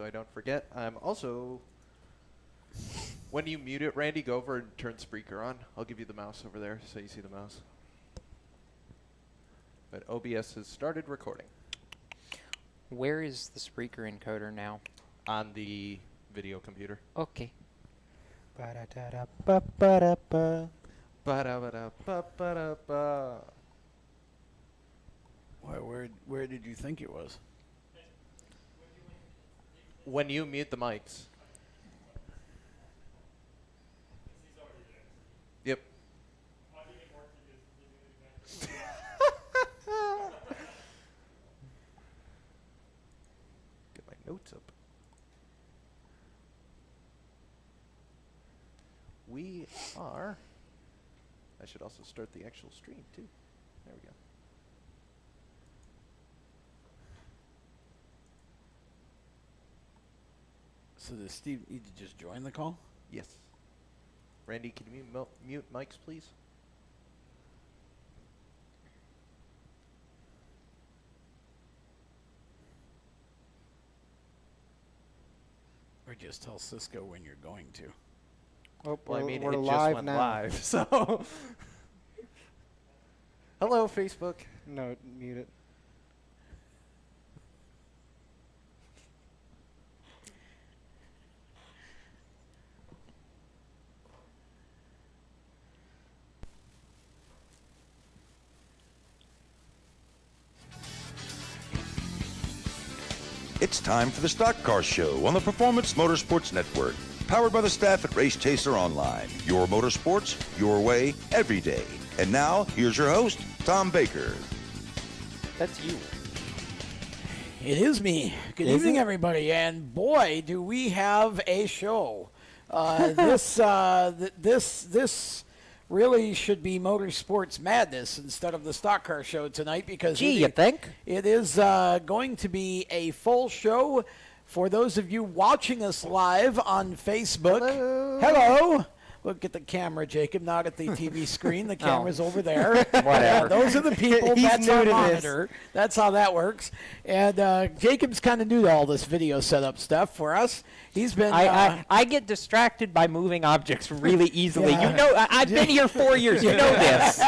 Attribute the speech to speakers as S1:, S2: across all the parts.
S1: so I don't forget. I'm also, when you mute it, Randy, go over and turn Spreaker on. I'll give you the mouse over there so you see the mouse. But OBS has started recording.
S2: Where is the Spreaker encoder now?
S1: On the video computer.
S2: Okay.
S3: Ba-da-da-da-ba-ba-da-ba.
S1: Ba-da-ba-da-ba-ba-da-ba.
S4: Why, where did you think it was?
S1: When you mute the mics. Yep. Get my notes up. We are. I should also start the actual stream too. There we go.
S4: So does Steve need to just join the call?
S1: Yes. Randy, can you mute mics, please?
S4: Or just tell Cisco when you're going to.
S3: Oh,
S1: Well, I mean,
S3: we're
S1: it
S3: live
S1: just went
S3: now.
S1: live, so. Hello, Facebook.
S3: No, mute it.
S5: It's time for the Stock Car Show on the Performance Motorsports Network. Powered by the staff at Race Chaser Online. Your motorsports, your way, every day. And now, here's your host, Tom Baker.
S2: That's you.
S4: It is me. Good
S3: Is
S4: evening,
S3: it?
S4: everybody. And boy, do we have a show. This really should be Motorsports Madness instead of the Stock Car Show tonight because
S2: Gee, you think?
S4: it is going to be a full show. For those of you watching us live on Facebook, hello. Look at the camera, Jacob, not at the TV screen. The camera's over there.
S2: Whatever.
S4: Those are the people.
S3: He's
S4: That's
S3: new
S4: our
S3: to this.
S4: monitor. That's how that works. And Jacob's kind of new to all this video setup stuff for us. He's been...
S2: I get distracted by moving objects really easily.
S4: Yeah.
S2: You know, I've been here 4 years. You know this.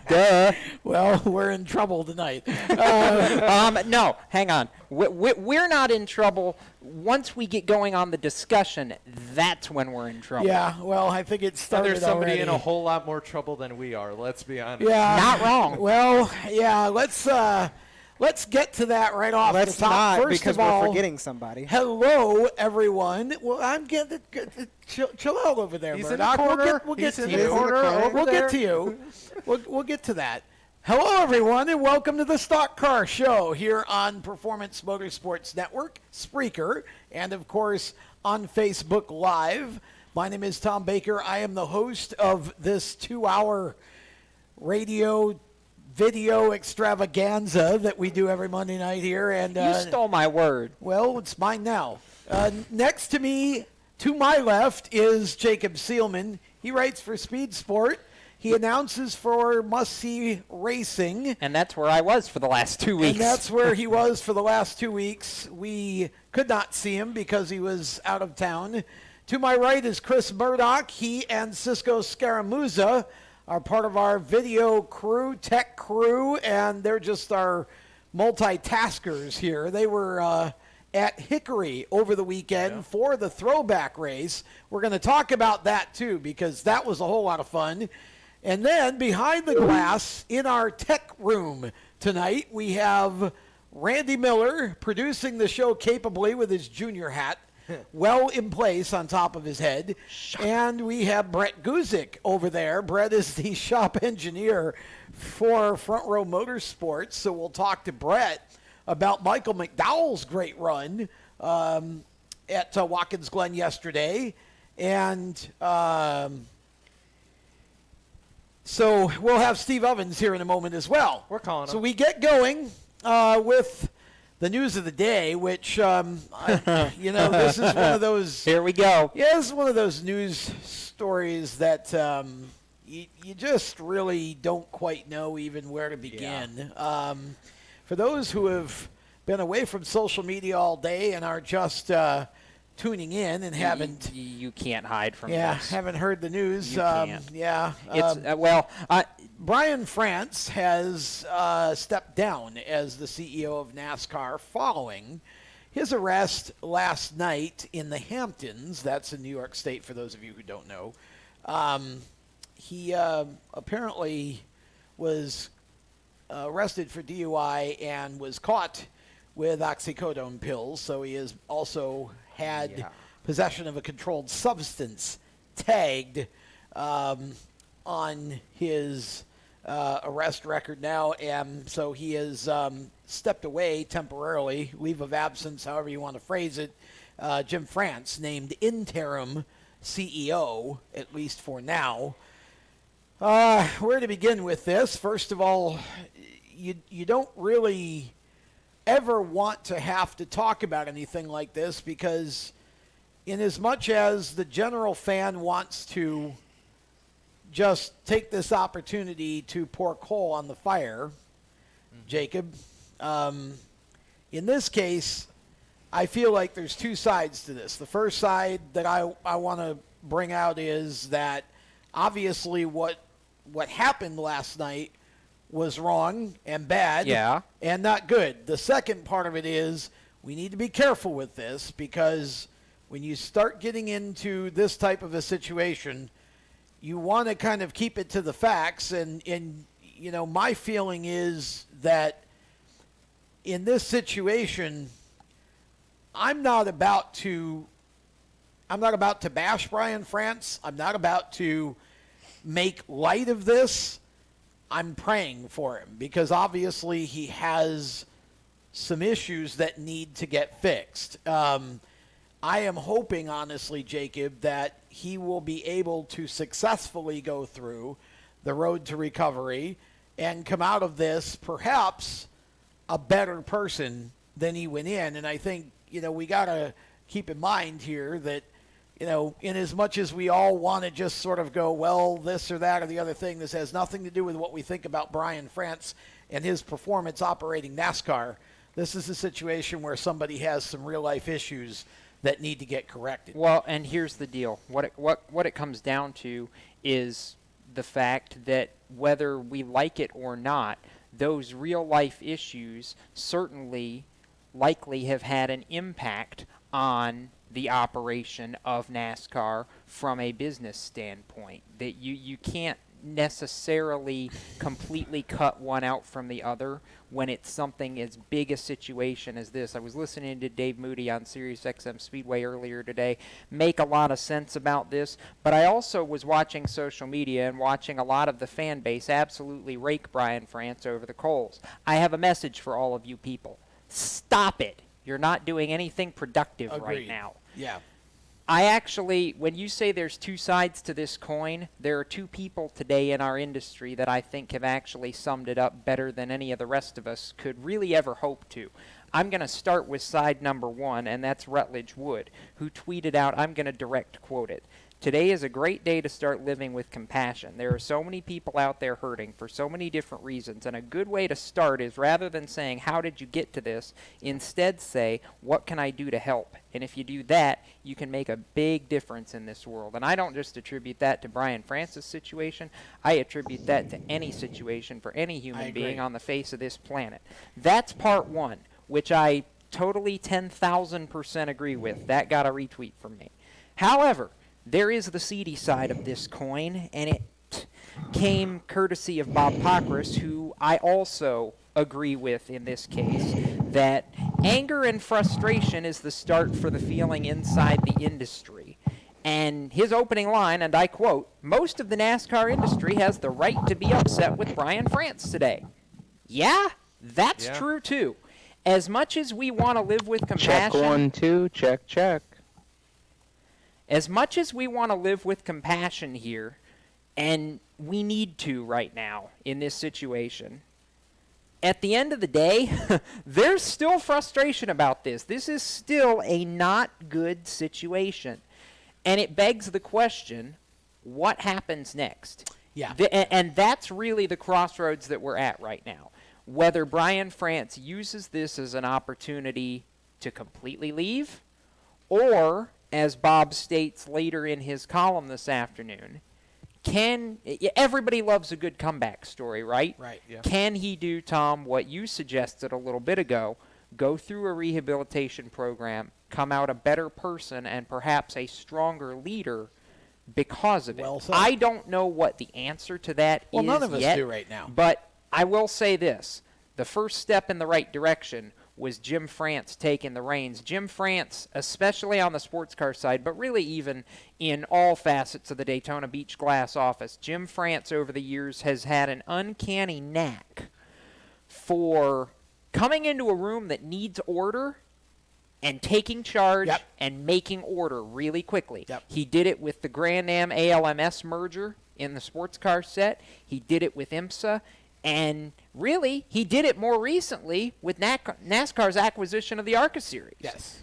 S2: Duh.
S4: well, we're in trouble tonight.
S2: No, hang on. We're not in trouble. Once we get going on the discussion, that's when we're in trouble.
S4: Yeah, well, I think it
S1: So
S4: started
S1: there's somebody
S4: already.
S1: in a whole lot more trouble than we are, let's be honest.
S4: Yeah.
S2: Not wrong.
S4: Well, yeah, let's get to that right off
S3: Let's
S4: the top.
S3: not,
S4: First
S3: because
S4: of all,
S3: we're forgetting somebody.
S4: hello, everyone. Well, I'm getting chill out over there,
S1: He's in
S4: Murdock.
S1: the corner.
S4: We'll get
S1: He's
S4: to
S1: in
S4: you.
S1: the corner over
S4: We'll
S1: there.
S4: get to you. We'll get to that. Hello, everyone, and welcome to the Stock Car Show here on Performance Motorsports Network, Spreaker, and, of course, on Facebook Live. My name is Tom Baker. I am the host of this 2-hour radio video extravaganza that we do every Monday night here. And
S2: You stole my word.
S4: well, it's mine now. Next to me, to my left, is Jacob Seelman. He writes for Speed Sport. He announces for Must See Racing.
S2: And that's where I was for the last 2 weeks.
S4: And that's where he was for the last 2 weeks. We could not see him because he was out of town. To my right is Chris Murdock. He and Cisco Scaramuzza are part of our video crew, tech crew, and they're just our multitaskers here. They were at Hickory over the weekend for the throwback race. We're going to talk about that too because that was a whole lot of fun. And then behind the glass in our tech room tonight, we have Randy Miller producing the show capably with his junior hat well in place on top of his head. And we have Brett Guzik over there. Brett is the shop engineer for Front Row Motorsports. So we'll talk to Brett about Michael McDowell's great run at Watkins Glen yesterday. And so we'll have Steve Ovens here in a moment as well.
S1: We're calling
S4: So
S1: him.
S4: we get going with the news of the day, which, this is one of those.
S2: Here we go.
S4: Yeah, this is one of those news stories that you just really don't quite know even where to begin. For those who have been away from social media all day and are just tuning in and haven't.
S2: You can't hide from
S4: Yeah,
S2: this.
S4: haven't heard the news.
S2: You can't.
S4: Yeah.
S2: It's
S4: Brian France has stepped down as the CEO of NASCAR following his arrest last night in the Hamptons. That's in New York State, for those of you who don't know. He apparently was arrested for DUI and was caught with oxycodone pills, so he has also had possession of a controlled substance tagged on his arrest record now, and so he has stepped away temporarily, leave of absence, however you want to phrase it. Jim France named interim CEO, at least for now. Where to begin with this? First of all, you don't really ever want to have to talk about anything like this, because in as much as the general fan wants to just take this opportunity to pour coal on the fire, Jacob, in this case, I feel like there's two sides to this. The first side that I want to bring out is that obviously what happened last night was wrong and bad and not good. The second part of it is we need to be careful with this, because when you start getting into this type of a situation, you want to kind of keep it to the facts. And you know, my feeling is that in this situation, I'm not about to bash Brian France. I'm not about to make light of this. I'm praying for him, because obviously he has some issues that need to get fixed. I am hoping, honestly, Jacob, that he will be able to successfully go through the road to recovery and come out of this perhaps a better person than he went in. And I think, you know, we got to keep in mind here that, you know, in as much as we all want to just sort of go, well, this or that or the other thing, this has nothing to do with what we think about Brian France and his performance operating NASCAR. This is a situation where somebody has some real-life issues that need to get corrected.
S2: Well, and here's the deal. What it comes down to is the fact that whether we like it or not, those real-life issues certainly likely have had an impact on the operation of NASCAR from a business standpoint. That you can't necessarily completely cut one out from the other when it's something as big a situation as this. I was listening to Dave Moody on Sirius XM Speedway earlier today make a lot of sense about this, but I also was watching social media and watching a lot of the fan base absolutely rake Brian France over the coals. I have a message for all of you people. Stop it. You're not doing anything productive right now.
S4: Yeah.
S2: I actually, when you say there's two sides to this coin, there are two people today in our industry that I think have actually summed it up better than any of the rest of us could really ever hope to. I'm going to start with side number one, and that's Rutledge Wood, who tweeted out, I'm going to direct quote it, "Today is a great day to start living with compassion. There are so many people out there hurting for so many different reasons, and a good way to start is, rather than saying, how did you get to this, instead say, what can I do to help? And if you do that, you can make a big difference in this world." And I don't just attribute that to Brian France's situation. I attribute that to any situation for any human being on the face of this planet. That's part one, which I totally 10,000% agree with. That got a retweet from me. However, there is the seedy side of this coin, and it came courtesy of Bob Pockris, who I also agree with in this case, that anger and frustration is the start for the feeling inside the industry. And his opening line, and I quote, "Most of the NASCAR industry has the right to be upset with Brian France today." Yeah, that's true too. As much as we want to live with compassion...
S6: Check 1, 2, check.
S2: As much as we want to live with compassion here, and we need to right now in this situation, at the end of the day, there's still frustration about this. This is still a not good situation. And it begs the question, what happens next?
S4: Yeah.
S2: And that's really the crossroads that we're at right now. whether Brian France uses this as an opportunity to completely leave, or, as Bob states later in his column this afternoon, everybody loves a good comeback story, right?
S4: Right.
S1: Yeah.
S2: Can he do, Tom, what you suggested a little bit ago, go through a rehabilitation program, come out a better person, and perhaps a stronger leader because of it?
S4: Well said.
S2: I don't know what the answer to that
S4: Well,
S2: is
S4: none of us
S2: yet,
S4: do right now.
S2: but I will say this. The first step in the right direction was Jim France taking the reins. Jim France, especially on the sports car side, but really even in all facets of the Daytona Beach Glass office, Jim France over the years has had an uncanny knack for coming into a room that needs order and taking charge
S4: Yep.
S2: and making order really quickly.
S4: Yep.
S2: He did it with the Grand Am ALMS merger in the sports car set. He did it with IMSA. And really, he did it more recently with NASCAR's acquisition of the ARCA Series.
S4: Yes.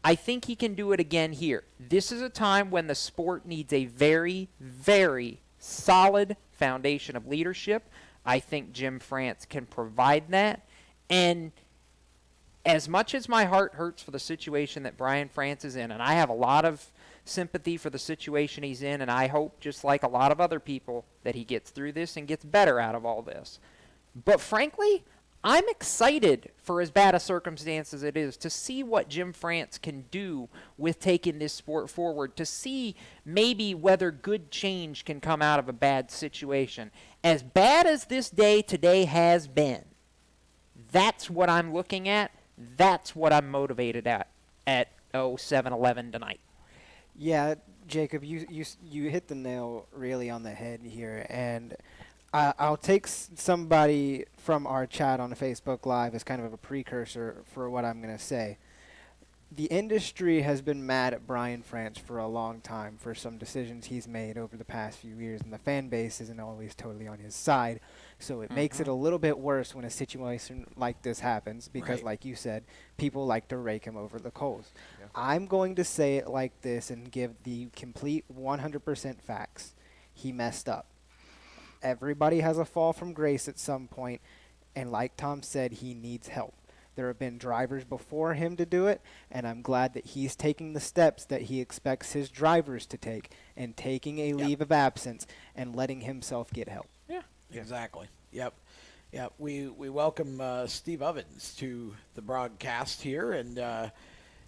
S2: I think he can do it again here. This is a time when the sport needs a very, very solid foundation of leadership. I think Jim France can provide that. And as much as my heart hurts for the situation that Brian France is in, and I have a lot of sympathy for the situation he's in, and I hope, just like a lot of other people, that he gets through this and gets better out of all this. But frankly, I'm excited for as bad a circumstance as it is to see what Jim France can do with taking this sport forward, to see maybe whether good change can come out of a bad situation. As bad as this day today has been, that's what I'm looking at. That's what I'm motivated at 7-11 tonight.
S3: Yeah, Jacob, you hit the nail really on the head here, and I'll take somebody from our chat on Facebook Live as kind of a precursor for what I'm going to say. The industry has been mad at Brian France for a long time for some decisions he's made over the past few years, and the fan base isn't always totally on his side. So it makes it a little bit worse when a situation like this happens because, like you said, people like to rake him over the coals.
S1: Yeah.
S3: I'm going to say it like this and give the complete 100% facts. He messed up. Everybody has a fall from grace at some point, and like Tom said, he needs help. There have been drivers before him to do it, and I'm glad that he's taking the steps that he expects his drivers to take and taking a leave of absence and letting himself get help.
S4: Yeah. Exactly. Yep. We welcome Steve Ovens to the broadcast here, and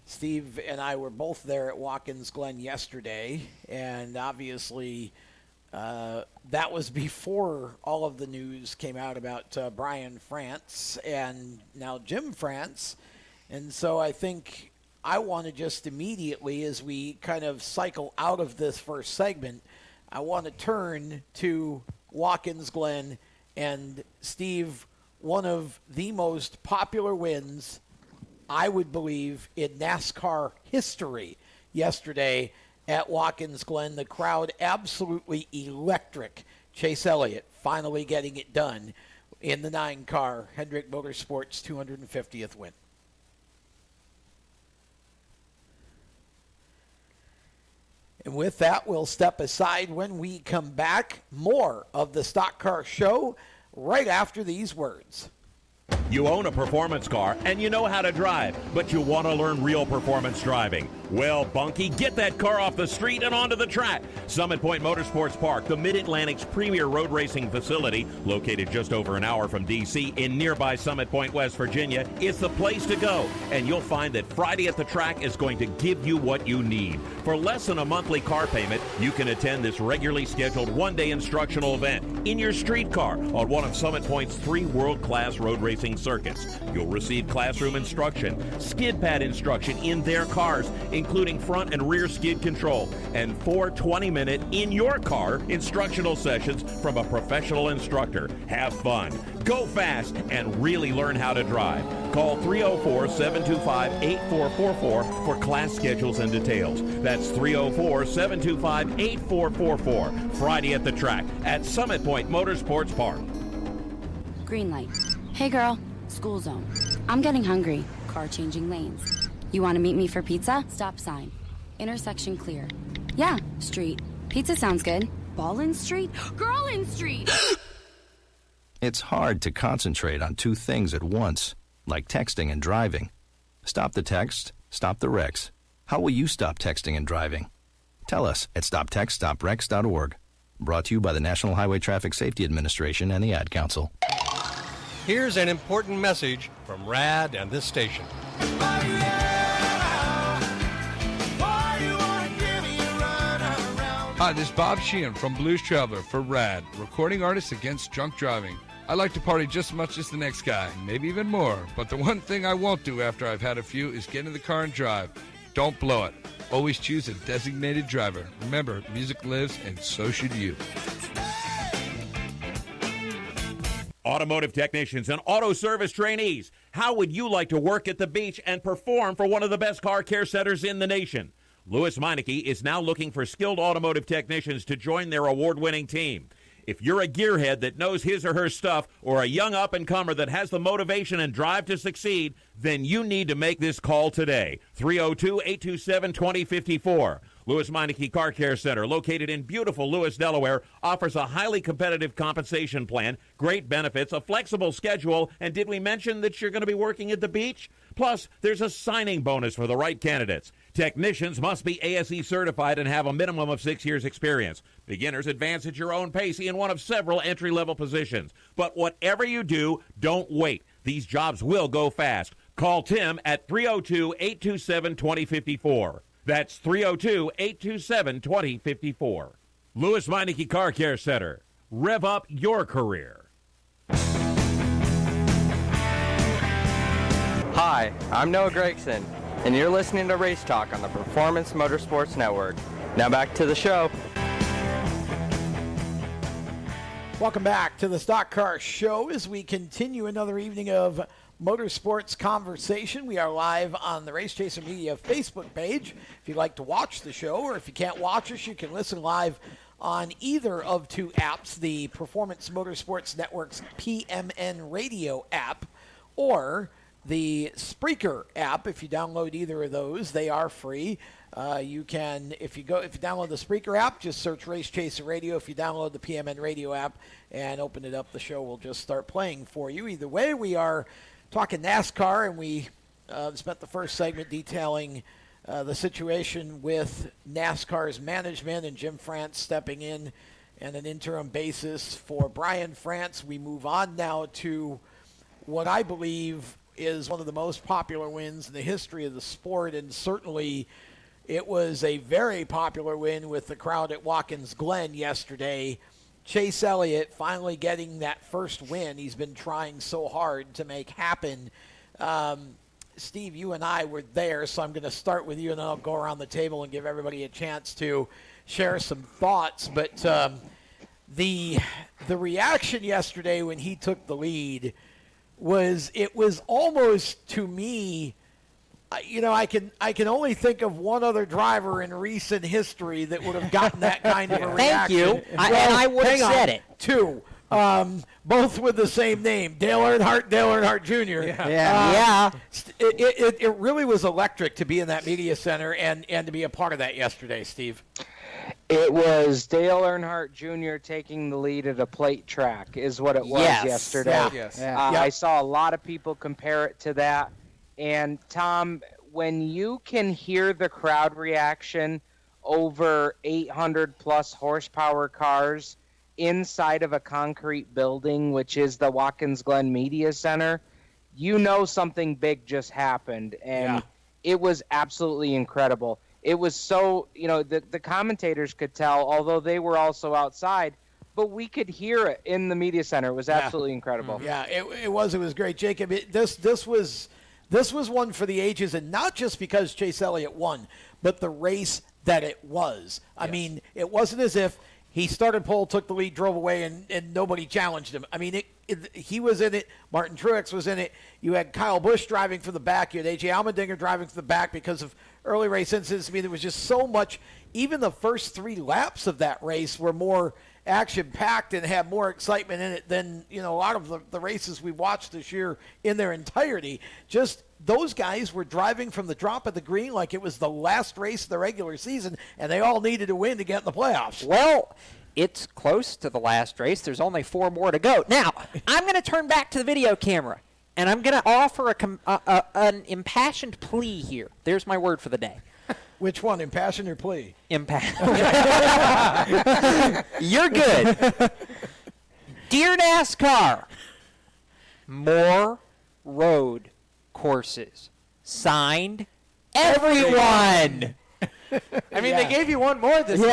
S4: Steve and I were both there at Watkins Glen yesterday, and obviously that was before all of the news came out about Brian France and now Jim France. And so I think I want to just immediately, as we kind of cycle out of this first segment, I want to turn to Watkins Glen and Steve, one of the most popular wins, I would believe, in NASCAR history yesterday at Watkins Glen. The crowd absolutely electric. Chase Elliott finally getting it done in the 9-car Hendrick Motorsports 250th win. And with that, we'll step aside. When we come back, more of the Stock Car Show right after these words.
S7: You own a performance car and you know how to drive, but you want to learn real performance driving. Well, Bunky, get that car off the street and onto the track. Summit Point Motorsports Park, the Mid-Atlantic's premier road racing facility, located just over an hour from D.C. in nearby Summit Point, West Virginia, is the place to go. And you'll find that Friday at the Track is going to give you what you need. For less than a monthly car payment, you can attend this regularly scheduled one-day instructional event in your street car on one of Summit Point's 3 world-class road racing circuits. You'll receive classroom instruction, skid pad instruction in their cars, including front and rear skid control, and 4 20-minute in-your-car instructional sessions from a professional instructor. Have fun, go fast, and really learn how to drive. Call 304-725-8444 for class schedules and details. That's 304-725-8444. Friday at the Track at Summit Point Motorsports Park.
S8: Green light. Hey girl, school zone. I'm getting hungry. Car changing lanes. You want to meet me for pizza? Stop sign. Intersection clear. Yeah, street. Pizza sounds good. Ball in street? Girl in street!
S9: It's hard to concentrate on two things at once, like texting and driving. Stop the text, stop the wrecks. How will you stop texting and driving? Tell us at stoptextstopwrecks.org. Brought to you by the National Highway Traffic Safety Administration and the Ad Council.
S10: Here's an important message from RAD and this station.
S11: Hi, this is Bob Sheehan from Blues Traveler for RAD, recording artists against drunk driving. I like to party just as much as the next guy, maybe even more. But the one thing I won't do after I've had a few is get in the car and drive. Don't blow it. Always choose a designated driver. Remember, music lives, and so should you.
S7: Automotive technicians and auto service trainees, how would you like to work at the beach and perform for one of the best car care centers in the nation? Louis Meineke is now looking for skilled automotive technicians to join their award-winning team. If you're a gearhead that knows his or her stuff, or a young up-and-comer that has the motivation and drive to succeed, then you need to make this call today. 302-827-2054. Louis Meineke Car Care Center, located in beautiful Lewis, Delaware, offers a highly competitive compensation plan, great benefits, a flexible schedule, and did we mention that you're going to be working at the beach? Plus, there's a signing bonus for the right candidates. Technicians must be ASE certified and have a minimum of 6 years experience. Beginners advance at your own pace in one of several entry-level positions. But whatever you do, don't wait. These jobs will go fast. Call Tim at 302-827-2054. That's 302-827-2054. Louis Meineke Car Care Center. Rev up your career.
S6: Hi, I'm Noah Gregson, and you're listening to Race Talk on the Performance Motorsports Network. Now back to the show.
S4: Welcome back to the Stock Car Show as we continue another evening of motorsports conversation. We are live on the Race Chaser Media Facebook page. If you'd like to watch the show, or if you can't watch us, you can listen live on either of two apps, the Performance Motorsports Network's PMN Radio app or the Spreaker app. If you download either of those, they are free. You can, if you download the Spreaker app, just search Race Chaser Radio. If you download the PMN Radio app and open it up, the show will just start playing for you. Either way, we are talking NASCAR, and we spent the first segment detailing the situation with NASCAR's management and Jim France stepping in on an interim basis for Brian France. We move on now to what I believe is one of the most popular wins in the history of the sport, and certainly it was a very popular win with the crowd at Watkins Glen yesterday. Chase Elliott finally getting that first win he's been trying so hard to make happen. Steve, you and I were there, so I'm going to start with you, and then I'll go around the table and give everybody a chance to share some thoughts. But the reaction yesterday when he took the lead was almost, to me, I can only think of one other driver in recent history that would have gotten that kind of a reaction.
S2: Thank you. And I would have said it.
S4: Two, both with the same name, Dale Earnhardt Jr.
S2: Yeah.
S4: It really was electric to be in that media center and to be a part of that yesterday, Steve.
S6: It was Dale Earnhardt Jr. taking the lead at a plate track is what it was yesterday.
S4: Yeah.
S3: Yes.
S6: I saw a lot of people compare it to that. And, Tom, when you can hear the crowd reaction over 800-plus horsepower cars inside of a concrete building, which is the Watkins Glen Media Center, you know something big just happened. And it was absolutely incredible. It was so, the commentators could tell, although they were also outside, but we could hear it in the media center. It was absolutely incredible.
S4: Yeah, it was great. Jacob, this was one for the ages, and not just because Chase Elliott won, but the race that it was. I mean, it wasn't as if he started pole, took the lead, drove away, and nobody challenged him. I mean, he was in it. Martin Truex was in it. You had Kyle Busch driving from the back. You had A.J. Allmendinger driving from the back because of early race incidents. I mean, there was just so much. Even the first 3 laps of that race were more action-packed and had more excitement in it than, a lot of the races we watched this year in their entirety. Just those guys were driving from the drop of the green like it was the last race of the regular season, and they all needed to win to get in the playoffs.
S2: Well, it's close to the last race. There's only 4 more to go. Now, I'm going to turn back to the video camera, and I'm going to offer an impassioned plea here. There's my word for the day.
S4: Which one, impassioned or plea?
S2: You're good. Dear NASCAR, more road courses. Signed, everyone.
S1: I mean, they gave you one more this year.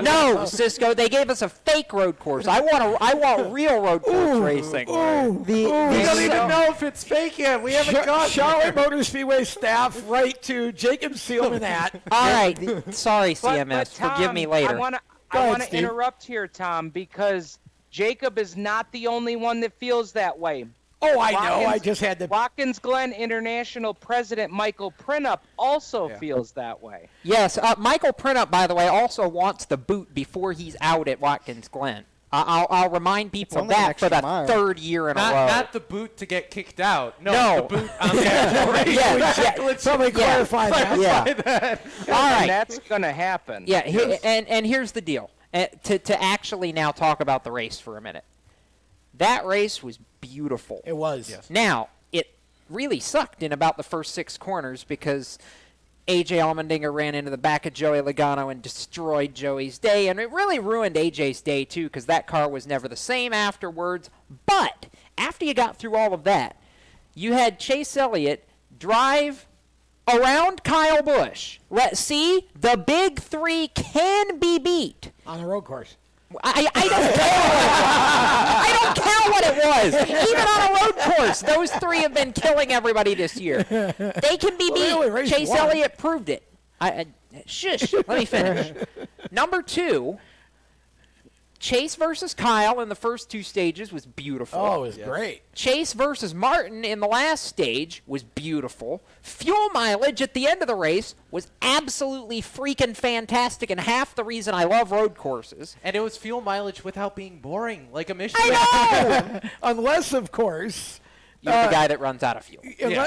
S2: No, Cisco. They gave us a fake road course. I want real road course racing.
S1: We don't even know if it's fake yet. We haven't got
S4: Charlotte Motor Speedway staff write to Jacob Seelman at.
S2: All right. Sorry, CMS.
S6: But Tom,
S2: Forgive me later.
S6: I want to interrupt here, Tom, because Jacob is not the only one that feels that way.
S4: Oh, I know. I just had to.
S6: Watkins Glen International President Michael Printup also feels that way.
S2: Yes, Michael Printup, by the way, also wants the boot before he's out at Watkins Glen. I'll remind people of that for the 3rd year in a row.
S1: Not the boot to get kicked out. No. The boot on the actual race.
S4: Let's clarify that.
S2: All right.
S6: That's going to happen.
S2: Yeah, and here's the deal. To actually now talk about the race for a minute. That race was beautiful.
S4: It was. Yes.
S2: Now, it really sucked in about the first 6 corners because A.J. Allmendinger ran into the back of Joey Logano and destroyed Joey's day, and it really ruined A.J.'s day, too, because that car was never the same afterwards. But after you got through all of that, you had Chase Elliott drive around Kyle Busch. Let's see, the big 3 can be beat.
S4: On a road course.
S2: I don't care what it was. I don't care what it was. Even on a road course, those 3 have been killing everybody this year. They can be beat. Chase Elliott proved it. Shush. Let me finish. Number 2, Chase versus Kyle in the first 2 stages was beautiful.
S4: Oh, it was great.
S2: Chase versus Martin in the last stage was beautiful. Fuel mileage at the end of the race was absolutely freaking fantastic and half the reason I love road courses.
S1: And it was fuel mileage without being boring, like a Michigan.
S4: I know! Unless, of course...
S2: You're the guy that runs out of fuel.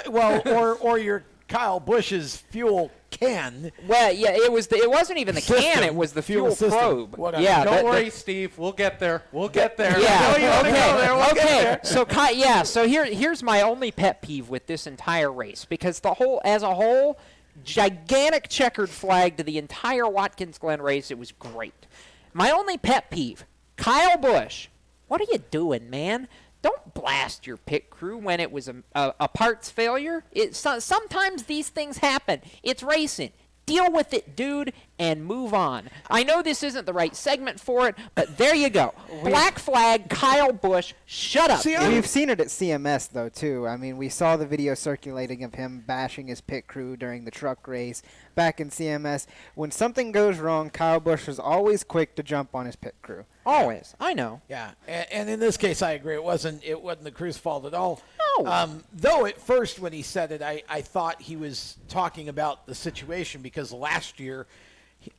S4: Well, or you're Kyle Busch's fuel can.
S2: Well, yeah, it wasn't even the can, it was the fuel probe.
S4: Whatever.
S2: Yeah,
S1: Don't worry, Steve. We'll get there.
S2: Yeah. Okay. So here's my only pet peeve with this entire race, because as a whole, gigantic checkered flag to the entire Watkins Glen race. It was great. My only pet peeve, Kyle Busch, what are you doing, man? Don't blast your pit crew when it was a parts failure. Sometimes these things happen. It's racing. Deal with it, dude, and move on. I know this isn't the right segment for it, but there you go. Black flag, Kyle Busch, shut up.
S3: We've seen it at CMS, though, too. I mean, we saw the video circulating of him bashing his pit crew during the truck race back in CMS. When something goes wrong, Kyle Busch is always quick to jump on his pit crew.
S2: Always. I know.
S4: Yeah, and in this case, I agree. It wasn't the crew's fault at all.
S2: No.
S4: Though at first when he said it, I thought he was talking about the situation because last year,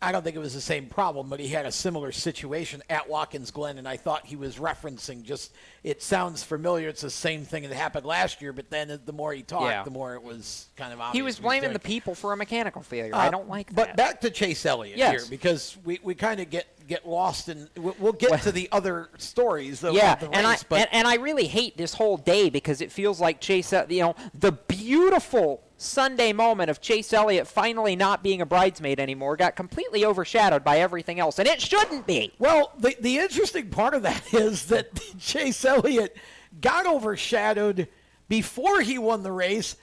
S4: I don't think it was the same problem, but he had a similar situation at Watkins Glen, and I thought he was referencing just, it sounds familiar. It's the same thing that happened last year, but then the more he talked, the more it was kind of obvious.
S2: He was blaming the people for a mechanical failure. I don't like that.
S4: But back to Chase Elliott here, because we kind of get lost in, we'll get to the other stories of the race.
S2: And I really hate this whole day because it feels like Chase, the beautiful Sunday moment of Chase Elliott finally not being a bridesmaid anymore got completely overshadowed by everything else, and it shouldn't be.
S4: Well, the interesting part of that is that Chase Elliott got overshadowed before he won the race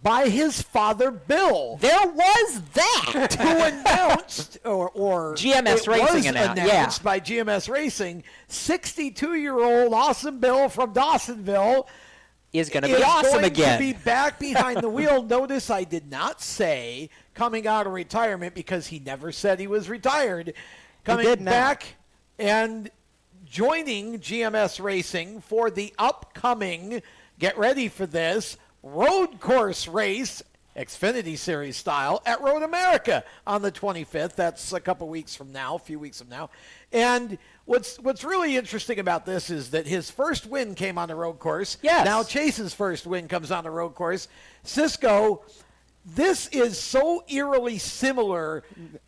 S4: by his father, Bill.
S2: There was that.
S4: Who announced, or
S2: GMS Racing
S4: announced by GMS Racing, 62-year-old awesome Bill from Dawsonville
S2: is going to be awesome again.
S4: To be back behind the wheel. Notice I did not say coming out of retirement because he never said he was retired. Coming back and joining GMS Racing for the upcoming, get ready for this, road course race Xfinity Series style, at Road America on the 25th. That's a few weeks from now. And what's really interesting about this is that his first win came on the road course.
S2: Yes.
S4: Now Chase's first win comes on the road course. Cisco, this is so eerily similar.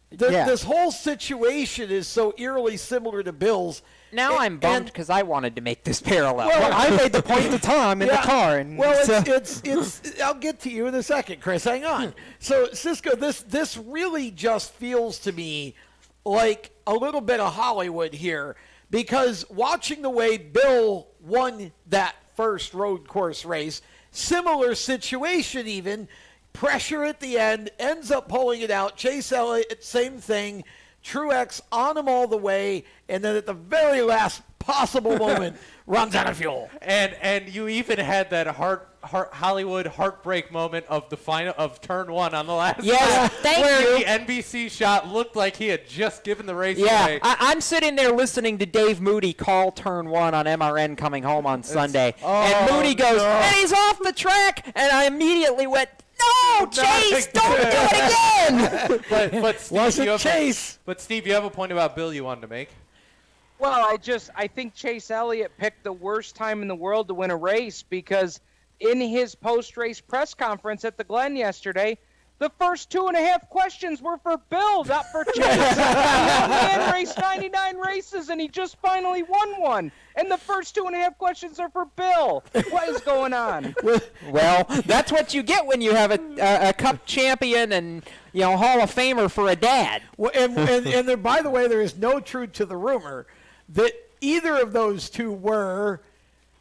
S4: This whole situation is so eerily similar to Bill's.
S2: Now I'm bummed because I wanted to make this parallel.
S3: Well, I made the point to Tom in the car. And
S4: it's I'll get to you in a second, Chris. Hang on. So, Cisco, this really just feels to me like a little bit of Hollywood here, because watching the way Bill won that first road course race, similar situation even, pressure at the end, ends up pulling it out. Chase Elliott, same thing. Truex on him all the way, and then at the very last possible moment, runs out of fuel.
S1: And you even had that Hollywood heartbreak moment of the final of turn 1 on the last lap, where the NBC shot looked like he had just given the race away.
S2: I'm sitting there listening to Dave Moody call turn 1 on MRN coming home on Sunday, and Moody goes, and he's off the track, and I immediately went, no, Chase, don't do it again.
S1: But Steve,
S4: Chase.
S1: But Steve, you have a point about Bill you wanted to make.
S6: Well, I think Chase Elliott picked the worst time in the world to win a race, because in his post-race press conference at the Glen yesterday, the first 2.5 questions were for Bill, not for Chase. The man raced 99 races, and he just finally won one. And the first 2.5 questions are for Bill. What is going on?
S2: Well, that's what you get when you have a Cup champion and Hall of Famer for a dad.
S4: Well, and there, by the way, there is no truth to the rumor that either of those two were,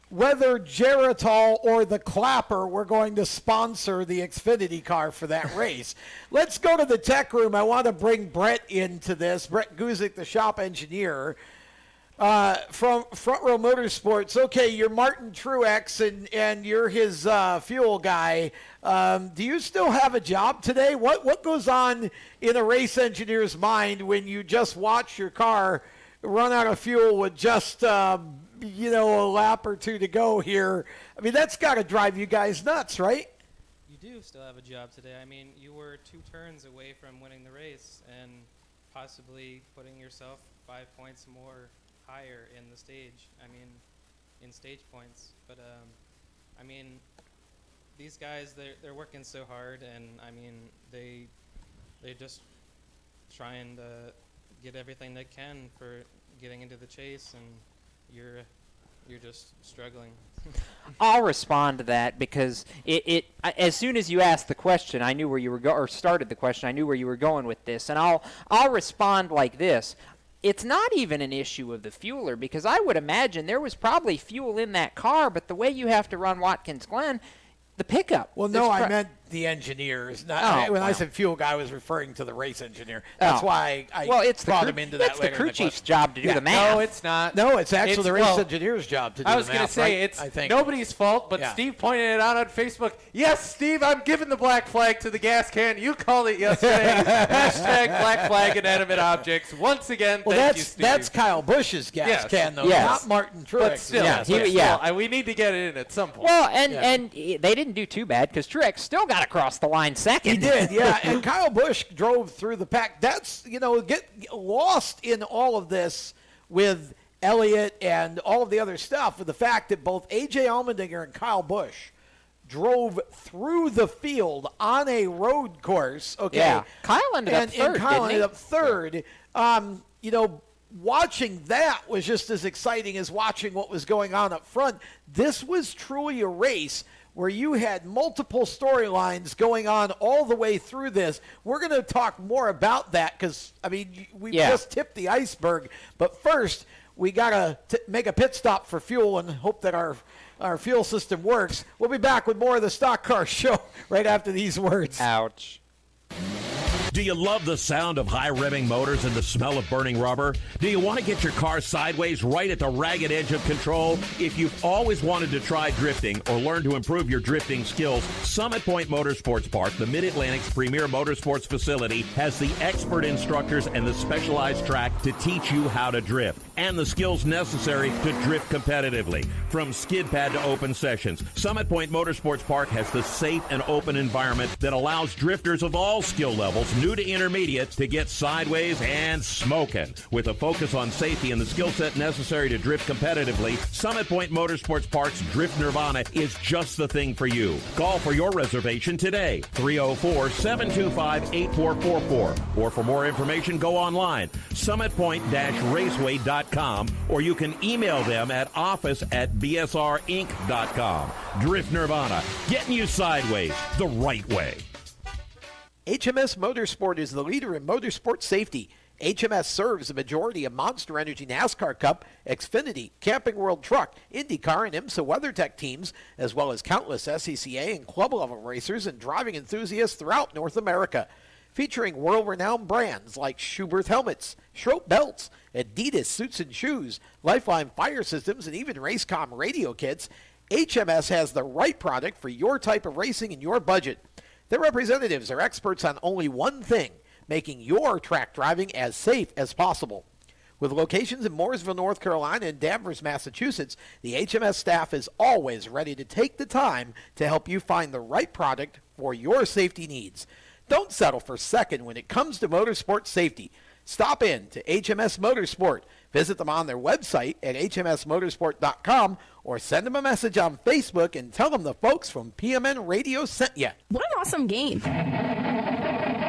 S4: whether Geritol or the Clapper were going to sponsor the Xfinity car for that race. Let's go to the tech room. I want to bring Brett into this. Brett Guzik, the shop engineer from Front Row Motorsports. Okay, you're Martin Truex, and you're his fuel guy. Do you still have a job today? What goes on in a race engineer's mind when you just watch your car run out of fuel with just a lap or two to go here? I mean, that's got to drive you guys nuts, right?
S12: You do still have a job today. I mean, you were 2 turns away from winning the race and possibly putting yourself 5 points more higher in the stage. I mean, in stage points. But, I mean, these guys, they're working so hard, and, I mean, they're just trying to get everything they can for getting into the chase, and you're just struggling.
S2: I'll respond to that because as soon as you asked the question, I knew where you were or started the question, I knew where you were going with this, and I'll respond like this. It's not even an issue of the fueler, because I would imagine there was probably fuel in that car, but the way you have to run Watkins Glen, the pickup.
S4: Well, no, I meant the engineers. When I said fuel guy, I was referring to the race engineer. That's why I brought him into that.
S2: It's the crew chief's job to do the math.
S1: No, it's not.
S4: No, it's actually the race engineer's job to do the math.
S1: I was going to say,
S4: right?
S1: it's nobody's fault, but Steve pointed it out on Facebook. Yes, Steve, I'm giving the black flag to the gas can. You called it yesterday. Hashtag black flag inanimate objects. Once again, thank you, Steve.
S4: That's Kyle Busch's gas can, though, not Martin Truex.
S1: But still, we need to get it in at some point.
S2: Well, and they didn't do too bad, because Truex still got across the line second.
S4: He did, yeah. And Kyle Busch drove through the pack. That's, get lost in all of this with Elliott and all of the other stuff, with the fact that both A.J. Allmendinger and Kyle Busch drove through the field on a road course. Okay.
S2: Yeah. Kyle ended up third.
S4: And Kyle ended up third. Watching that was just as exciting as watching what was going on up front. This was truly a race where you had multiple storylines going on all the way through this. We're going to talk more about that because, we just tipped the iceberg. But first, we got to make a pit stop for fuel and hope that our fuel system works. We'll be back with more of the Stock Car Show right after these words.
S2: Ouch.
S7: Do you love the sound of high-revving motors and the smell of burning rubber? Do you want to get your car sideways right at the ragged edge of control? If you've always wanted to try drifting or learn to improve your drifting skills, Summit Point Motorsports Park, the Mid-Atlantic's premier motorsports facility, has the expert instructors and the specialized track to teach you how to drift. and the skills necessary to drift competitively. From skid pad to open sessions, Summit Point Motorsports Park has the safe and open environment that allows drifters of all skill levels, new to intermediate, to get sideways and smoking. With a focus on safety and the skill set necessary to drift competitively, Summit Point Motorsports Park's Drift Nirvana is just the thing for you. Call for your reservation today, 304-725-8444. Or for more information, go online, summitpoint-raceway.com, or you can email them at office@bsrinc.com. Drift Nirvana, getting you sideways the right way.
S4: HMS Motorsport is the leader in motorsport safety. HMS serves the majority of Monster Energy NASCAR Cup, Xfinity, Camping World Truck, IndyCar, and IMSA WeatherTech teams, as well as countless SCCA and club-level racers and driving enthusiasts throughout North America. Featuring world-renowned brands like Schuberth helmets, Schroep belts, Adidas suits and shoes, Lifeline fire systems, and even Racecom radio kits, HMS has the right product for your type of racing and your budget. Their representatives are experts on only one thing, making your track driving as safe as possible. With locations in Mooresville, North Carolina, and Danvers, Massachusetts, the HMS staff is always ready to take the time to help you find the right product for your safety needs. Don't settle for second when it comes to motorsport safety. Stop in to HMS Motorsport. Visit them on their website at hmsmotorsport.com or send them a message on Facebook and tell them the folks from PMN Radio sent you.
S13: What an awesome game.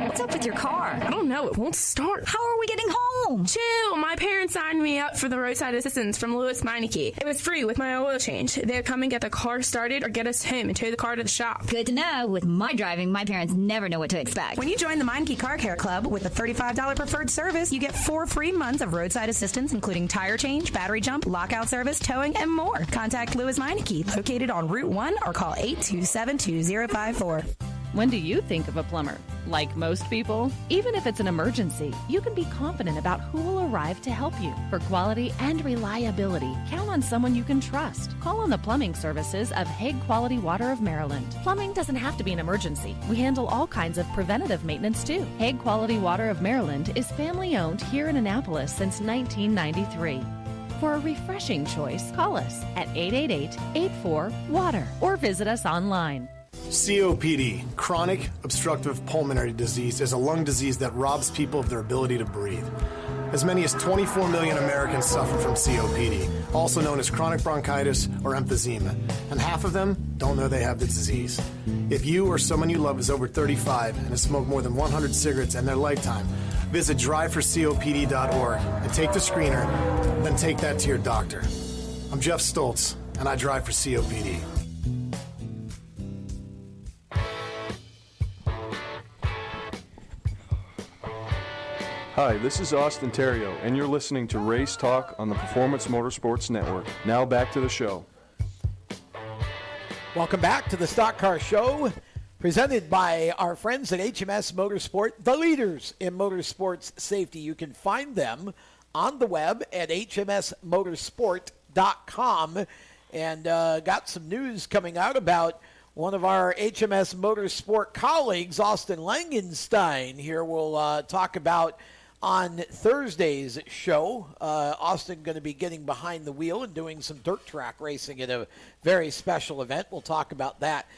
S13: What's up with your car? I don't know. It won't start. How are we getting home? Chill. My parents signed me up for the roadside assistance from Lewis Meineke. It was free with my oil change. They'd come and get the car started or get us home and tow the car to the shop.
S14: Good to know. With my driving, my parents never know what to expect.
S15: When you join the Meineke Car Care Club with a $35 preferred service, you get 4 free months of roadside assistance, including tire change, battery jump, lockout service, towing, and more. Contact Lewis Meineke, located on Route 1, or call 827-2054.
S16: When do you think of a plumber? Like most people, even if it's an emergency, you can be confident about who will arrive to help you. For quality and reliability, count on someone you can trust. Call on the plumbing services of Hague Quality Water of Maryland. Plumbing doesn't have to be an emergency. We handle all kinds of preventative maintenance too. Hague Quality Water of Maryland is family owned here in Annapolis since 1993. For a refreshing choice, call us at 888-84-WATER or visit us online.
S17: COPD, chronic obstructive pulmonary disease, is a lung disease that robs people of their ability to breathe. As many as 24 million Americans suffer from COPD, also known as chronic bronchitis or emphysema, and half of them don't know they have the disease. If you or someone you love is over 35 and has smoked more than 100 cigarettes in their lifetime, visit driveforcopd.org and take the screener, then take that to your doctor. I'm Jeff Stoltz, and I drive for COPD.
S18: Hi, this is Austin Terrio, and you're listening to Race Talk on the Performance Motorsports Network. Now back to the show.
S4: Welcome back to the Stock Car Show, presented by our friends at HMS Motorsport, the leaders in motorsports safety. You can find them on the web at hmsmotorsport.com, and got some news coming out about one of our HMS Motorsport colleagues, Austin Langenstein. Here we'll talk about on Thursday's show. Austin going to be getting behind the wheel and doing some dirt track racing at a very special event. We'll talk about that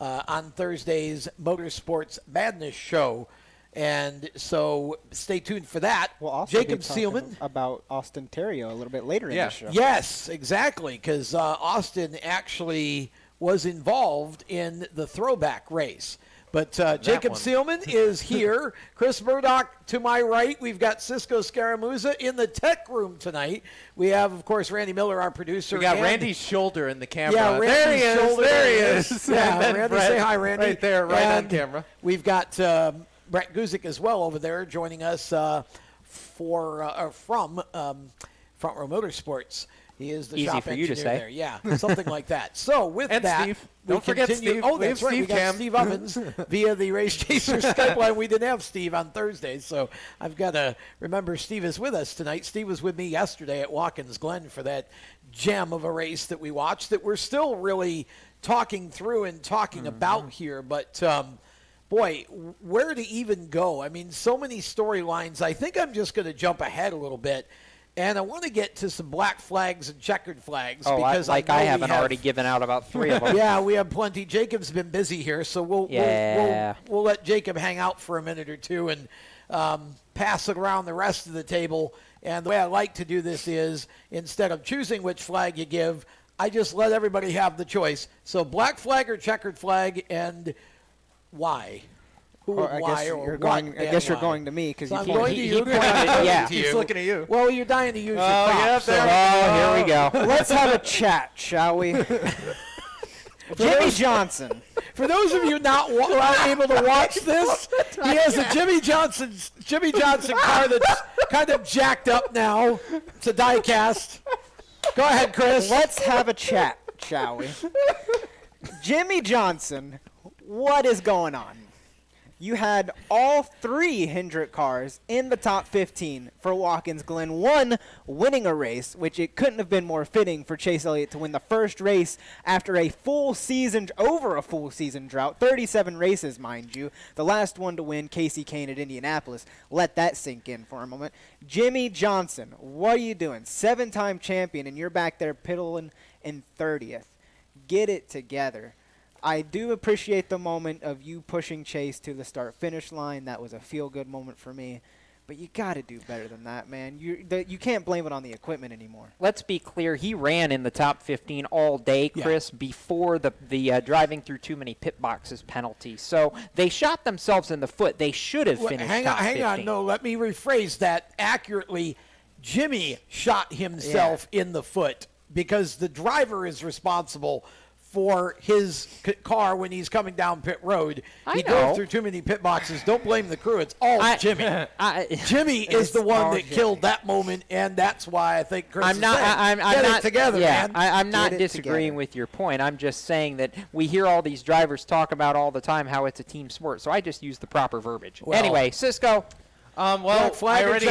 S4: on Thursday's Motorsports Madness show. And so stay tuned for that.
S3: We'll also
S4: Jacob
S3: be talking
S4: Seelman
S3: about Austin Terrio a little bit later in the show.
S4: Yes, exactly, because Austin actually was involved in the throwback race. But Jacob Seelman is here. Chris Murdock to my right. We've got Cisco Scaramuzza in the tech room tonight. We have, of course, Randy Miller, our producer.
S1: We got Randy's shoulder in the camera.
S4: Yeah,
S1: Randy's
S4: shoulder.
S1: There he is.
S4: Yeah, Randy, say hi, Randy.
S1: Right there, right on camera.
S4: We've got Brett Guzik as well over there joining us from Front Row Motorsports. He is the
S2: Easy
S4: shop
S2: for you to
S4: engineer
S2: say.
S4: there. Yeah, something like that. So with
S1: and
S4: that,
S1: Steve.
S4: we
S1: Don't forget
S4: continue.
S1: Steve.
S4: Oh,
S1: We
S4: that's
S1: have
S4: right.
S1: Steve
S4: We got
S1: Cam.
S4: Steve Ovens via the Race Chaser Skype line. We didn't have Steve on Thursday, so I've got to remember Steve is with us tonight. Steve was with me yesterday at Watkins Glen for that gem of a race that we watched that we're still really talking through and talking about here. But boy, where to even go? I mean, so many storylines. I think I'm just going to jump ahead a little bit And I want to get to some black flags and checkered flags.
S2: Oh,
S4: because
S2: I
S4: know we
S2: haven't
S4: have,
S2: already given out about 3 of them.
S4: Yeah, we have plenty. Jacob's been busy here, so we'll let Jacob hang out for a minute or two and pass it around the rest of the table. And the way I like to do this is, instead of choosing which flag you give, I just let everybody have the choice. So black flag or checkered flag, and why?
S3: I guess you're going to me because
S4: so
S3: you
S4: I'm
S3: can't.
S4: going to you.
S1: Yeah, he's looking at you.
S4: Well, you're dying to use your
S1: yeah,
S4: props.
S2: Here we go.
S3: Let's have a chat, shall we? Jimmy Johnson.
S4: For those of you not able to watch this, he has a Jimmy Johnson car that's kind of jacked up now. It's a die cast. Go ahead, Chris.
S3: Let's have a chat, shall we? Jimmy Johnson, what is going on? You had all 3 Hendrick cars in the top 15 for Watkins Glen, one winning a race, which it couldn't have been more fitting for Chase Elliott to win the first race after over a full season drought, 37 races, mind you. The last one to win, Casey Kane at Indianapolis. Let that sink in for a moment. Jimmy Johnson, what are you doing? 7-time champion, and you're back there piddling in 30th. Get it together. I do appreciate the moment of you pushing Chase to the start-finish line. That was a feel-good moment for me. But you got to do better than that, man. You can't blame it on the equipment anymore.
S2: Let's be clear. He ran in the top 15 all day, Chris, before the driving through too many pit boxes penalty. So they shot themselves in the foot. They should have finished top 15.
S4: Hang on. No, let me rephrase that accurately. Jimmy shot himself in the foot because the driver is responsible for his car when he's coming down pit road. He drove through too many pit boxes. Don't blame the crew. It's all Jimmy. Jimmy is the one that killed that moment, and that's why I think Chris is saying, get it together, man.
S2: I'm not disagreeing with your point. I'm just saying that we hear all these drivers talk about all the time how it's a team sport, so I just use the proper verbiage.
S1: Well,
S2: anyway, Cisco.
S1: I already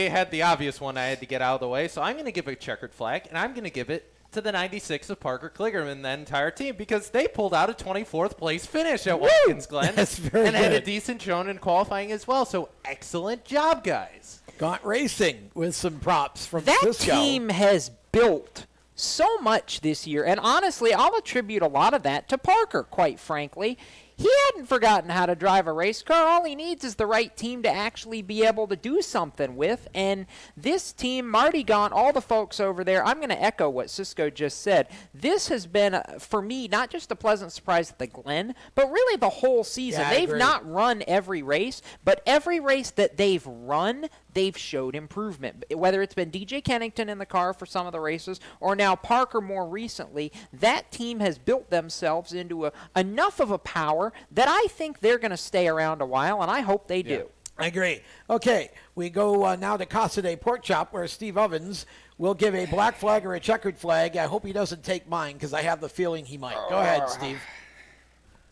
S1: had the obvious one I had to get out of the way, so I'm going to give a checkered flag, and I'm going to give it to the 96 of Parker Kligerman and that entire team because they pulled out a 24th place finish at Watkins Glen and had a decent showing in qualifying as well. So excellent job, guys.
S4: Gaunt Racing with some props from
S2: that
S4: Cisco.
S2: Team has built so much this year, and honestly, I'll attribute a lot of that to Parker, quite frankly. He hadn't forgotten how to drive a race car. All he needs is the right team to actually be able to do something with. And this team, Marty Gaunt, all the folks over there, I'm going to echo what Cisco just said. This has been, for me, not just a pleasant surprise at the Glen, but really the whole season.
S4: Yeah,
S2: they've not run every race, but every race that they've run, they've showed improvement. Whether it's been DJ Kennington in the car for some of the races or now Parker more recently, that team has built themselves into enough of a power that I think they're going to stay around a while, and I hope they do.
S4: I agree. Okay, we go now to Casa de Pork Chop, where Steve Ovens will give a black flag or a checkered flag. I hope he doesn't take mine because I have the feeling he might. Go ahead, Steve.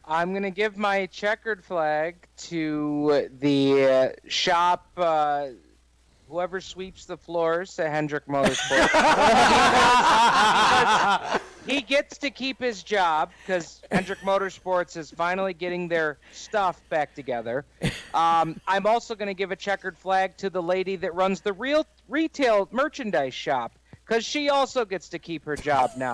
S6: I'm going to give my checkered flag to the shop, whoever sweeps the floors at Hendrick Motorsports. He gets to keep his job because Hendrick Motorsports is finally getting their stuff back together. I'm also going to give a checkered flag to the lady that runs the real retail merchandise shop because she also gets to keep her job now.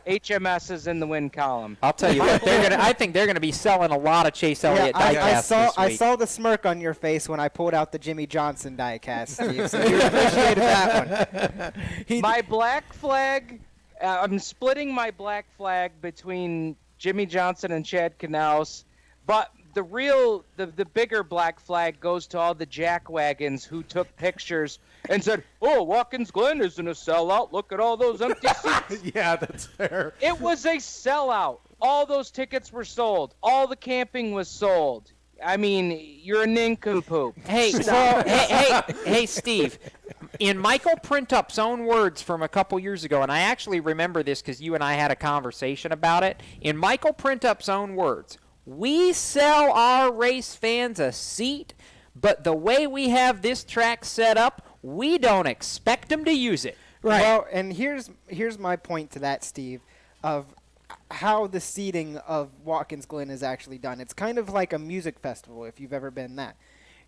S6: HMS is in the win column.
S2: I'll tell you what, I think they're going to be selling a lot of Chase Elliott diecasts this week.
S3: I saw the smirk on your face when I pulled out the Jimmy Johnson diecast, Steve, so you appreciated that one.
S6: My black flag, I'm splitting my black flag between Jimmy Johnson and Chad Knaus, but the bigger black flag goes to all the jackwagons who took pictures and said, "Oh, Watkins Glen isn't a sellout. Look at all those empty seats."
S1: Yeah, that's fair.
S6: It was a sellout. All those tickets were sold. All the camping was sold. I mean, you're a nincompoop.
S2: Hey, hey, Steve. In Michael Printup's own words from a couple years ago, and I actually remember this because you and I had a conversation about it. In Michael Printup's own words, we sell our race fans a seat, but the way we have this track set up, we don't expect them to use it.
S3: Right. Well, and here's my point to that, Steve, of how the seating of Watkins Glen is actually done. It's kind of like a music festival, if you've ever been that.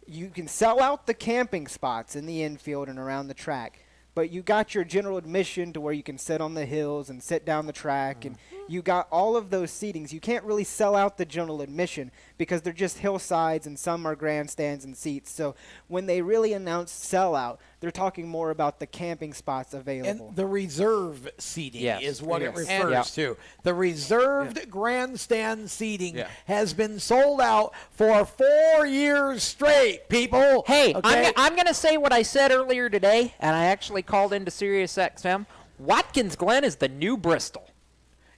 S3: you can sell out the camping spots in the infield and around the track, but you got your general admission to where you can sit on the hills and sit down the track, and you got all of those seatings. You can't really sell out the general admission because they're just hillsides and some are grandstands and seats. So when they really announce sellout, they're talking more about the camping spots available.
S4: And the reserve seating is what it refers
S3: And,
S4: to. The reserved grandstand seating has been sold out for 4 years straight, people.
S2: Hey,
S4: okay?
S2: I'm going to say what I said earlier today, and I actually called into Sirius XM. Watkins Glen is the new Bristol.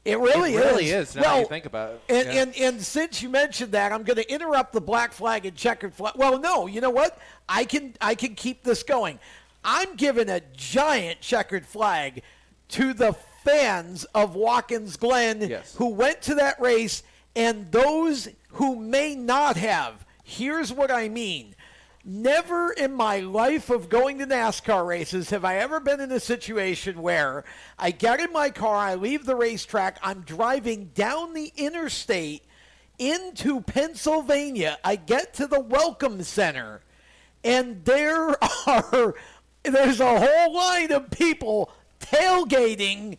S4: It really
S1: is. Now you think about it.
S4: And since you mentioned that, I'm going to interrupt the black flag and checkered flag. Well, no, you know what? I can keep this going. I'm giving a giant checkered flag to the fans of Watkins Glen who went to that race, and those who may not have. Here's what I mean. Never in my life of going to NASCAR races have I ever been in a situation where I get in my car, I leave the racetrack, I'm driving down the interstate into Pennsylvania. I get to the Welcome Center, and there's a whole line of people tailgating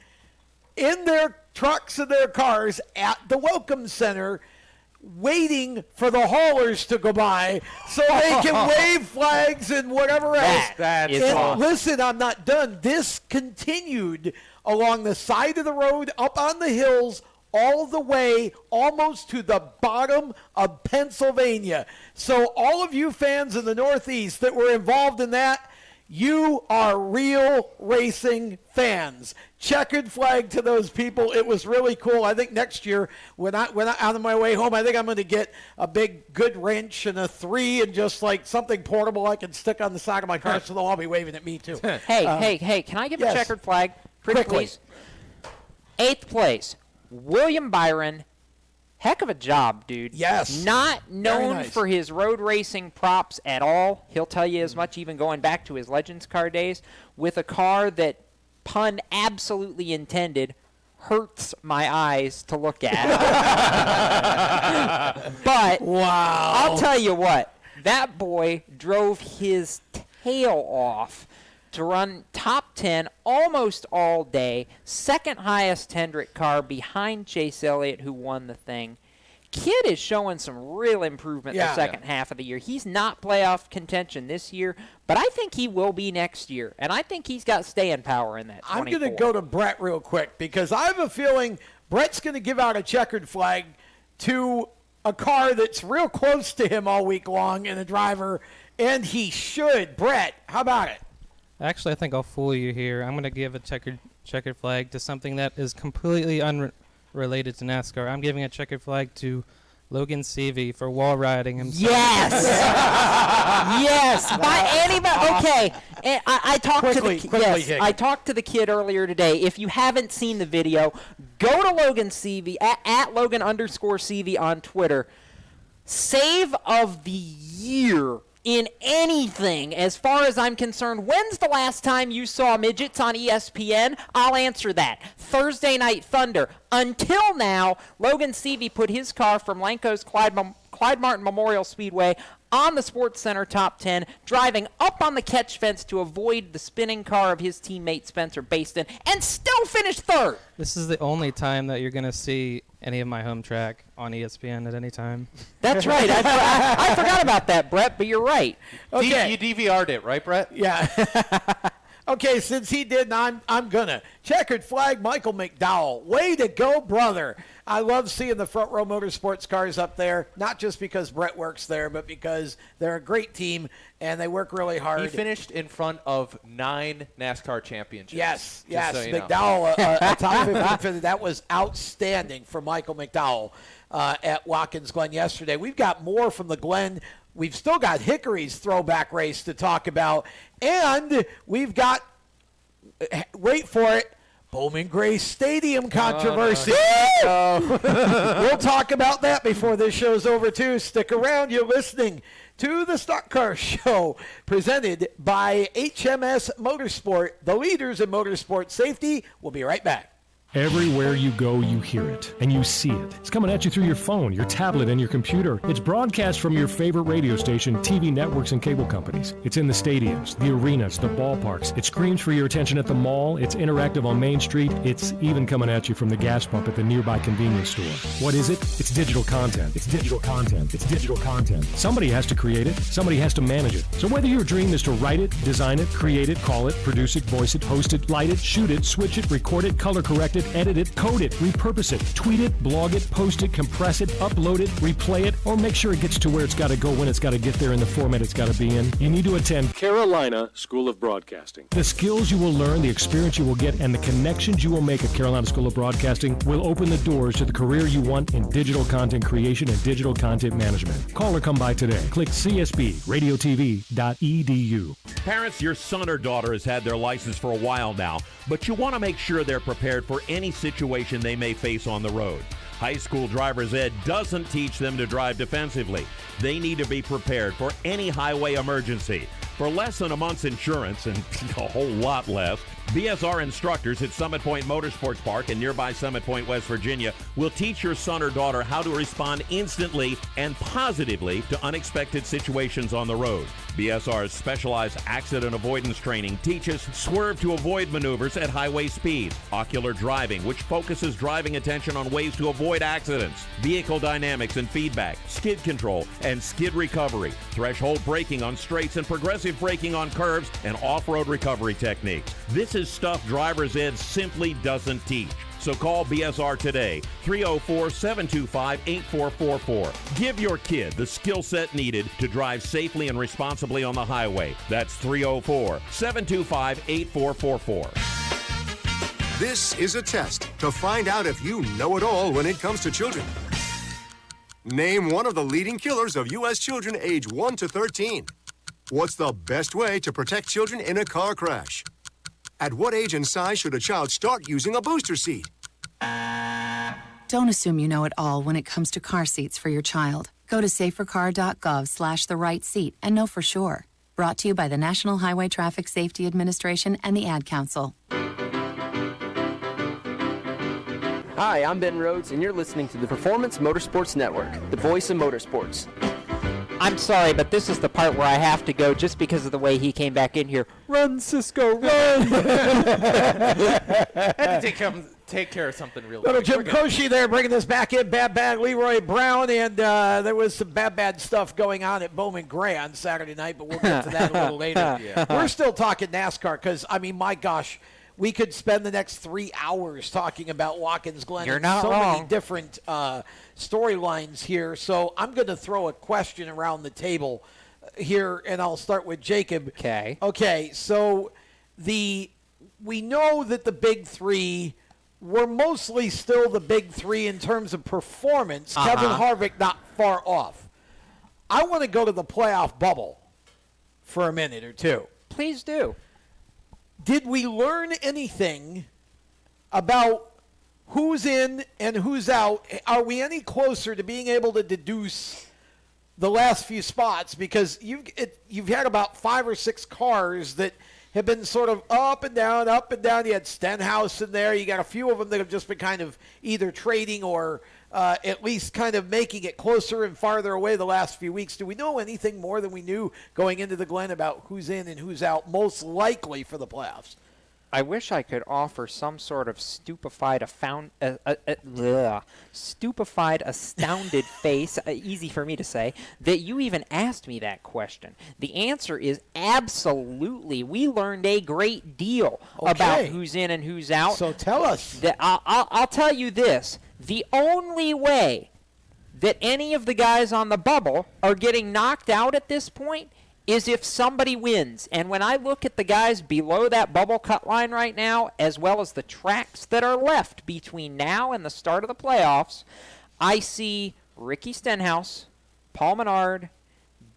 S4: in their trucks and their cars at the Welcome Center, waiting for the haulers to go by so they can wave flags and whatever else.
S1: That's
S4: and
S1: awesome.
S4: Listen, I'm not done. This continued along the side of the road, up on the hills, all the way almost to the bottom of Pennsylvania. So all of you fans in the Northeast that were involved in that, you are real racing fans. Checkered flag to those people. It was really cool. I think next year, when I out on my way home, I think I'm going to get a big good wrench and a 3 and just like something portable I can stick on the side of my car so they'll all be waving at me too.
S2: Hey, can I give a checkered flag? Pretty
S4: Quickly.
S2: please. 8th place, William Byron. Heck of a job, dude.
S4: Yes.
S2: Not known
S4: nice.
S2: for his road racing props at all. He'll tell you as much, even going back to his Legends car days, with a car that, pun absolutely intended, hurts my eyes to look at. But
S4: wow.
S2: I'll tell you what, that boy drove his tail off to run top 10 almost all day, second highest Hendrick car behind Chase Elliott, who won the thing. Kid is showing some real improvement the second half of the year. He's not playoff contention this year, but I think he will be next year, and I think he's got staying power in that 24.
S4: I'm going to go to Brett real quick because I have a feeling Brett's going to give out a checkered flag to a car that's real close to him all week long and a driver, and he should. Brett, how about it?
S12: Actually, I think I'll fool you here. I'm going to give a checkered flag to something that is completely unrelated to NASCAR. I'm giving a checkered flag to Logan Seavey for wall riding himself.
S2: Yes! Yes! By anybody. Okay. And I talked to the kid. I talked to the kid earlier today. If you haven't seen the video, go to Logan Seavey at Logan_Seavey on Twitter. Save of the year in anything, as far as I'm concerned. When's the last time you saw midgets on ESPN? I'll answer that. Thursday Night Thunder. Until now, Logan Seavey put his car from Lanco's Clyde Martin Memorial Speedway on the Sports Center top 10, driving up on the catch fence to avoid the spinning car of his teammate Spencer Baston, and still finished third.
S12: This is the only time that you're going to see any of my home track on ESPN at any time.
S2: That's right. I forgot about that, Brett, but you're right.
S4: Okay.
S1: You DVR'd it, right, Brett?
S4: Yeah. Okay, since he did, I'm gonna. Checkered flag, Michael McDowell. Way to go, brother. I love seeing the Front Row Motorsports cars up there, not just because Brett works there, but because they're a great team and they work really hard.
S1: He finished in front of 9 NASCAR championships.
S4: Yes,
S1: just so you know.
S4: McDowell, a top 15 finish. That was outstanding for Michael McDowell at Watkins Glen yesterday. We've got more from the Glen. We've still got Hickory's throwback race to talk about. And we've got, wait for it, Bowman Gray Stadium controversy. We'll talk about that before this show's over, too. Stick around. You're listening to the Stock Car Show, presented by HMS Motorsport, the leaders in motorsport safety. We'll be right back.
S19: Everywhere you go, you hear it, and you see it. It's coming at you through your phone, your tablet, and your computer. It's broadcast from your favorite radio station, TV networks, and cable companies. It's in the stadiums, the arenas, the ballparks. It screams for your attention at the mall. It's interactive on Main Street. It's even coming at you from the gas pump at the nearby convenience store. What is it? It's digital content. It's digital content. It's digital content. Somebody has to create it. Somebody has to manage it. So whether your dream is to write it, design it, create it, call it, produce it, voice it, host it, light it, shoot it, switch it, record it, color correct it, edit it, code it, repurpose it, tweet it, blog it, post it, compress it, upload it, replay it, or make sure it gets to where it's got to go when it's got to get there in the format it's got to be in, you need to attend
S20: Carolina School of Broadcasting.
S19: The skills you will learn, the experience you will get, and the connections you will make at Carolina School of Broadcasting will open the doors to the career you want in digital content creation and digital content management. Call or come by today. Click csbradiotv.edu.
S7: Parents, your son or daughter has had their license for a while now, but you want to make sure they're prepared for any situation they may face on the road. High school driver's ed doesn't teach them to drive defensively. They need to be prepared for any highway emergency. For less than a month's insurance, and a whole lot less, BSR instructors at Summit Point Motorsports Park in nearby Summit Point, West Virginia, will teach your son or daughter how to respond instantly and positively to unexpected situations on the road. BSR's specialized accident avoidance training teaches swerve to avoid maneuvers at highway speed, ocular driving, which focuses driving attention on ways to avoid accidents, vehicle dynamics and feedback, skid control and skid recovery, threshold braking on straights and progressive braking on curves, and off-road recovery techniques. This is stuff driver's ed simply doesn't teach. So call BSR today, 304-725-8444. Give your kid the skill set needed to drive safely and responsibly on the highway. That's 304-725-8444.
S21: This is a test to find out if you know it all when it comes to children. Name one of the leading killers of U.S. children age 1 to 13. What's the best way to protect children in a car crash? At what age and size should a child start using a booster seat?
S22: Don't assume you know it all when it comes to car seats for your child. Go to safercar.gov/the-right-seat and know for sure. Brought to you by the National Highway Traffic Safety Administration and the Ad Council.
S23: Hi, I'm Ben Rhodes, and you're listening to the Performance Motorsports Network, the voice of motorsports.
S2: I'm sorry, but this is the part where I have to go just because of the way he came back in here. Run, Cisco, run!
S1: Had to take care of something real quick.
S4: Little Jim Croce there bringing this back in. Bad Leroy Brown, and there was some bad stuff going on at Bowman Gray on Saturday night, but we'll get to that a little later.
S1: Yeah.
S4: We're still talking NASCAR because, I mean, my gosh, we could spend the next 3 hours talking about Watkins Glen.
S2: You're not
S4: so
S2: wrong.
S4: many different storylines here. So I'm going to throw a question around the table here, and I'll start with Jacob. Okay, so we know that the big three were mostly still the big three in terms of performance. Kevin Harvick not far off. I want to go to the playoff bubble for a minute or two.
S2: Please do.
S4: Did we learn anything about who's in and who's out? Are we any closer to being able to deduce the last few spots? Because you've had about 5 or 6 cars that have been sort of up and down, up and down. You had Stenhouse in there. You got a few of them that have just been kind of either trading or at least kind of making it closer and farther away the last few weeks. Do we know anything more than we knew going into the Glen about who's in and who's out, most likely for the playoffs?
S2: I wish I could offer some sort of stupefied, astounded face, easy for me to say, that you even asked me that question. The answer is absolutely. We learned a great deal about who's in and who's out.
S4: So tell us.
S2: I'll tell you this. The only way that any of the guys on the bubble are getting knocked out at this point is if somebody wins. And when I look at the guys below that bubble cut line right now, as well as the tracks that are left between now and the start of the playoffs, I see Ricky Stenhouse, Paul Menard,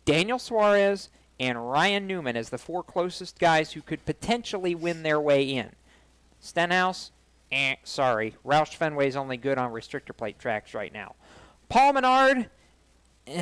S2: Daniel Suarez, and Ryan Newman as the 4 closest guys who could potentially win their way in. Stenhouse, sorry. Roush Fenway's only good on restrictor plate tracks right now. Paul Menard, he's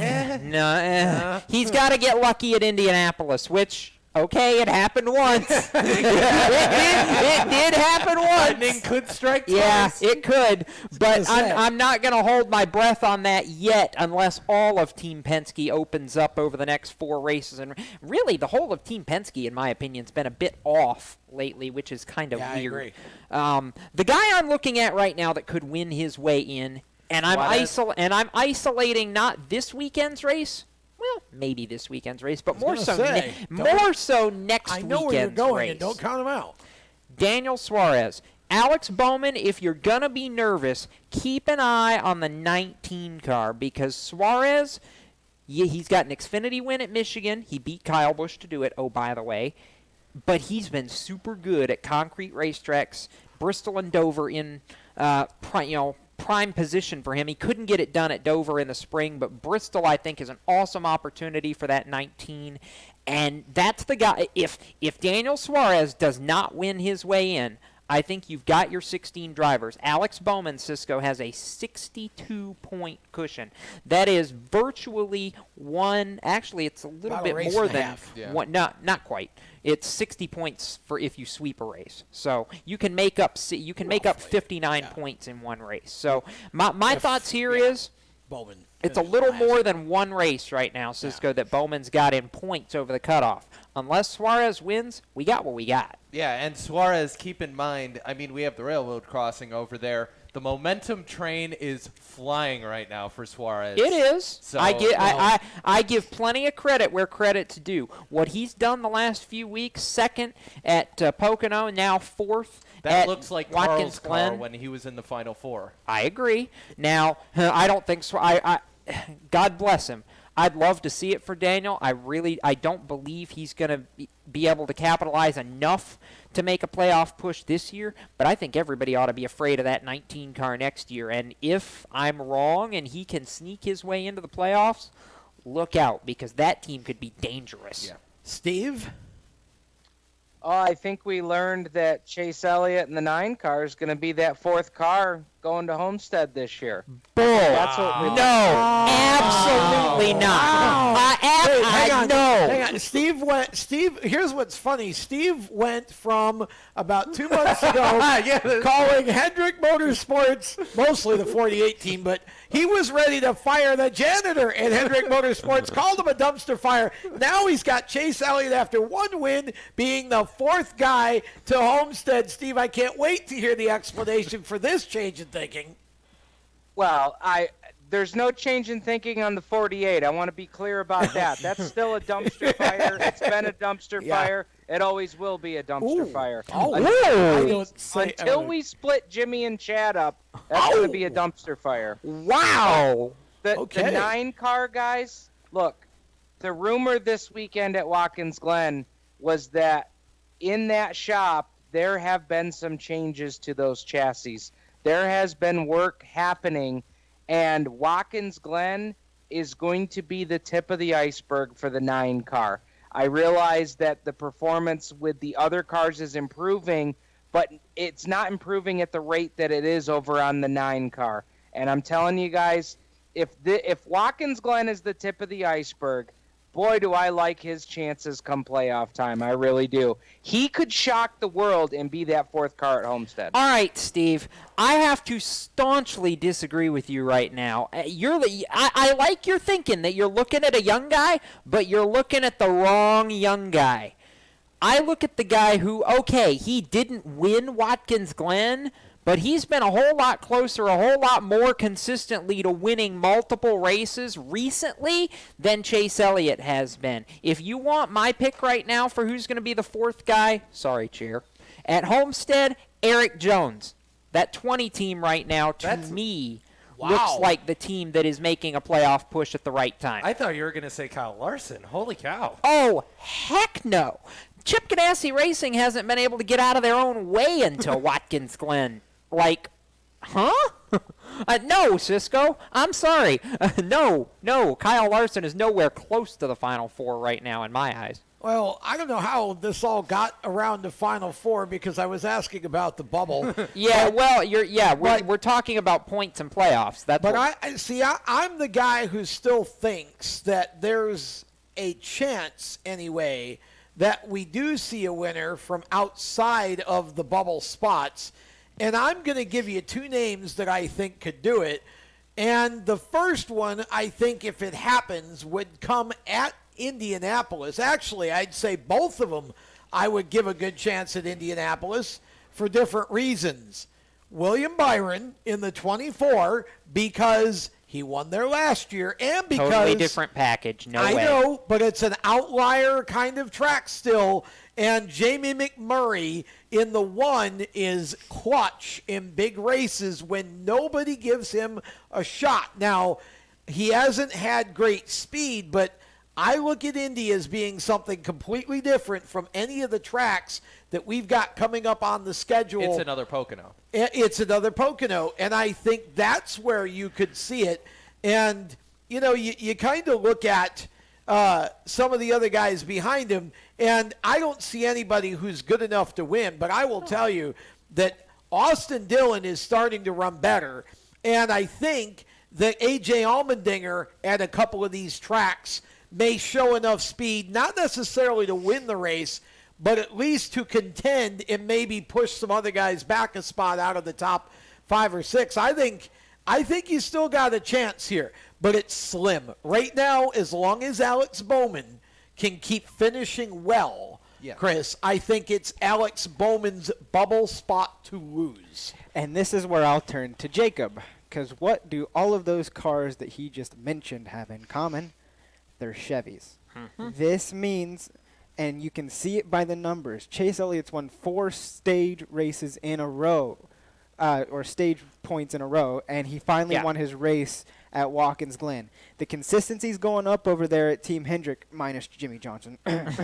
S2: got to get lucky at Indianapolis, which Okay, it happened once. it did happen once.
S1: Lightning could strike twice.
S2: Yeah, it could. But I'm not going to hold my breath on that yet unless all of Team Penske opens up over the next 4 races. And really, the whole of Team Penske, in my opinion, has been a bit off lately, which is kind of weird.
S4: I agree.
S2: The guy I'm looking at right now that could win his way in, and I'm isolating not this weekend's race. Well, maybe this weekend's race, but more so next weekend's race.
S4: I know where you're going, and don't count them out.
S2: Daniel Suarez. Alex Bowman, if you're going to be nervous, keep an eye on the 19 car because Suarez, he's got an Xfinity win at Michigan. He beat Kyle Busch to do it, oh, by the way. But he's been super good at concrete racetracks, Bristol and Dover in prime position for him. He couldn't get it done at Dover in the spring, but Bristol, I think, is an awesome opportunity for that 19. And that's the guy. If Daniel Suarez does not win his way in, I think you've got your 16 drivers. Alex Bowman, Cisco, has a 62-point cushion. That is virtually one. Actually, it's a little bit more than one. Not quite. It's 60 points for if you sweep a race. So you can make up 59 points in one race. So my thoughts here is
S4: Bowman.
S2: It's a little more than one race right now, Cisco, that Bowman's got in points over the cutoff. Unless Suarez wins, we got what we got.
S1: Yeah, and Suarez, keep in mind, I mean, we have the railroad crossing over there. The momentum train is flying right now for Suarez.
S2: It is.
S1: So,
S2: I give plenty of credit where credit's due. What he's done the last few weeks, second at Pocono, now fourth
S1: that
S2: at
S1: looks like
S2: Watkins
S1: Carl's
S2: Glen.
S1: car when he was in the Final Four.
S2: I agree. Now, I don't think so. God bless him. I'd love to see it for Daniel. I don't believe he's going to be able to capitalize enough to make a playoff push this year, but I think everybody ought to be afraid of that 19 car next year. And if I'm wrong and he can sneak his way into the playoffs, look out, because that team could be dangerous.
S4: Yeah. Steve?
S6: I think we learned that Chase Elliott in the 9 car is going to be that 4th car going to Homestead this year.
S2: Bull.
S6: That's what we
S2: absolutely not.
S4: Hang on. Steve, here's what's funny. Steve went from about 2 months ago calling Hendrick Motorsports, mostly the 48 team, but he was ready to fire the janitor at Hendrick Motorsports, called him a dumpster fire. Now he's got Chase Elliott after 1 win being the 4th guy to Homestead. Steve, I can't wait to hear the explanation for this change in thinking.
S6: Well, there's no change in thinking on the 48. I want to be clear about that. That's still a dumpster fire. It's been a dumpster fire. It always will be a dumpster fire. Until we split Jimmy and Chad up, that's going to be a dumpster fire.
S2: Wow.
S6: The 9 car guys, look, the rumor this weekend at Watkins Glen was that in that shop, there have been some changes to those chassis. There has been work happening, and Watkins Glen is going to be the tip of the iceberg for the 9 car. I realize that the performance with the other cars is improving, but it's not improving at the rate that it is over on the 9 car. And I'm telling you guys, if Watkins Glen is the tip of the iceberg, boy, do I like his chances come playoff time. I really do. He could shock the world and be that 4th car at Homestead.
S2: All right, Steve. I have to staunchly disagree with you right now. I like your thinking that you're looking at a young guy, but you're looking at the wrong young guy. I look at the guy who, okay, he didn't win Watkins Glen, but he's been a whole lot closer, a whole lot more consistently to winning multiple races recently than Chase Elliott has been. If you want my pick right now for who's going to be the 4th guy, sorry, Chair, at Homestead, Eric Jones. That 20 team right now, to me, looks like the team that is making a playoff push at the right time.
S1: I thought you were going to say Kyle Larson. Holy cow.
S2: Oh, heck no. Chip Ganassi Racing hasn't been able to get out of their own way until Watkins Glen. Like, huh? No, Cisco. I'm sorry. No. Kyle Larson is nowhere close to the Final Four right now in my eyes.
S4: Well, I don't know how this all got around the Final Four because I was asking about the bubble.
S2: We're talking about points and playoffs.
S4: I'm the guy who still thinks that there's a chance anyway that we do see a winner from outside of the bubble spots. And I'm going to give you 2 names that I think could do it. And the first one, I think, if it happens, would come at Indianapolis. Actually, I'd say both of them I would give a good chance at Indianapolis for different reasons. William Byron in the 24 because he won there last year, and because
S2: totally different package. No way.
S4: I know, but it's an outlier kind of track still. And Jamie McMurray in the 1 is clutch in big races when nobody gives him a shot. Now, he hasn't had great speed, but I look at Indy as being something completely different from any of the tracks that we've got coming up on the schedule.
S1: It's another Pocono.
S4: It's another Pocono, and I think that's where you could see it. And, you know, you kind of look at some of the other guys behind him, and I don't see anybody who's good enough to win, but I will tell you that Austin Dillon is starting to run better, and I think that A.J. Allmendinger at a couple of these tracks may show enough speed, not necessarily to win the race, but at least to contend and maybe push some other guys back a spot out of the top 5 or 6. I think you still got a chance here, but it's slim. Right now, as long as Alex Bowman can keep finishing well, Chris, I think it's Alex Bowman's bubble spot to lose.
S3: And this is where I'll turn to Jacob, because what do all of those cars that he just mentioned have in common? They're Chevys. This means, and you can see it by the numbers, Chase Elliott's won 4 stage races in a row, or stage points in a row, and he finally won his race at Watkins Glen. The consistency's going up over there at Team Hendrick, minus Jimmy Johnson. The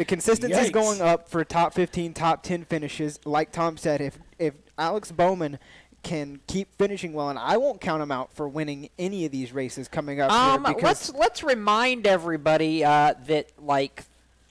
S3: consistency's going up for top 15, top 10 finishes. Like Tom said, if Alex Bowman can keep finishing well, and I won't count him out for winning any of these races coming up here.
S2: Let's remind everybody that like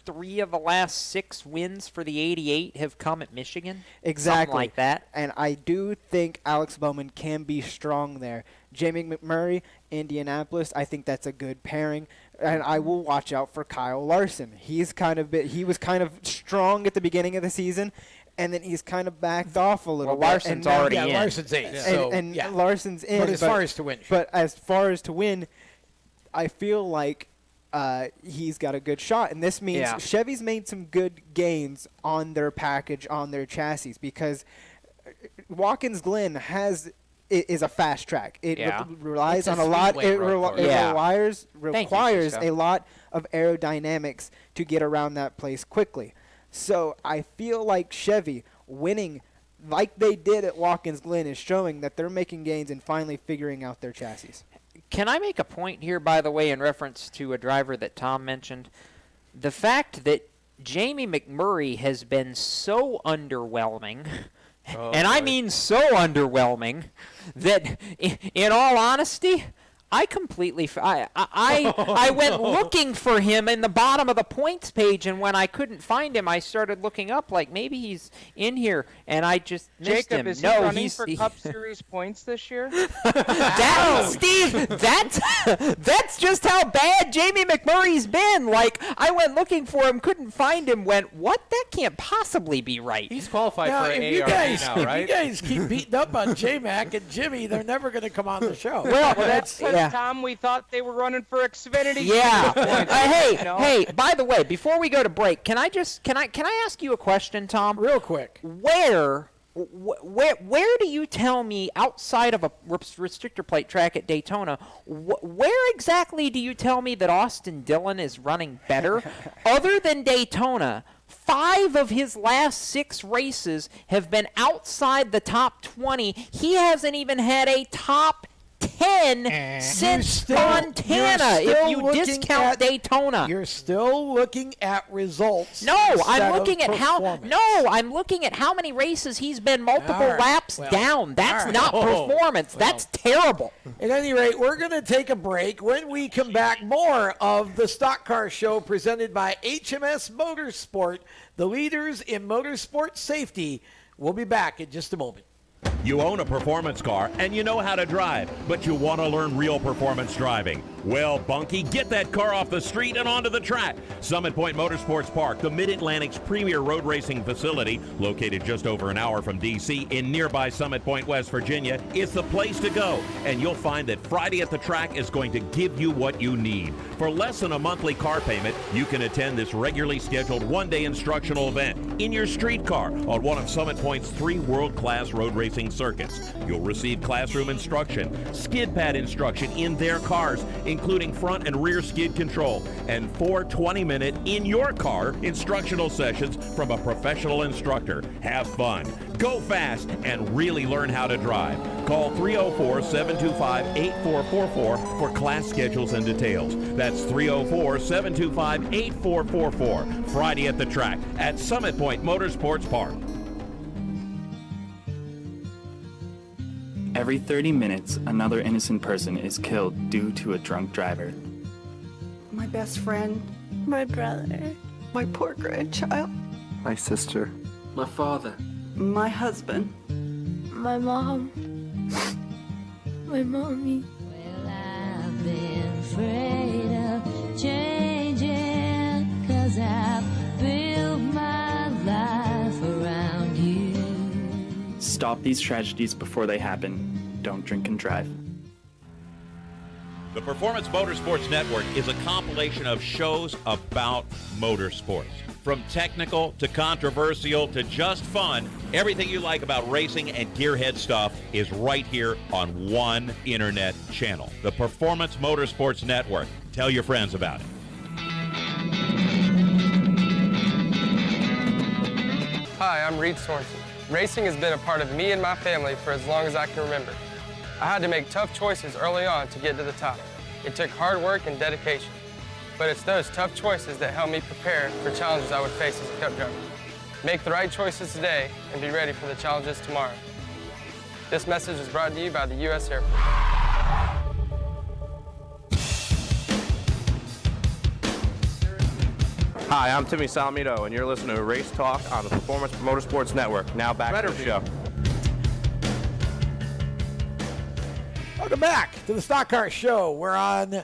S2: 3 of the last 6 wins for the 88 have come at Michigan.
S3: Exactly.
S2: Something like that.
S3: And I do think Alex Bowman can be strong there. Jamie McMurray, Indianapolis, I think that's a good pairing. And I will watch out for Kyle Larson. He was kind of strong at the beginning of the season, and then he's kind of backed off a little bit.
S2: Larson's already in.
S4: Larson's in.
S3: Larson's in.
S4: But as far as to win,
S3: I feel like he's got a good shot. And this means Chevy's made some good gains on their package, on their chassis, because Watkins Glen is a fast track. It relies on a lot. It requires a lot of aerodynamics to get around that place quickly. So I feel like Chevy winning like they did at Watkins Glen is showing that they're making gains and finally figuring out their chassis.
S2: Can I make a point here, by the way, in reference to a driver that Tom mentioned? The fact that Jamie McMurray has been so underwhelming, I mean so underwhelming, that in all honesty, I completely I went looking for him in the bottom of the points page, and when I couldn't find him, I started looking up like maybe he's in here, and I just missed him.
S6: Jacob, is he running for Cup Series points this year?
S2: Steve, that's just how bad Jamie McMurray's been. Like, I went looking for him, couldn't find him, went, what? That can't possibly be right.
S1: He's qualified for an ARB now, right?
S4: If you guys keep beating up on J-Mac and Jimmy, they're never going to come on the show.
S2: Well, that's
S6: Tom, we thought they were running for Xfinity.
S2: Yeah. Hey, by the way, before we go to break, can I ask you a question, Tom?
S4: Real quick.
S2: Where do you tell me, outside of a restrictor plate track at Daytona, where exactly do you tell me that Austin Dillon is running better? Other than Daytona, 5 of his last 6 races have been outside the top 20. He hasn't even had a top 10 since Montana, if you discount Daytona.
S4: You're still looking at results.
S2: I'm looking at how many races he's been multiple laps down. That's not performance. That's terrible.
S4: At any rate, we're going to take a break. When we come back, more of the Stock Car Show presented by HMS Motorsport, the leaders in motorsport safety. We'll be back in just a moment.
S7: You own a performance car and you know how to drive, but you want to learn real performance driving. Well, Bunky, get that car off the street and onto the track. Summit Point Motorsports Park, the Mid-Atlantic's premier road racing facility, located just over an hour from D.C. in nearby Summit Point, West Virginia, is the place to go. And you'll find that Friday at the Track is going to give you what you need. For less than a monthly car payment, you can attend this regularly scheduled one-day instructional event in your street car on one of Summit Point's 3 world-class road racing circuits. You'll receive classroom instruction, skid pad instruction in their cars, including front and rear skid control, and 4 20-minute in-your-car instructional sessions from a professional instructor. Have fun, go fast, and really learn how to drive. Call 304-725-8444 for class schedules and details. That's 304-725-8444. Friday at the Track at Summit Point Motorsports Park.
S5: Every 30 minutes, another innocent person is killed due to a drunk driver.
S8: My best friend. My brother. My poor grandchild.
S9: My sister.
S24: My father.
S8: My husband.
S25: My mom. My mommy.
S26: Well, I've been afraid of changing, 'cause I've built my life around you.
S5: Stop these tragedies before they happen. Don't drink and drive.
S7: The Performance Motorsports Network is a compilation of shows about motorsports. From technical to controversial to just fun, everything you like about racing and gearhead stuff is right here on one internet channel. The Performance Motorsports Network. Tell your friends about it.
S27: Hi, I'm Reed Sorensen. Racing has been a part of me and my family for as long as I can remember. I had to make tough choices early on to get to the top. It took hard work and dedication. But it's those tough choices that helped me prepare for challenges I would face as a cup driver. Make the right choices today and be ready for the challenges tomorrow. This message is brought to you by the U.S. Air Force.
S28: Hi, I'm Timmy Salamito, and you're listening to Race Talk on the Performance Motorsports Network. Now back to the show.
S4: Welcome back to the Stock Car Show. We're on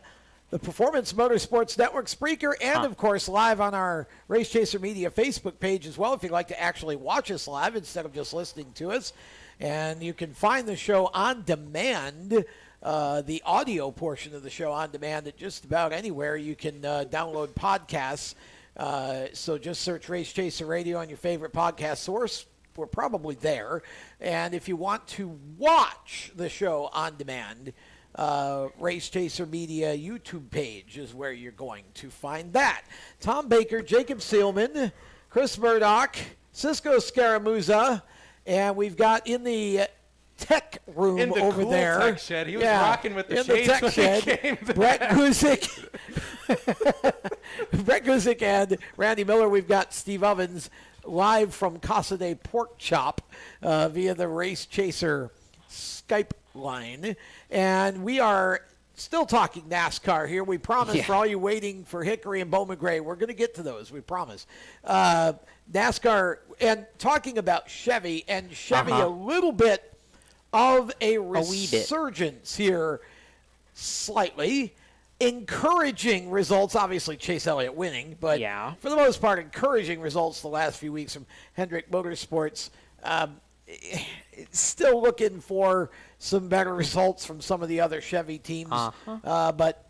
S4: the Performance Motorsports Network, Spreaker, and, of course, live on our Race Chaser Media Facebook page as well if you'd like to actually watch us live instead of just listening to us. And you can find the show on demand, the audio portion of the show on demand at just about anywhere you can download podcasts. So just search Race Chaser Radio on your favorite podcast source. We're probably there. And if you want to watch the show on demand, Race Chaser Media YouTube page is where you're going to find that. Tom Baker, Jacob Seelman, Chris Murdock, Cisco Scaramuzza, and we've got in the tech room
S1: in the
S4: over
S1: cool
S4: there.
S1: Tech shed. He was rocking with the
S4: in the tech shed. Brett Guzik. Brett Guzik and Randy Miller. We've got Steve Ovens live from Casa de Pork Chop via the Race Chaser Skype line. And we are still talking NASCAR here. We promise for all you waiting for Hickory and Bo McGray, we're going to get to those, we promise. NASCAR, and talking about Chevy, and Chevy a little bit of a resurgence here, slightly. Encouraging results, obviously Chase Elliott winning, but for the most part, encouraging results the last few weeks from Hendrick Motorsports. Still looking for some better results from some of the other Chevy teams, but,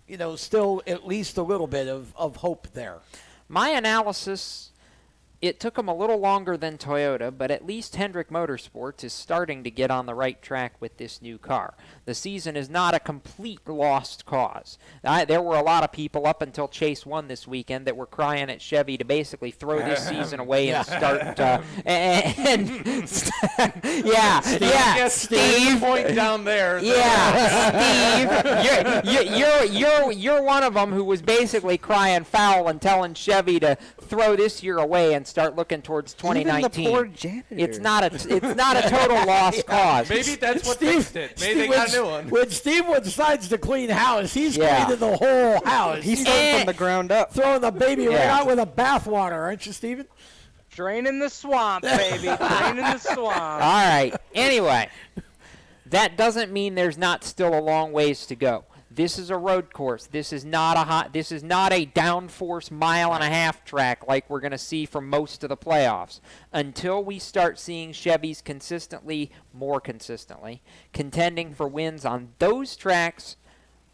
S4: you know, still at least a little bit of hope there.
S2: My analysis, it took them a little longer than Toyota, but at least Hendrick Motorsports is starting to get on the right track with this new car. The season is not a complete lost cause. There were a lot of people up until Chase won this weekend that were crying at Chevy to basically throw this season away and start. Steve,
S1: point down there.
S2: Steve, you're one of them who was basically crying foul and telling Chevy to throw this year away and start looking towards 2019.
S3: Even the poor janitor.
S2: It's not a total lost cause.
S1: Maybe that's what fixed it. Maybe they got a new one.
S4: When Steve decides to clean house, he's cleaning the whole house.
S3: He's starting from the ground up.
S4: Throwing the baby right out with a bathwater, aren't you, Steven?
S6: Draining the swamp, baby. Draining the swamp.
S2: All right. Anyway, that doesn't mean there's not still a long ways to go. This is a road course. This is not a downforce mile-and-a-half track like we're going to see for most of the playoffs. Until we start seeing Chevys more consistently, contending for wins on those tracks,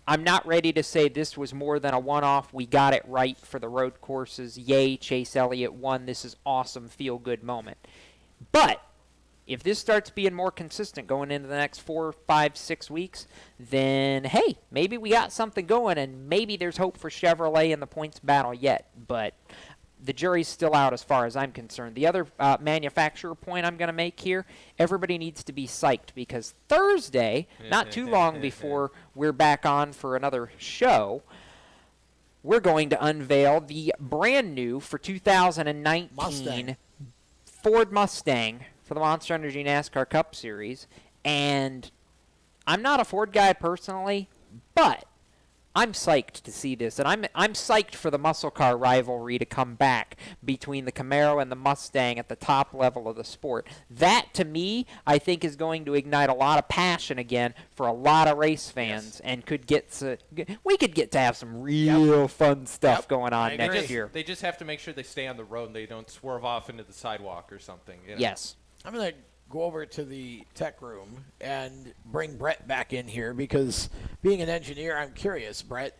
S2: I'm not ready to say this was more than a one-off. We got it right for the road courses. Yay, Chase Elliott won. This is awesome, feel-good moment. But if this starts being more consistent going into the next 4, 5, 6 weeks, then, hey, maybe we got something going, and maybe there's hope for Chevrolet in the points battle yet. But the jury's still out as far as I'm concerned. The other manufacturer point I'm going to make here, everybody needs to be psyched because Thursday, not too long before we're back on for another show, we're going to unveil the brand new for 2019 Ford Mustang for the Monster Energy NASCAR Cup Series. And I'm not a Ford guy personally, but I'm psyched to see this, and I'm psyched for the muscle car rivalry to come back between the Camaro and the Mustang at the top level of the sport. That, to me, I think is going to ignite a lot of passion again for a lot of race fans, and we could get to have some real fun stuff going on next year.
S1: They just have to make sure they stay on the road and they don't swerve off into the sidewalk or something. You know?
S2: Yes.
S4: I'm going to go over to the tech room and bring Brett back in here because being an engineer, I'm curious, Brett.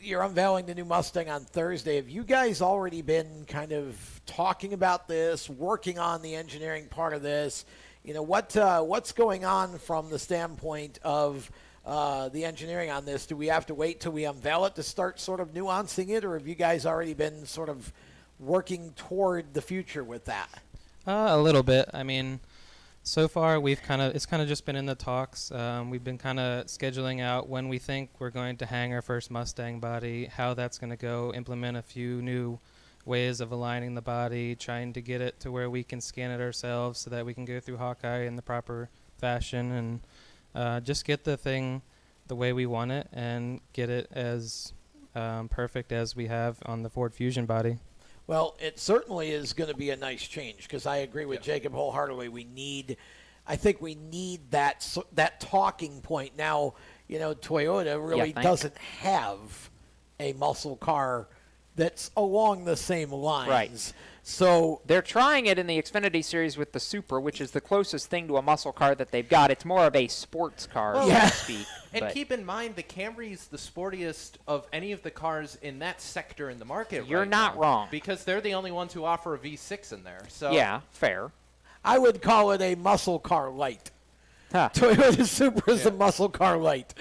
S4: You're unveiling the new Mustang on Thursday. Have you guys already been kind of talking about this, working on the engineering part of this? You know, what's going on from the standpoint of the engineering on this? Do we have to wait till we unveil it to start sort of nuancing it, or have you guys already been sort of working toward the future with that?
S12: A little bit. I mean, so far it's kind of just been in the talks. We've been kind of scheduling out when we think we're going to hang our first Mustang body, how that's going to go, implement a few new ways of aligning the body, trying to get it to where we can scan it ourselves so that we can go through Hawkeye in the proper fashion and just get the thing the way we want it and get it as perfect as we have on the Ford Fusion body.
S4: Well, it certainly is going to be a nice change because I agree with Jacob wholeheartedly. I think we need that talking point. Now, you know, Toyota really doesn't have a muscle car that's along the same lines.
S2: Right.
S4: So
S2: they're trying it in the Xfinity Series with the Supra, which is the closest thing to a muscle car that they've got. It's more of a sports car, so to speak.
S1: And keep in mind, the Camry's the sportiest of any of the cars in that sector in the market.
S2: You're not wrong.
S1: Because they're the only ones who offer a V6 in there. So
S2: yeah, fair.
S4: I would call it a muscle car light. Toyota Supra is a muscle car light.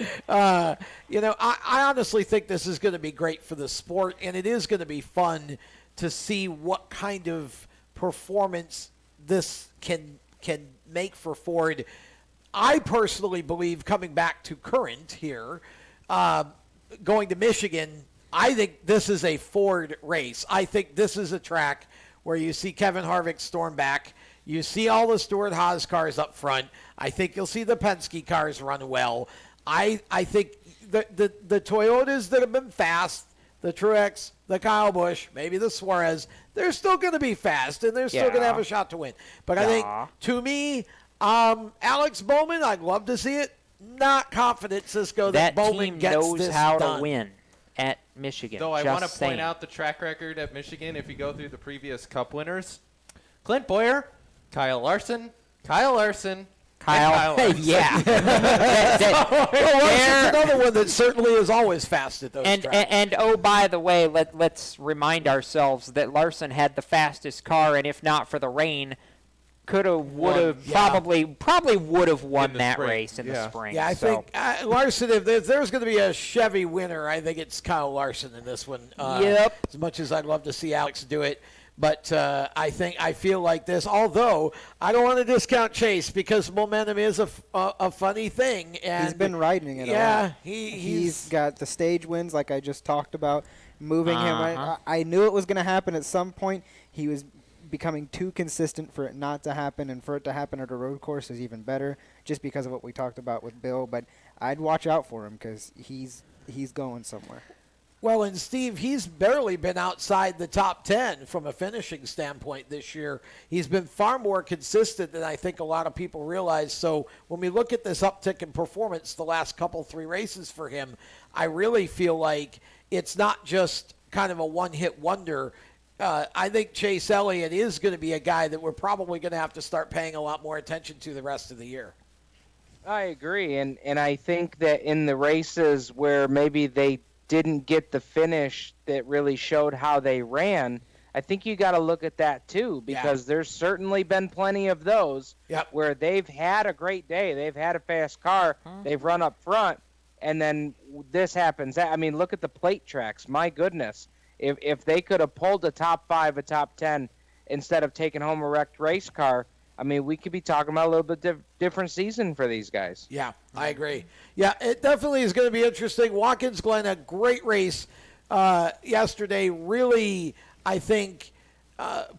S4: You know, I honestly think this is going to be great for the sport, and it is going to be fun to see what kind of performance this can make for Ford. I personally believe, coming back to current here, going to Michigan, I think this is a Ford race. I think this is a track where you see Kevin Harvick storm back. You see all the Stewart-Haas cars up front. I think you'll see the Penske cars run well. I think the Toyotas that have been fast, the Truex, the Kyle Busch, maybe the Suarez, they're still going to be fast, and they're still going to have a shot to win. But I think, to me, Alex Bowman, I'd love to see it. Not confident, Cisco, that Bowman gets this done.
S2: That team knows how to win at Michigan.
S1: Though I want to point out the track record at Michigan, if you go through the previous Cup winners, Clint Boyer, Kyle Larson,
S2: yeah.
S4: Larson's another one that certainly is always fast at those tracks.
S2: And oh, by the way, let's remind ourselves that Larson had the fastest car, and if not for the rain, probably would have won that race in the spring.
S4: Yeah, I think Larson, if there's going to be a Chevy winner, I think it's Kyle Larson in this one.
S2: Yep.
S4: As much as I'd love to see Alex do it. But I feel like this, although I don't want to discount Chase because momentum is a funny thing. And
S3: he's been riding it a lot.
S4: Yeah,
S3: he's got the stage wins like I just talked about, moving him. I knew it was going to happen at some point. He was becoming too consistent for it not to happen, and for it to happen at a road course is even better just because of what we talked about with Bill. But I'd watch out for him because he's going somewhere.
S4: Well, and Steve, he's barely been outside the top 10 from a finishing standpoint this year. He's been far more consistent than I think a lot of people realize. So when we look at this uptick in performance the last couple, 3 races for him, I really feel like it's not just kind of a one-hit wonder. I think Chase Elliott is going to be a guy that we're probably going to have to start paying a lot more attention to the rest of the year.
S6: I agree, and I think that in the races where maybe they didn't get the finish that really showed how they ran, I think you got to look at that too, because there's certainly been plenty of those where they've had a great day, they've had a fast car, they've run up front, and then this happens. I mean, look at the plate tracks. My goodness, if they could have pulled a top 5, a top 10 instead of taking home a wrecked race car, I mean, we could be talking about a little bit different season for these guys.
S4: Yeah, I agree. Yeah, it definitely is going to be interesting. Watkins Glen, a great race yesterday. Really, I think,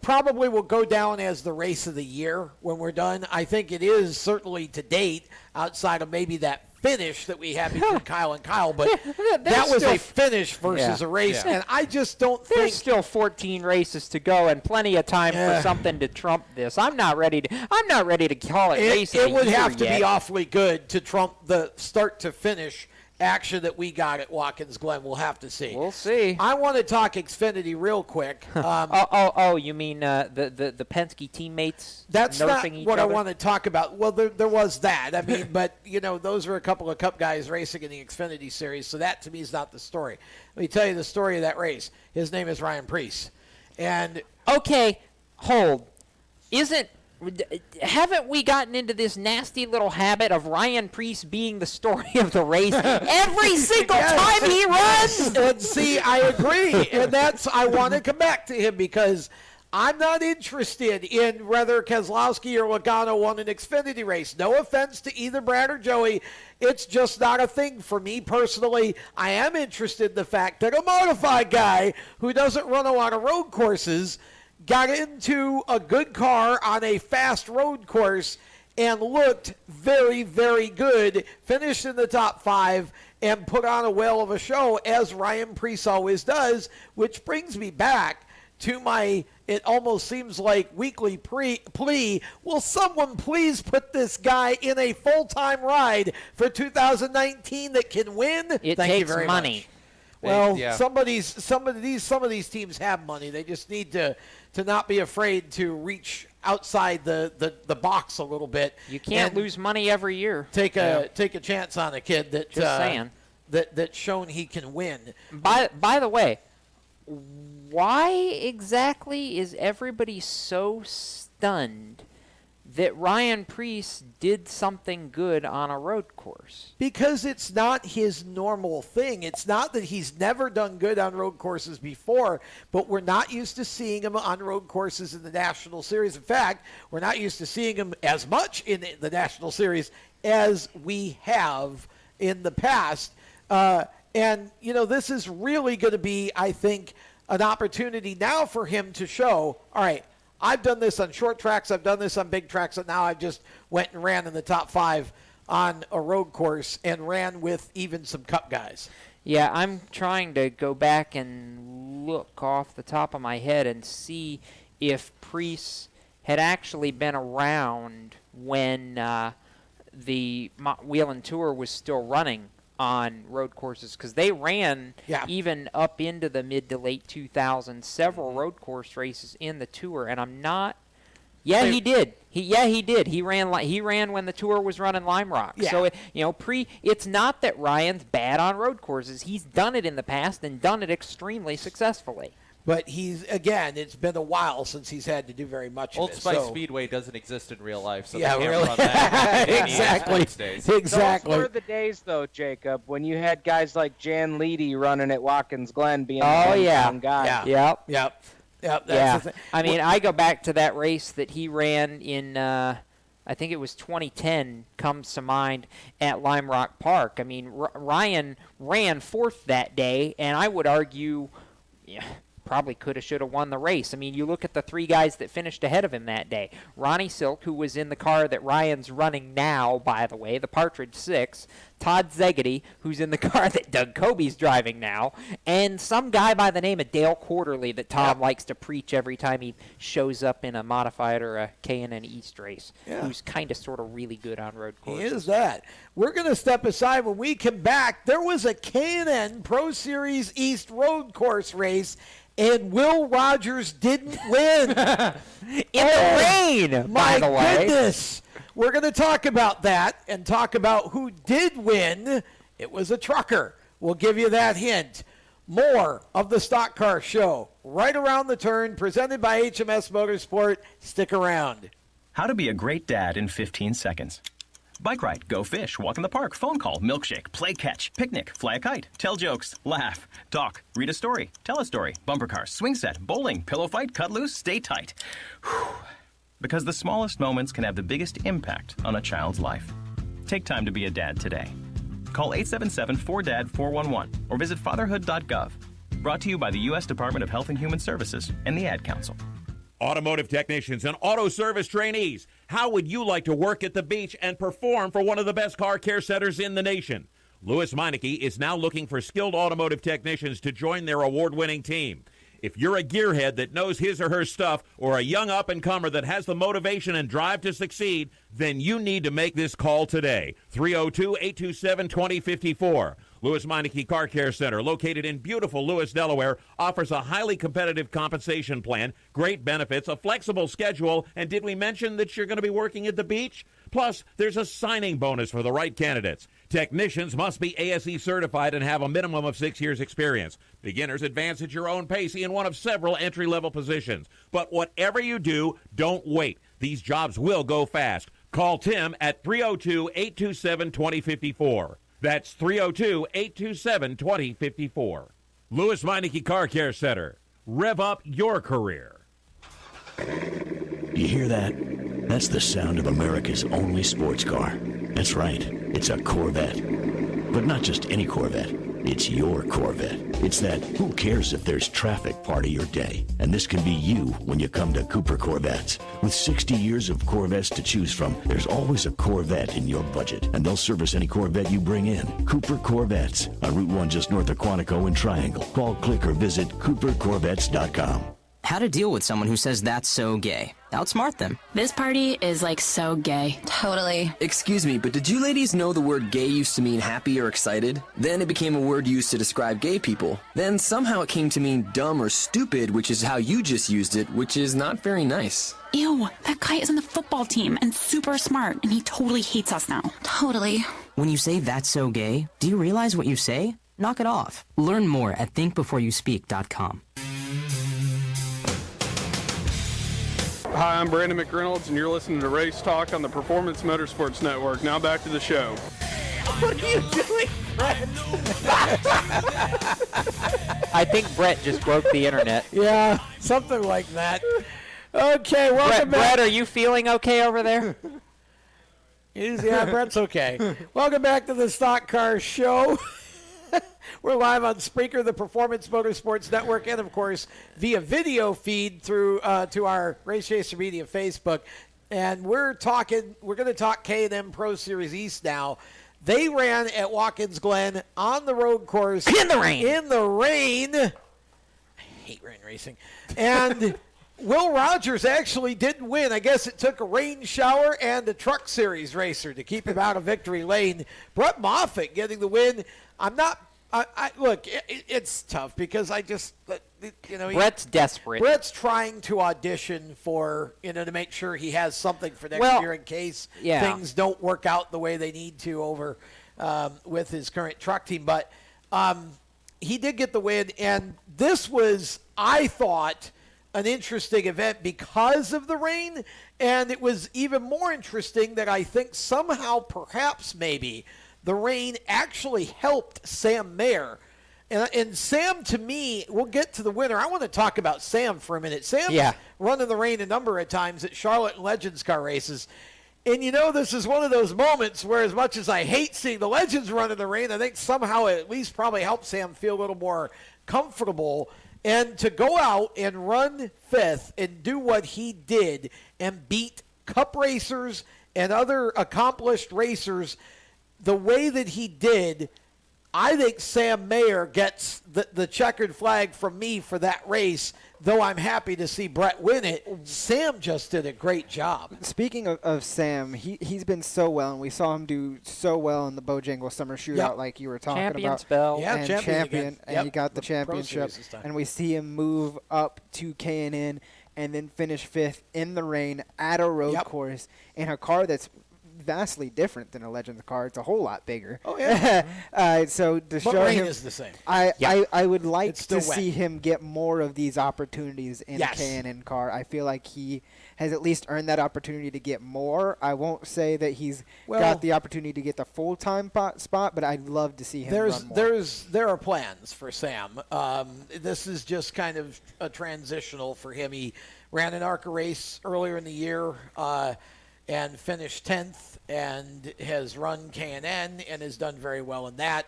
S4: probably will go down as the race of the year when we're done. I think it is certainly to date, outside of maybe that finish that we had between Kyle and Kyle, but that was a finish versus a race, and I just don't think...
S2: There's still 14 races to go and plenty of time for something to trump this. I'm not ready to call it race.
S4: It would have to be awfully good to trump the start to finish action that we got at Watkins Glen. We'll have to see.
S2: We'll see.
S4: I want to talk Xfinity real quick.
S2: You mean the Penske teammates?
S4: That's not
S2: each
S4: what
S2: other?
S4: I want to talk about. Well, there was that. I mean, but those are a couple of Cup guys racing in the Xfinity Series, so that to me is not the story. Let me tell you the story of that race. His name is Ryan Preece, and
S2: okay, hold. Haven't we gotten into this nasty little habit of Ryan Preece being the story of the race every single time he runs?
S4: And see, I agree. And I want to come back to him because I'm not interested in whether Keselowski or Logano won an Xfinity race. No offense to either Brad or Joey. It's just not a thing for me personally. I am interested in the fact that a modified guy who doesn't run a lot of road courses got into a good car on a fast road course and looked very, very good, finished in the top 5, and put on a whale of a show, as Ryan Preece always does, which brings me back to it almost seems like weekly plea, will someone please put this guy in a full-time ride for 2019 that can win?
S2: Thank you
S4: very
S2: takes money.
S4: Much. Well, some of these teams have money. They just need to not be afraid to reach outside the box a little bit.
S2: You can't lose money every year.
S4: Take a chance on a kid that
S2: just saying
S4: that's shown he can win.
S2: By the way, why exactly is everybody so stunned that Ryan Preece did something good on a road course?
S4: Because it's not his normal thing. It's not that he's never done good on road courses before, but we're not used to seeing him on road courses in the National Series. In fact, we're not used to seeing him as much in the National Series as we have in the past. And this is really going to be, I think, an opportunity now for him to show, all right, I've done this on short tracks, I've done this on big tracks, and now I've just went and ran in the top 5 on a road course and ran with even some Cup guys.
S2: Yeah, I'm trying to go back and look off the top of my head and see if Preece had actually been around when the Whelen Tour was still running on road courses, because they ran even up into the mid to late 2000s, several road course races in the Tour, and I'm not. Yeah, he did. He did. He ran when the Tour was running Lime Rock.
S4: Yeah.
S2: So it's not that Ryan's bad on road courses. He's done it in the past and done it extremely successfully.
S4: But it's been a while since he's had to do very much
S1: Old
S4: of it.
S1: Spice Speedway doesn't exist in real life, so
S4: yeah,
S1: they can't
S4: really.
S1: run that.
S4: Exactly.
S6: Those were the days, though, Jacob, when you had guys like Jan Leedy running at Watkins Glen being the guy.
S2: Yep.
S4: That's
S2: yeah.
S4: the thing.
S2: I mean, I go back to that race that he ran in, I think it was 2010, comes to mind, at Lime Rock Park. I mean, Ryan ran 4th that day, and I would argue, probably could have, should have won the race. I mean, you look at the 3 guys that finished ahead of him that day. Ronnie Silk, who was in the car that Ryan's running now, by the way, the Partridge 6, Todd Zegedy, who's in the car that Doug Coby's driving now, and some guy by the name of Dale Quarterly that Tom likes to preach every time he shows up in a modified or a K&N East race, who's kind of sort of really good on road courses.
S4: He is that. We're going to step aside. When we come back, there was a K&N Pro Series East road course race, and Will Rogers didn't win.
S2: In the rain, by the way.
S4: My goodness. We're going to talk about that and talk about who did win. It was a trucker. We'll give you that hint. More of the Stock Car Show right around the turn, presented by HMS Motorsport. Stick around.
S9: How to be a great dad in 15 seconds. Bike ride, go fish, walk in the park, phone call, milkshake, play catch, picnic, fly a kite, tell jokes, laugh, talk, read a story, tell a story, bumper car, swing set, bowling, pillow fight, cut loose, stay tight. Whew. Because the smallest moments can have the biggest impact on a child's life. Take time to be a dad today. Call 877-4DAD-411 or visit fatherhood.gov. Brought to you by the U.S. Department of Health and Human Services and the Ad Council.
S7: Automotive technicians and auto service trainees, how would you like to work at the beach and perform for one of the best car care centers in the nation? Louis Meineke is now looking for skilled automotive technicians to join their award-winning team. If you're a gearhead that knows his or her stuff, or a young up-and-comer that has the motivation and drive to succeed, then you need to make this call today. 302-827-2054. Louis Meineke Car Care Center, located in beautiful Lewis, Delaware, offers a highly competitive compensation plan, great benefits, a flexible schedule, and did we mention that you're going to be working at the beach? Plus, there's a signing bonus for the right candidates. Technicians must be ASE certified and have a minimum of 6 years experience. Beginners advance at your own pace in one of several entry-level positions. But whatever you do, don't wait. These jobs will go fast. Call Tim at 302-827-2054. That's 302-827-2054. Louis Meineke Car Care Center. Rev up your career.
S10: You hear that? That's the sound of America's only sports car. That's right. It's a Corvette. But not just any Corvette. It's your Corvette. It's that who cares if there's traffic part of your day. And this can be you when you come to Cooper Corvettes. With 60 years of Corvettes to choose from, there's always a Corvette in your budget. And they'll service any Corvette you bring in. Cooper Corvettes on Route 1 just north of Quantico and Triangle. Call, click, or visit CooperCorvettes.com.
S11: How to deal with someone who says that's so gay. Outsmart them.
S13: This party is like so gay. Totally.
S14: Excuse me, but did you ladies know the word gay used to mean happy or excited? Then it became a word used to describe gay people. Then somehow it came to mean dumb or stupid, which is how you just used it, which is not very nice.
S13: Ew, that guy is on the football team and super smart, and he totally hates us now. Totally.
S11: When you say that's so gay, do you realize what you say? Knock it off. Learn more at thinkbeforeyouspeak.com.
S15: Hi, I'm Brandon McReynolds, and you're listening to Race Talk on the Performance Motorsports Network. Now back to the show.
S4: What are you doing, Brett?
S2: I think Brett just broke the internet.
S4: Yeah, something like that. Okay, welcome back.
S2: Brett, are you feeling okay over there?
S4: Yeah, Brett's okay. Welcome back to the Stock Car Show. We're live on Spreaker, the Performance Motorsports Network, and, of course, via video feed through to our Race Chaser Media Facebook. And we're going to talk K&M Pro Series East now. They ran at Watkins Glen on the road course.
S2: In the rain.
S4: In the rain. I hate rain racing. And Will Rogers actually didn't win. I guess it took a rain shower and a Truck Series racer to keep him out of victory lane. Brett Moffitt getting the win. Look, it's tough because
S2: Brett's desperate.
S4: Brett's trying to audition for, to make sure he has something for next year in case things don't work out the way they need to over with his current truck team. But he did get the win, and this was, I thought, an interesting event because of the rain, and it was even more interesting that I think somehow, perhaps, maybe, the rain actually helped Sam Mayer. And Sam, to me, we'll get to the winner. I want to talk about Sam for a minute. Sam's run in the rain a number of times at Charlotte and Legends car races. And, this is one of those moments where, as much as I hate seeing the Legends run in the rain, I think somehow it at least probably helped Sam feel a little more comfortable. And to go out and run fifth and do what he did and beat Cup racers and other accomplished racers, the way that he did, I think Sam Mayer gets the checkered flag from me for that race, though I'm happy to see Brett win it. Sam just did a great job.
S3: Speaking of Sam, he's been so well, and we saw him do so well in the Bojangles Summer Shootout like you were talking
S2: Champions
S3: about.
S2: belt.
S4: Yeah,
S3: and
S4: champion.
S3: and he got the championship. And we see him move up to K&N and then finish 5th in the rain at a road course in a car that's vastly different than a Legends car. It's a whole lot bigger.
S4: Oh, yeah.
S3: So to
S4: But
S3: show
S4: rain
S3: him,
S4: is the same.
S3: I would like to
S4: still wet.
S3: see him get more of these opportunities in
S4: Yes.
S3: a K&N car. I feel like he has at least earned that opportunity to get more. I won't say that he's got the opportunity to get the full-time spot, but I'd love to see him run more.
S4: There are plans for Sam. This is just kind of a transitional for him. He ran an ARCA race earlier in the year and finished 10th, and has run K&N and has done very well in that.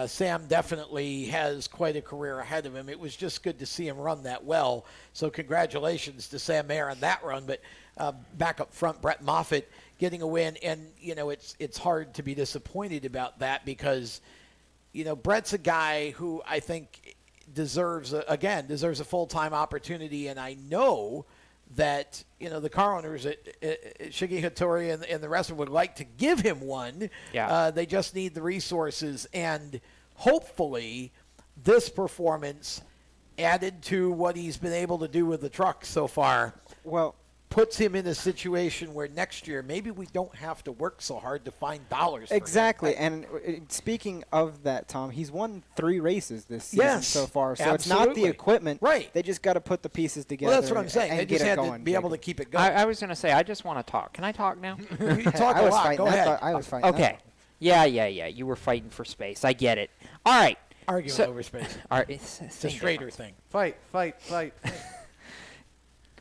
S4: Sam definitely has quite a career ahead of him. It was just good to see him run that well. So congratulations to Sam Mayer on that run. But back up front, Brett Moffitt getting a win. And, it's hard to be disappointed about that because, Brett's a guy who I think deserves a full-time opportunity. And I know that, the car owners at Shiggy Hattori and the rest of them would like to give him one.
S2: Yeah.
S4: They just need the resources. And hopefully this performance added to what he's been able to do with the truck so far puts him in a situation where next year maybe we don't have to work so hard to find dollars for
S3: Exactly.
S4: him.
S3: And speaking of that, Tom, he's won 3 races this season so far. So it's not
S4: absolutely.
S3: the equipment.
S4: Right.
S3: They just got to put the pieces together.
S4: Well, that's what I'm saying.
S3: And
S4: They
S3: get
S4: just
S3: it
S4: had
S3: going,
S4: to be able to keep it going.
S2: I was going to say, I just want to talk. Can I talk now?
S4: You talk a lot. Go ahead.
S3: I was fighting.
S2: Okay. Yeah. You were fighting for space. I get it. All right.
S4: Arguing over space.
S2: All right. It's
S4: a straighter thing.
S1: Fight.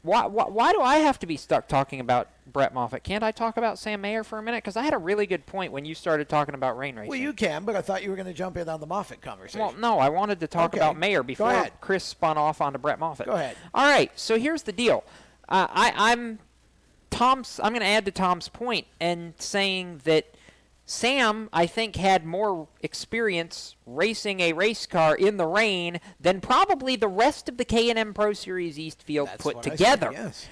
S2: Why do I have to be stuck talking about Brett Moffitt? Can't I talk about Sam Mayer for a minute? Because I had a really good point when you started talking about rain racing.
S4: Well, you can, but I thought you were going to jump in on the Moffitt conversation.
S2: Well, no, I wanted to talk about Mayer before Chris spun off onto Brett Moffitt.
S4: Go ahead.
S2: All right, so here's the deal. I'm going to add to Tom's point and saying that Sam, I think, had more experience racing a race car in the rain than probably the rest of the K&M Pro Series East field put together.
S4: Yes.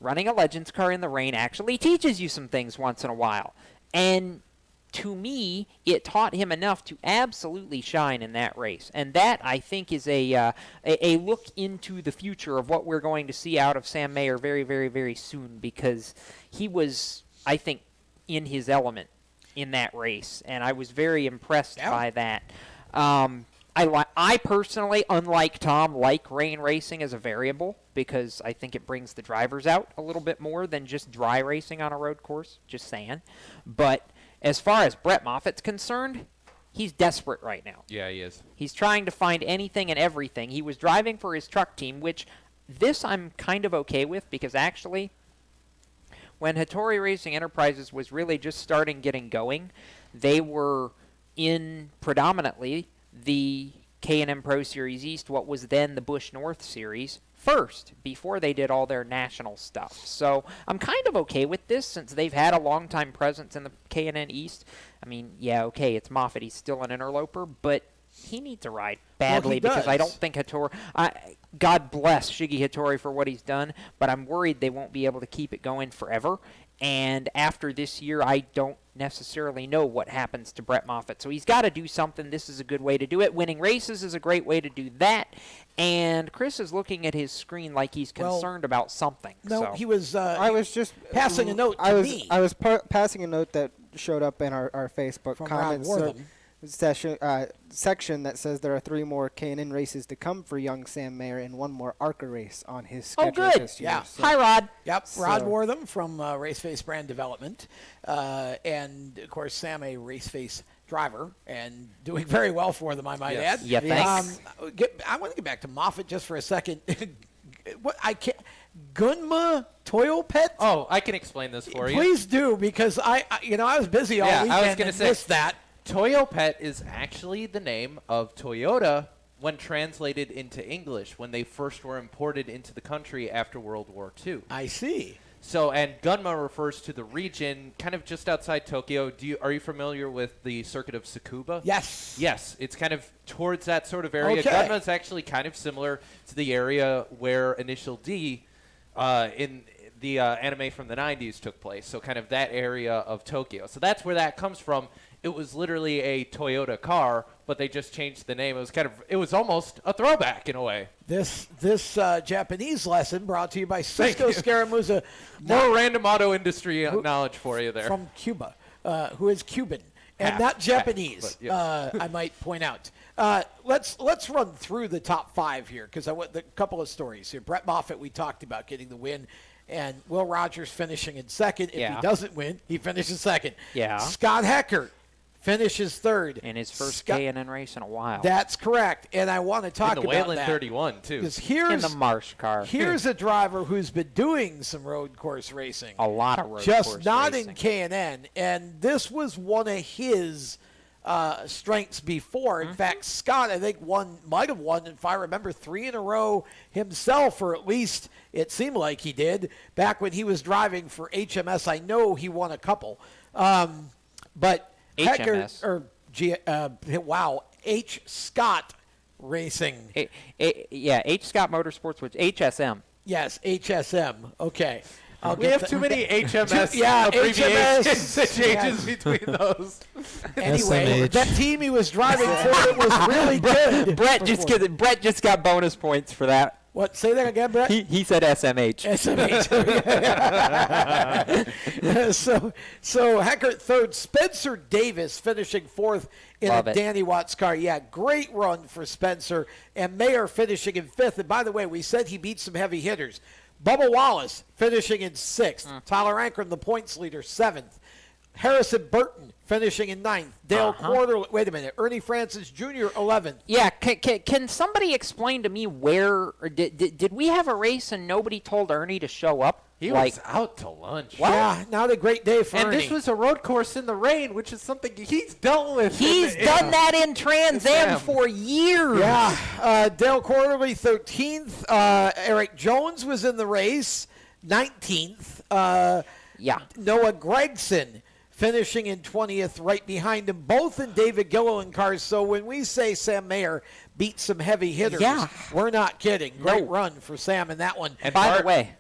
S2: Running a Legends car in the rain actually teaches you some things once in a while. And to me, it taught him enough to absolutely shine in that race. And that, I think, is a look into the future of what we're going to see out of Sam Mayer very, very, very soon, because he was, I think, in his element in that race, and I was very impressed by that. I personally, unlike Tom, like rain racing as a variable because I think it brings the drivers out a little bit more than just dry racing on a road course, just saying. But as far as Brett Moffitt's concerned, he's desperate right now.
S1: Yeah, he is.
S2: He's trying to find anything and everything. He was driving for his truck team, which this I'm kind of okay with because actually when Hickory Racing Enterprises was really just starting getting going, they were in predominantly the K&M Pro Series East, what was then the Busch North Series, first, before they did all their national stuff. So I'm kind of okay with this since they've had a long-time presence in the K&N East. I mean, yeah, okay, it's Moffitt. He's still an interloper, but he needs a ride badly because I don't think Hickory... God bless Shiggy Hattori for what he's done, but I'm worried they won't be able to keep it going forever. And after this year, I don't necessarily know what happens to Brett Moffitt. So he's got to do something. This is a good way to do it. Winning races is a great way to do that. And Chris is looking at his screen like he's concerned about something.
S4: No, he was.
S3: I was just
S4: passing a note to me.
S3: I was passing a note that showed up in our Facebook
S4: From
S3: comments
S4: Ron
S3: section that says there are 3 more K&N races to come for young Sam Mayer and 1 more ARCA race on his schedule this year.
S4: Yeah.
S3: So,
S2: Hi, Rod.
S4: Yep, Rod Wortham from Raceface Brand Development. And, of course, Sam, a Raceface driver, and doing very well for them, I might add.
S2: Yeah, thanks.
S4: I want to get back to Moffitt just for a second. Gunma Toyopet?
S1: Oh, I can explain this for you.
S4: Please do, because I was busy all weekend
S1: I was gonna
S4: and
S1: say,
S4: missed that.
S1: Toyopet is actually the name of Toyota when translated into English when they first were imported into the country after World War II.
S4: I see.
S1: So, and Gunma refers to the region kind of just outside Tokyo. Are you familiar with the circuit of Tsukuba?
S4: Yes.
S1: Yes, it's kind of towards that sort of area.
S4: Okay.
S1: Gunma is actually kind of similar to the area where Initial D in the anime from the 90s took place. So kind of that area of Tokyo. So that's where that comes from. It was literally a Toyota car, but they just changed the name. It was almost a throwback in a way.
S4: This Japanese lesson brought to you by Cisco Scaramuzza.
S1: More random auto industry knowledge for you there.
S4: From Cuba, who is Cuban and not Japanese, I might point out. Let's run through the top 5 here, because I want a couple of stories here. Brett Moffitt, we talked about getting the win, and Will Rogers finishing in second. If he doesn't win, he finishes second.
S2: Yeah.
S4: Scott Heckert finishes third.
S2: In his first K&N race in a while.
S4: That's correct, and I want to talk about that.
S1: In the Wayland 31, too.
S4: In
S2: the Marsh car.
S4: Here's a driver who's been doing some road course racing.
S2: A lot of road course racing.
S4: Just not in K&N, and this was one of his strengths before. In fact, Scott, I think, might have won, if I remember, 3 in a row himself, or at least it seemed like he did. Back when he was driving for HMS, I know he won a couple. But
S2: HMS.
S4: H. Scott Racing.
S2: H. Scott Motorsports, which HSM.
S4: Yes, HSM. Okay.
S1: We have too many HMS abbreviations that changes between those.
S4: Anyway, that team he was driving for, it was really good.
S2: Brett just got bonus points for that.
S4: What? Say that again, Brett?
S2: He said SMH.
S4: So Heckert third, Spencer Davis finishing fourth in a Danny Watts car. Yeah, great run for Spencer. And Mayer finishing in fifth. And by the way, we said he beat some heavy hitters. Bubba Wallace finishing in sixth. Tyler Ankrum, the points leader, seventh. Harrison Burton finishing in ninth. Dale Quarterly, wait a minute, Ernie Francis Jr., 11th.
S2: Yeah, can somebody explain to me where, did we have a race and nobody told Ernie to show up?
S1: He was out to lunch.
S4: What? Yeah, not a great day for Ernie.
S1: And this was a road course in the rain, which is something he's dealt with.
S2: He's done that in Trans Am for years.
S4: Yeah, Dale Quarterly, 13th. Eric Jones was in the race, 19th. Noah Gregson finishing in 20th, right behind him, both in David Gilliland cars. So when we say Sam Mayer beat some heavy hitters, we're not kidding. Great run for Sam in that one.
S1: And
S2: by the way,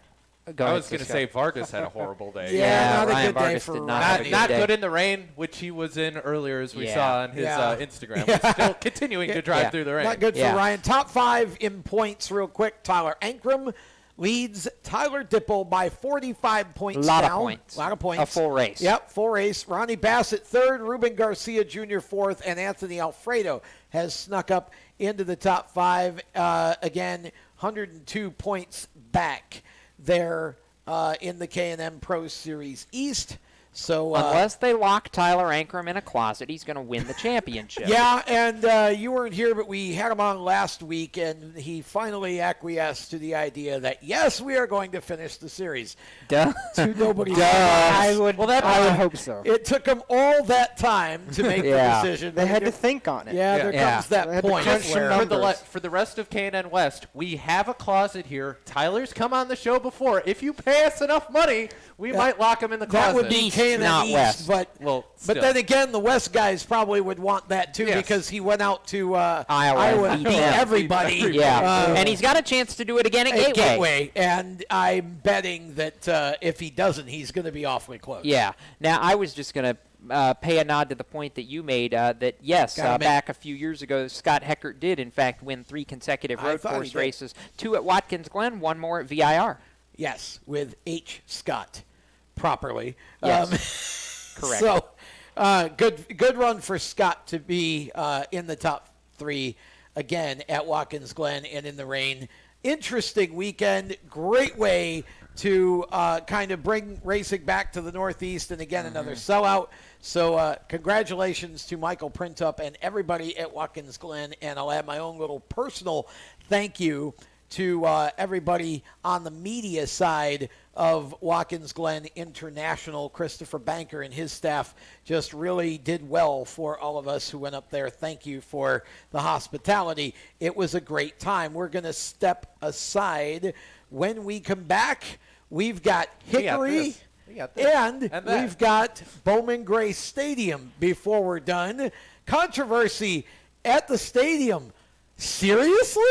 S1: I was going to say Vargas had a horrible day.
S4: Not
S2: Ryan
S4: a good
S2: Vargas
S4: day for
S1: not good in the rain, which he was in earlier, as we saw on his Instagram. He's still continuing to drive through the rain.
S4: Not good for Ryan. Top 5 in points real quick. Tyler Ankrum leads Tyler Dipple by 45 points
S2: now.
S4: A lot of points.
S2: A full race.
S4: Yep, full race. Ronnie Bassett third, Ruben Garcia Jr. fourth, and Anthony Alfredo has snuck up into the top 5. Again, 102 points back there in the K&M Pro Series East. So
S2: unless they lock Tyler Ankrum in a closet, he's going to win the championship.
S4: Yeah, and you weren't here, but we had him on last week, and he finally acquiesced to the idea that, yes, we are going to finish the series.
S2: Duh.
S4: To nobody's
S3: I would hope so.
S4: It took them all that time to make the decision.
S3: They had to think on it.
S4: Yeah, there comes that point.
S1: For the rest of K&N West, we have a closet here. Tyler's come on the show before. If you pay us enough money, we might lock him in the closet.
S4: That would be K&N
S2: not
S4: East,
S2: West.
S4: but then again, the West guys probably would want that too because he went out to Iowa and beat everybody.
S2: And he's got a chance to do it again at
S4: Gateway. And I'm betting that if he doesn't, he's going to be awfully close.
S2: Yeah. Now, I was just going to pay a nod to the point that you made that, yes, back a few years ago, Scott Heckert did, in fact, win 3 consecutive road course races, 2 at Watkins Glen, 1 more at VIR.
S4: Yes, with H. Scott properly.
S2: Yes. Correct.
S4: So good run for Scott to be in the top 3 again at Watkins Glen and in the rain. Interesting weekend. Great way to kind of bring racing back to the Northeast, and again another sellout. So congratulations to Michael Printup and everybody at Watkins Glen, and I'll add my own little personal thank you to everybody on the media side of Watkins Glen International. Christopher Banker and his staff just really did well for all of us who went up there. Thank you for the hospitality. It was a great time. We're going to step aside. When we come back, we've got Hickory, and we've got Bowman Gray Stadium before we're done. Controversy at the stadium. Seriously?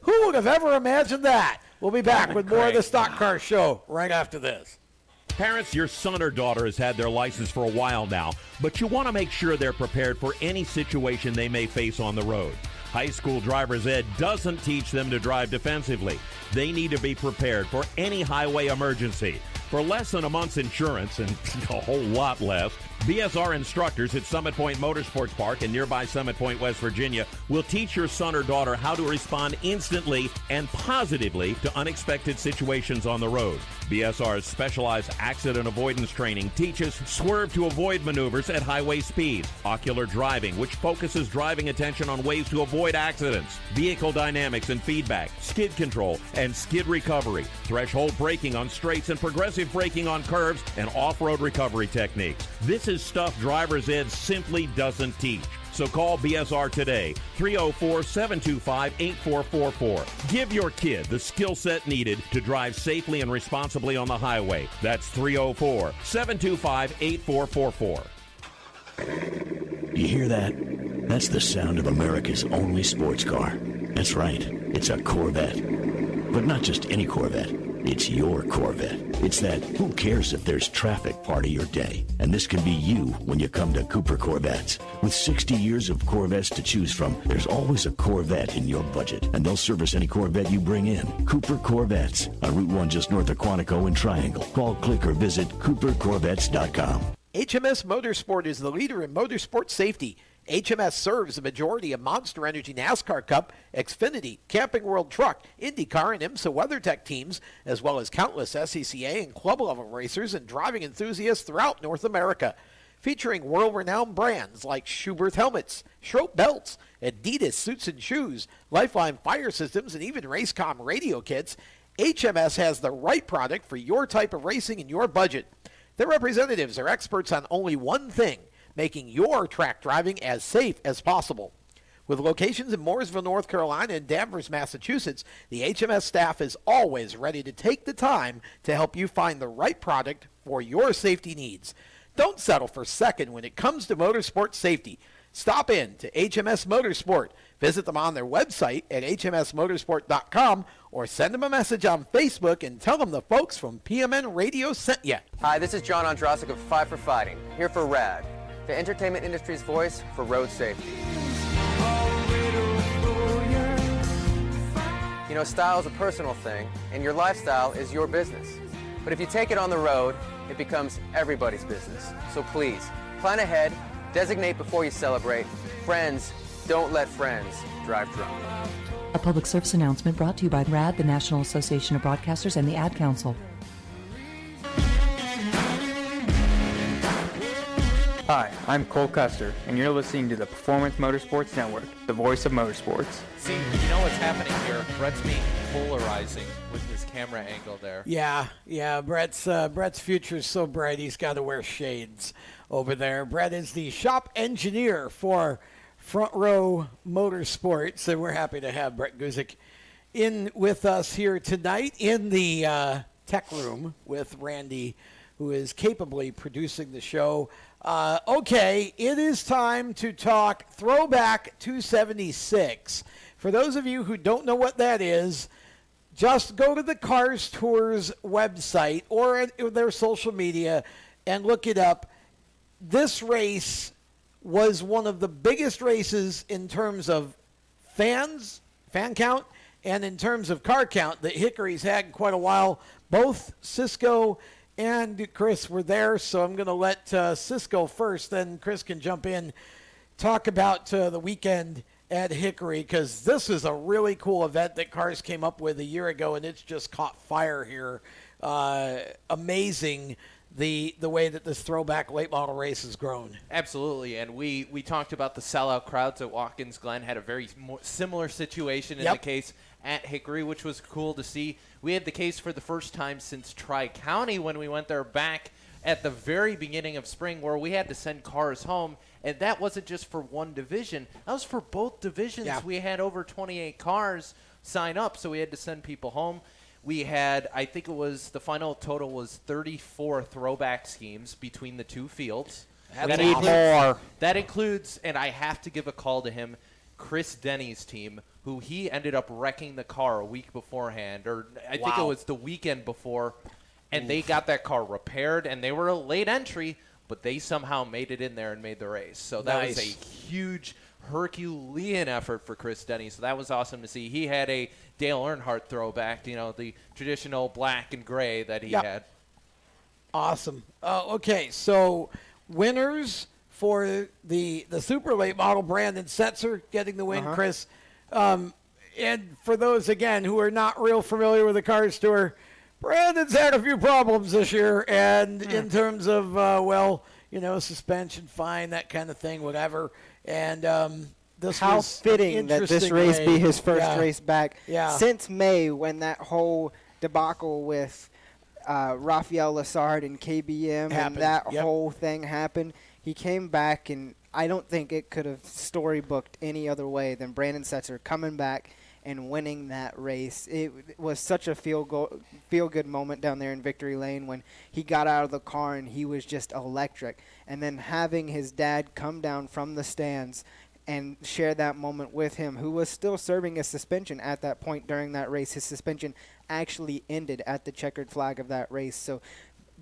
S4: Who would have ever imagined that? We'll be back with more of the Stock Car Show right after this.
S7: Parents, your son or daughter has had their license for a while now, but you want to make sure they're prepared for any situation they may face on the road. High school driver's ed doesn't teach them to drive defensively. They need to be prepared for any highway emergency. For less than a month's insurance, and a whole lot less, BSR instructors at Summit Point Motorsports Park in nearby Summit Point, West Virginia, will teach your son or daughter how to respond instantly and positively to unexpected situations on the road. BSR's specialized accident avoidance training teaches swerve to avoid maneuvers at highway speeds, ocular driving, which focuses driving attention on ways to avoid accidents, vehicle dynamics and feedback, skid control and skid recovery, threshold braking on straights and progressive braking on curves, and off-road recovery techniques. This is stuff driver's ed simply doesn't teach. So call BSR today, 304-725-8444. Give your kid the skill set needed to drive safely and responsibly on the highway. That's 304-725-8444.
S10: You hear that? That's the sound of America's only sports car. That's right. It's a Corvette. But not just any Corvette. It's your Corvette. It's that who cares if there's traffic part of your day. And this can be you when you come to Cooper Corvettes. With 60 years of Corvettes to choose from, there's always a Corvette in your budget. And they'll service any Corvette you bring in. Cooper Corvettes on Route 1 just north of Quantico and Triangle. Call, click, or visit CooperCorvettes.com.
S4: HMS Motorsport is the leader in motorsport safety. HMS serves the majority of Monster Energy NASCAR Cup, Xfinity, Camping World Truck, IndyCar, and IMSA WeatherTech teams, as well as countless SCCA and club-level racers and driving enthusiasts throughout North America. Featuring world-renowned brands like Schubert helmets, Schroep belts, Adidas suits and shoes, Lifeline fire systems, and even Racecom radio kits, HMS has the right product for your type of racing and your budget. Their representatives are experts on only one thing: making your track driving as safe as possible. With locations in Mooresville, North Carolina, and Danvers, Massachusetts, the HMS staff is always ready to take the time to help you find the right product for your safety needs. Don't settle for second when it comes to motorsport safety. Stop in to HMS Motorsport. Visit them on their website at hmsmotorsport.com or send them a message on Facebook and tell them the folks from PMN Radio sent you.
S23: Hi, this is John Ondrasik of Five for Fighting, here for RAD, the entertainment industry's voice for road safety. You know, style is a personal thing, and your lifestyle is your business. But if you take it on the road, it becomes everybody's business. So please, plan ahead, designate before you celebrate. Friends, don't let friends drive drunk.
S16: A public service announcement brought to you by RAD, the National Association of Broadcasters, and the Ad Council.
S17: Hi, I'm Cole Custer, and you're listening to the Performance Motorsports Network, the voice of motorsports.
S1: See, you know what's happening here? Brett's being polarizing with his camera angle there.
S4: Yeah. Brett's future is so bright he's got to wear shades over there. Brett is the shop engineer for Front Row Motorsports, and we're happy to have Brett Guzik in with us here tonight in the tech room with Randy, who is capably producing the show. Okay, it is time to talk Throwback 276. For those of you who don't know what that is, just go to the CARS Tour's website or their social media and look it up. This race was one of the biggest races in terms of fan count, and in terms of car count that Hickory's had in quite a while. Both Cisco and Chris were there, so I'm going to let Cisco first, then Chris can jump in, talk about the weekend at Hickory, because this is a really cool event that CARS came up with a year ago, and it's just caught fire here. Amazing the way that this throwback late model race has grown.
S1: Absolutely, and we talked about the sellout crowds at Watkins Glen. Had a very similar situation in the case at Hickory, which was cool to see. We had the case for the first time since Tri-County when we went there back at the very beginning of spring, where we had to send cars home, and that wasn't just for one division. That was for both divisions. Yeah. We had over 28 cars sign up, so we had to send people home. We had, I think it was, the final total was 34 throwback schemes between the two fields.
S2: That
S1: includes, and I have to give a call to him, Chris Denny's team, who he ended up wrecking the car a week beforehand, or I think it was the weekend before, and they got that car repaired, and they were a late entry, but they somehow made it in there and made the race. So that was a huge Herculean effort for Chris Denny. So that was awesome to see. He had a Dale Earnhardt throwback, the traditional black and gray that he had.
S4: Awesome. Okay, so winners for the super late model, Brandon Setzer getting the win, Chris. And for those, again, who are not real familiar with the CARS Tour, Brandon's had a few problems this year, and in terms of, suspension, fine, that kind of thing, whatever. And this
S3: how
S4: was
S3: fitting that this race be his first race back
S4: since
S3: May, when that whole debacle with Rafael Lessard and KBM and that whole thing happened. He came back, and I don't think it could have storybooked any other way than Brandon Setzer coming back and winning that race. It was such a feel-good moment down there in Victory Lane when he got out of the car and he was just electric. And then having his dad come down from the stands and share that moment with him, who was still serving a suspension at that point during that race. His suspension actually ended at the checkered flag of that race. So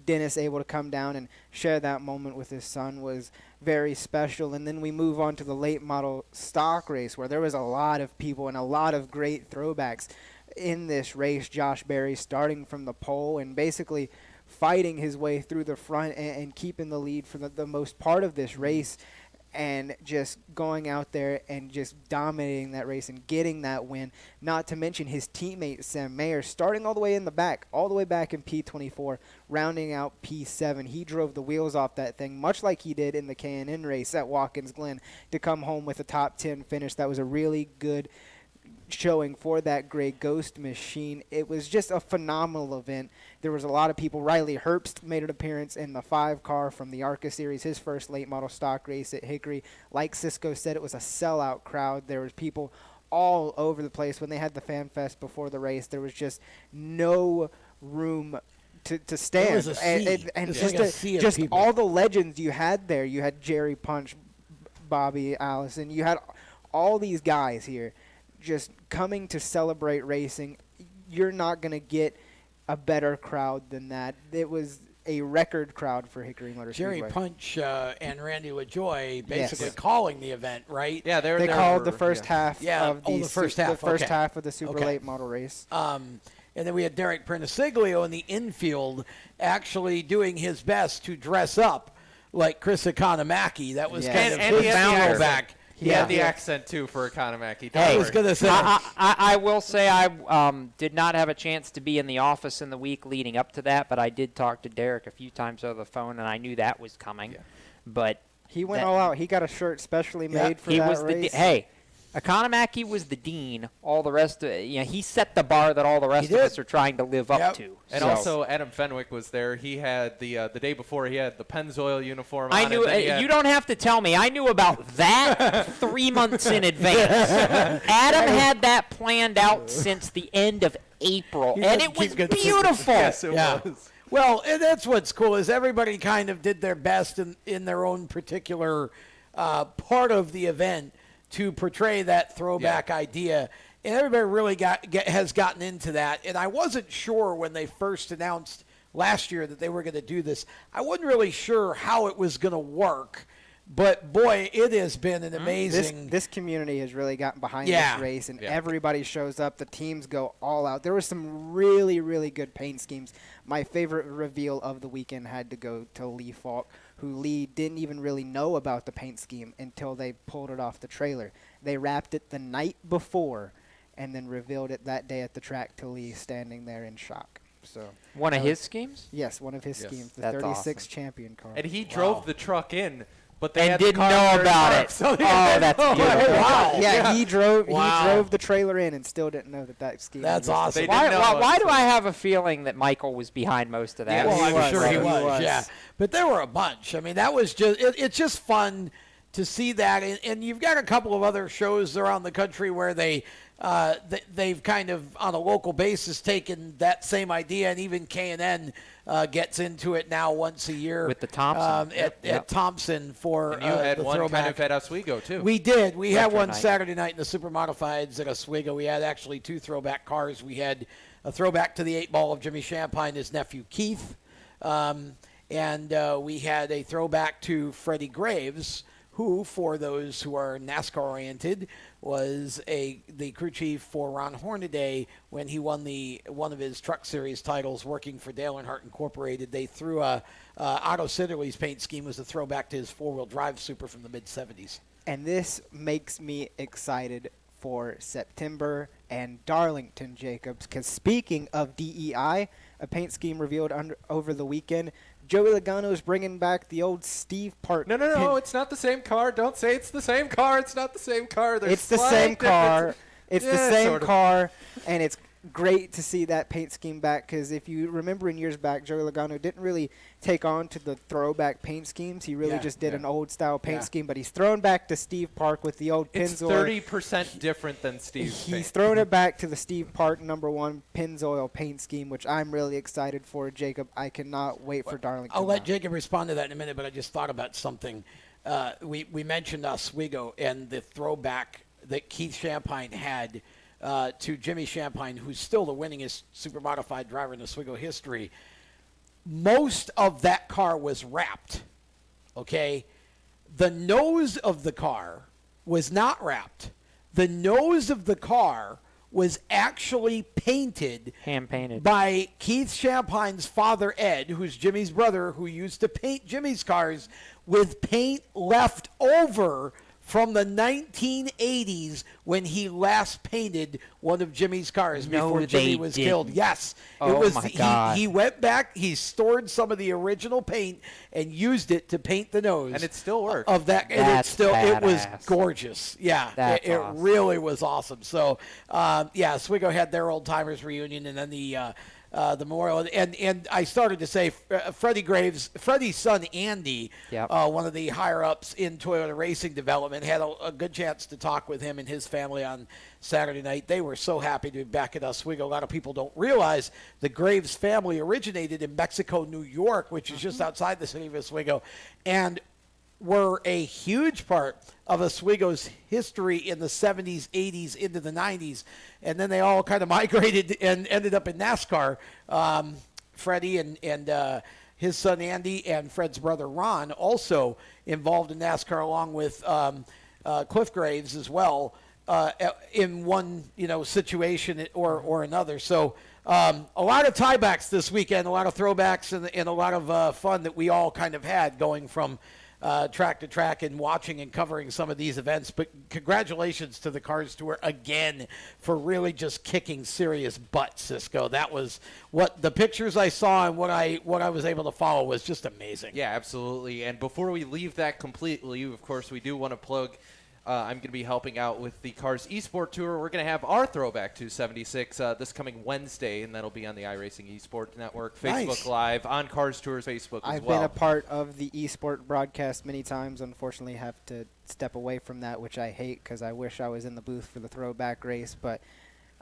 S3: Dennis able to come down and share that moment with his son was very special. And then we move on to the late model stock race, where there was a lot of people and a lot of great throwbacks in this race. Josh Berry starting from the pole and basically fighting his way through the front and keeping the lead for the most part of this race, and just going out there and just dominating that race and getting that win. Not to mention his teammate Sam Mayer starting all the way in the back, all the way back in P24, rounding out P7. He drove the wheels off that thing, much like he did in the K&N race at Watkins Glen, to come home with a top 10 finish. That was a really good showing for that gray Ghost machine. It was just a phenomenal event. There was a lot of people. Riley Herbst made an appearance in the 5-car from the ARCA series, his first late model stock race at Hickory. Like Cisco said, it was a sellout crowd. There was people all over the place. When they had the Fan Fest before the race, there was just no room to stand.
S4: It was a sea.
S3: And
S4: just
S3: all the legends you had there. You had Jerry Punch, Bobby Allison. You had all these guys here just coming to celebrate racing. You're not going to get a better crowd than that. It was a record crowd for Hickory Motor
S4: Jerry
S3: Speedway.
S4: Punch and Randy LaJoy basically calling the event, right?
S1: Yeah,
S3: they called the first half of
S4: the first half
S3: of the super late model race.
S4: And then we had Derek Perniciglio in the infield actually doing his best to dress up like Chris Economaki. That was kind of his back.
S1: He had the accent, too, for Economaki.
S4: I was going to say.
S2: I will say I did not have a chance to be in the office in the week leading up to that, but I did talk to Derek a few times over the phone, and I knew that was coming. But
S3: he went all out. He got a shirt specially made for that race.
S2: Economaki was the dean. All the rest of he set the bar that all the rest of us are trying to live up to.
S1: And also Adam Fenwick was there. He had the day before, he had the Pennzoil uniform
S2: I
S1: on.
S2: knew you don't have to tell me. I knew about that 3 months in advance. Adam had that planned out since the end of April, and it was beautiful.
S1: Yes, it was.
S4: Well, and that's what's cool is everybody kind of did their best in their own particular part of the event to portray that throwback idea. And everybody really has gotten into that. And I wasn't sure when they first announced last year that they were going to do this. I wasn't really sure how it was going to work. But, boy, it has been an amazing...
S3: This community has really gotten behind this race, and everybody shows up. The teams go all out. There were some really, really good paint schemes. My favorite reveal of the weekend had to go to Lee Falk, who Lee didn't even really know about the paint scheme until they pulled it off the trailer. They wrapped it the night before and then revealed it that day at the track to Lee standing there in shock. So
S2: one of his schemes?
S3: Yes, one of his schemes, the
S2: That's
S3: 36
S2: awesome.
S3: champion car.
S1: And he drove the truck in. But they
S2: and didn't know about it.
S1: So
S2: that's beautiful.
S3: Wow. Yeah, he drove the trailer in and still didn't know that scheme.
S4: That's awesome.
S2: Why do I have a feeling that Michael was behind most of that?
S4: Yeah, well, I'm sure he was. Yeah, but there were a bunch. I mean, that was just it's just fun to see that. And you've got a couple of other shows around the country where they've kind of on a local basis taken that same idea, and even K&N gets into it now once a year
S2: with the Thompson
S4: at Thompson for
S1: and you had
S4: the
S1: one
S4: throwback.
S1: kind of at Oswego too.
S4: We did. We had one
S2: night.
S4: Saturday night in the Super Modifieds at Oswego. We had actually 2 throwback cars. We had a throwback to the 8-ball of Jimmy Champagne, his nephew Keith, and we had a throwback to Freddie Graves, who, for those who are NASCAR-oriented, was the crew chief for Ron Hornaday when he won one of his Truck Series titles working for Dale Earnhardt Incorporated. They threw Otto Sidderly's paint scheme was a throwback to his 4-wheel drive Super from the mid-'70s.
S3: And this makes me excited for September and Darlington, Jacobs, because speaking of DEI, a paint scheme revealed over the weekend, Joey Logano's bringing back the old Steve Park.
S1: No, it's not the same car. Don't say it's the same car. It's not the same car.
S3: It's the same car. It's the same car, and it's great to see that paint scheme back, because if you remember in years back, Joey Logano didn't really take on to the throwback paint schemes. He really just did an old-style paint scheme, but he's thrown back to Steve Park with the old Pennzoil.
S1: It's 30% different than Steve's paint.
S3: He's thrown it back to the Steve Park #1 Pennzoil paint scheme, which I'm really excited for, Jacob. I cannot wait for Darlington.
S4: I'll let Jacob respond to that in a minute, but I just thought about something. We mentioned Oswego and the throwback that Keith Champagne had to Jimmy Champagne, who's still the winningest super modified driver in Oswego history. Most of that car was wrapped, okay? The nose of the car was not wrapped. The nose of the car was actually painted.
S2: Hand-painted.
S4: By Keith Champagne's father, Ed, who's Jimmy's brother, who used to paint Jimmy's cars with paint left over from the 1980s when he last painted one of Jimmy's cars before Jimmy was killed. Yes.
S2: Oh,
S4: it was
S2: my God.
S4: He went back, he stored some of the original paint and used it to paint the nose.
S1: And it still worked.
S4: Of that.
S2: That's
S4: it was
S2: badass.
S4: gorgeous. Yeah.
S2: That's
S4: it
S2: awesome.
S4: really was awesome. So, Oswego had their old timers reunion, and then the memorial, and I started to say Freddie's son Andy, one of the higher ups in Toyota racing development, had a good chance to talk with him and his family on Saturday night. They were so happy to be back at Oswego. A lot of people don't realize the Graves family originated in Mexico, New York, which is just outside the city of Oswego, and were a huge part of Oswego's history in the 70s, 80s, into the 90s. And then they all kind of migrated and ended up in NASCAR. Freddie and his son Andy and Fred's brother Ron also involved in NASCAR, along with Cliff Graves as well, in one situation or another. So a lot of tiebacks this weekend, a lot of throwbacks, and a lot of fun that we all kind of had going from track to track and watching and covering some of these events. But congratulations to the CARS Tour again for really just kicking serious butt, Cisco. That was what the pictures I saw and what I was able to follow was just amazing.
S1: Yeah, absolutely. And before we leave that completely, of course, we do want to plug I'm going to be helping out with the CARS Esport Tour. We're going to have our Throwback to 76 this coming Wednesday, and that'll be on the iRacing Esport Network, Facebook Live, on CARS Tour's Facebook as well.
S3: I've been a part of the Esport broadcast many times. Unfortunately, have to step away from that, which I hate because I wish I was in the booth for the throwback race. But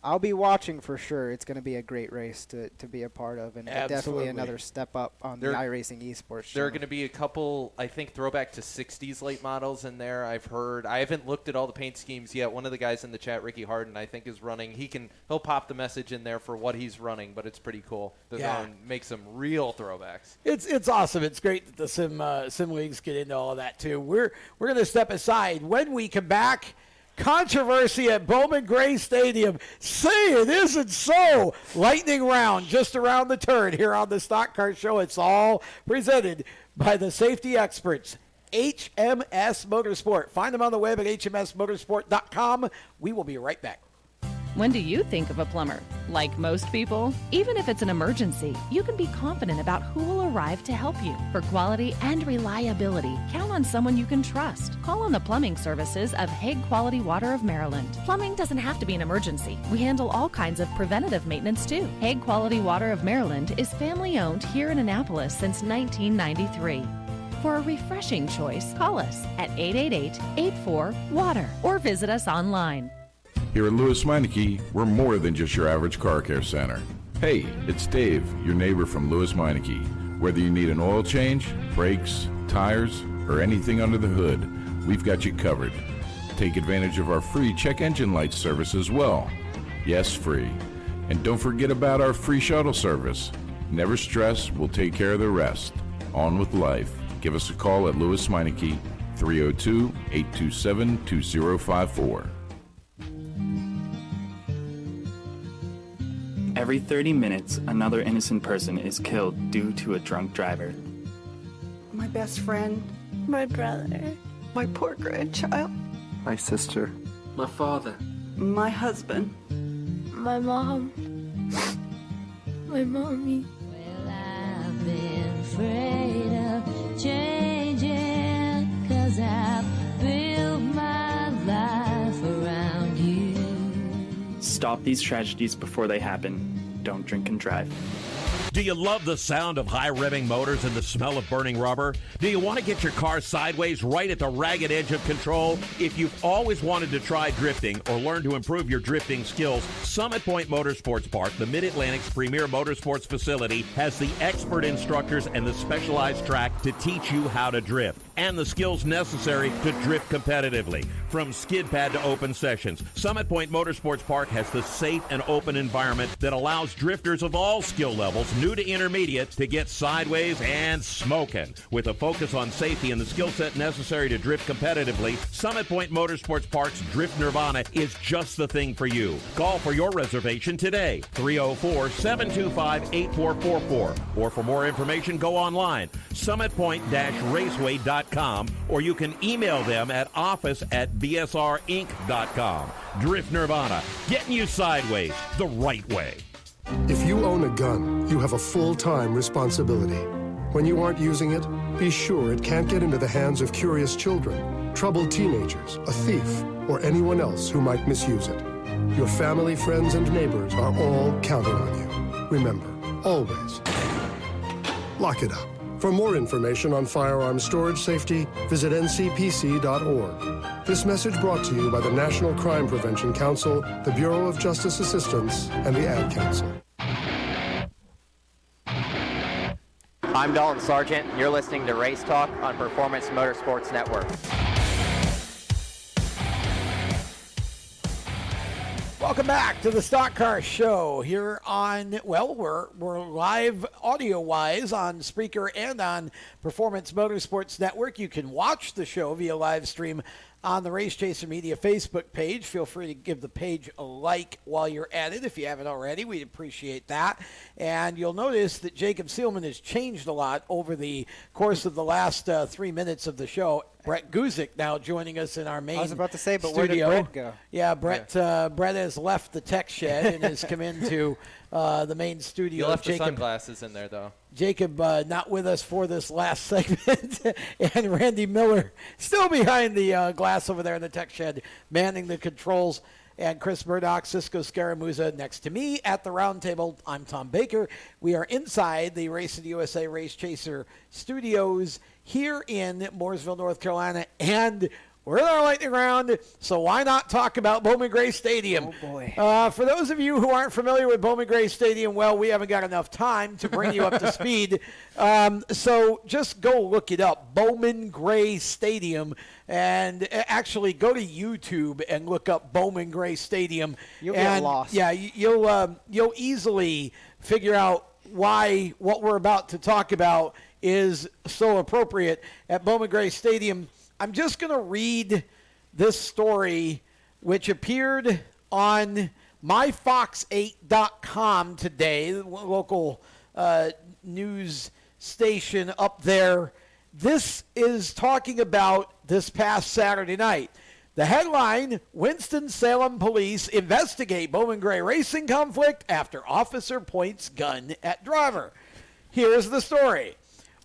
S3: I'll be watching for sure. It's going to be a great race to be a part of, and definitely another step up on the iRacing Esports.
S1: There are going to be a couple, I think, throwback to 60s late models in there. I've heard. I haven't looked at all the paint schemes yet. One of the guys in the chat, Ricky Harden, I think is running. He'll pop the message in there for what he's running, but it's pretty cool. Make some real throwbacks.
S4: It's awesome. It's great that the sim leagues get into all of that too. We're going to step aside. When we come back, controversy at Bowman Gray Stadium. Say it isn't so. Lightning round just around the turn here on the Stock Car Show. It's all presented by the safety experts, HMS Motorsport. Find them on the web at hmsmotorsport.com. We will be right back.
S8: When do you think of a plumber? Like most people, even if it's an emergency, you can be confident about who will arrive to help you. For quality and reliability, count on someone you can trust. Call on the plumbing services of Hague Quality Water of Maryland. Plumbing doesn't have to be an emergency. We handle all kinds of preventative maintenance too. Hague Quality Water of Maryland is family owned here in Annapolis since 1993. For a refreshing choice, call us at 888-84-WATER or visit us online.
S18: Here at Lewis Meineke, we're more than just your average car care center. Hey, it's Dave, your neighbor from Lewis Meineke. Whether you need an oil change, brakes, tires, or anything under the hood, we've got you covered. Take advantage of our free check engine light service as well. Yes, free. And don't forget about our free shuttle service. Never stress, we'll take care of the rest. On with life. Give us a call at Lewis Meineke, 302-827-2054.
S5: Every 30 minutes, another innocent person is killed due to a drunk driver.
S19: My best friend. My brother. My poor grandchild.
S20: My sister.
S19: My father. My husband.
S21: My mom. My mommy.
S22: Well, I've been afraid of changing, 'cause I've built my life around you.
S5: Stop these tragedies before they happen. Don't drink and drive.
S7: Do you love the sound of high-revving motors and the smell of burning rubber? Do you want to get your car sideways right at the ragged edge of control? If you've always wanted to try drifting or learn to improve your drifting skills, Summit Point Motorsports Park, the Mid-Atlantic's premier motorsports facility, has the expert instructors and the specialized track to teach you how to drift and the skills necessary to drift competitively. From skid pad to open sessions, Summit Point Motorsports Park has the safe and open environment that allows drifters of all skill levels, new to intermediate, to get sideways and smoking. With a focus on safety and the skill set necessary to drift competitively, Summit Point Motorsports Park's Drift Nirvana is just the thing for you. Call for your reservation today, 304-725-8444. Or for more information, go online, summitpoint-raceway.com, or you can email them at office@bsrinc.com. Drift Nirvana, getting you sideways the right way.
S24: If you own a gun, you have a full-time responsibility. When you aren't using it, be sure it can't get into the hands of curious children, troubled teenagers, a thief, or anyone else who might misuse it. Your family, friends, and neighbors are all counting on you. Remember, always, lock it up. For more information on firearm storage safety, visit ncpc.org. This message brought to you by the National Crime Prevention Council, the Bureau of Justice Assistance, and the Ad Council.
S25: I'm Dalton Sargent. You're listening to Race Talk on Performance Motorsports Network.
S4: Welcome back to the Stock Car Show here on, well, we're live audio-wise on Spreaker and on Performance Motorsports Network. You can watch the show via live stream on the Race Chaser Media Facebook page. Feel free to give the page a like while you're at it if you haven't already. We'd appreciate that. And you'll notice that Jacob Seelman has changed a lot over the course of the last 3 minutes of the show. Brett Guzik now joining us in our main studio.
S3: I was about to say, but where did Brett go?
S4: Yeah, Brett has left the tech shed and has come into the main studio.
S1: You left the sunglasses in there, though.
S4: Jacob not with us for this last segment. And Randy Miller still behind the glass over there in the tech shed, manning the controls. And Chris Murdock, Cisco Scaramuzza next to me at the round table. I'm Tom Baker. We are inside the Race of the USA Race Chaser studios here in Mooresville, North Carolina. And we're in our lightning round, so why not talk about Bowman Gray Stadium?
S3: Oh, boy.
S4: For those of you who aren't familiar with Bowman Gray Stadium, well, we haven't got enough time to bring you up to speed. So just go look it up, Bowman Gray Stadium, and actually go to YouTube and look up Bowman Gray Stadium.
S3: You'll get lost.
S4: Yeah, you'll easily figure out why what we're about to talk about is so appropriate at Bowman Gray Stadium. I'm just going to read this story, which appeared on myfox8.com today, the local news station up there. This is talking about this past Saturday night. The headline, Winston-Salem police investigate Bowman Gray racing conflict after officer points gun at driver. Here's the story.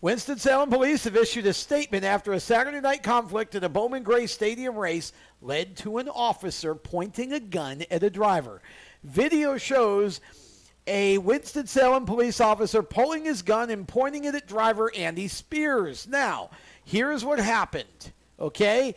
S4: Winston-Salem police have issued a statement after a Saturday night conflict in a Bowman Gray Stadium race led to an officer pointing a gun at a driver. Video shows a Winston-Salem police officer pulling his gun and pointing it at driver Andy Spears. Now, here's what happened, okay?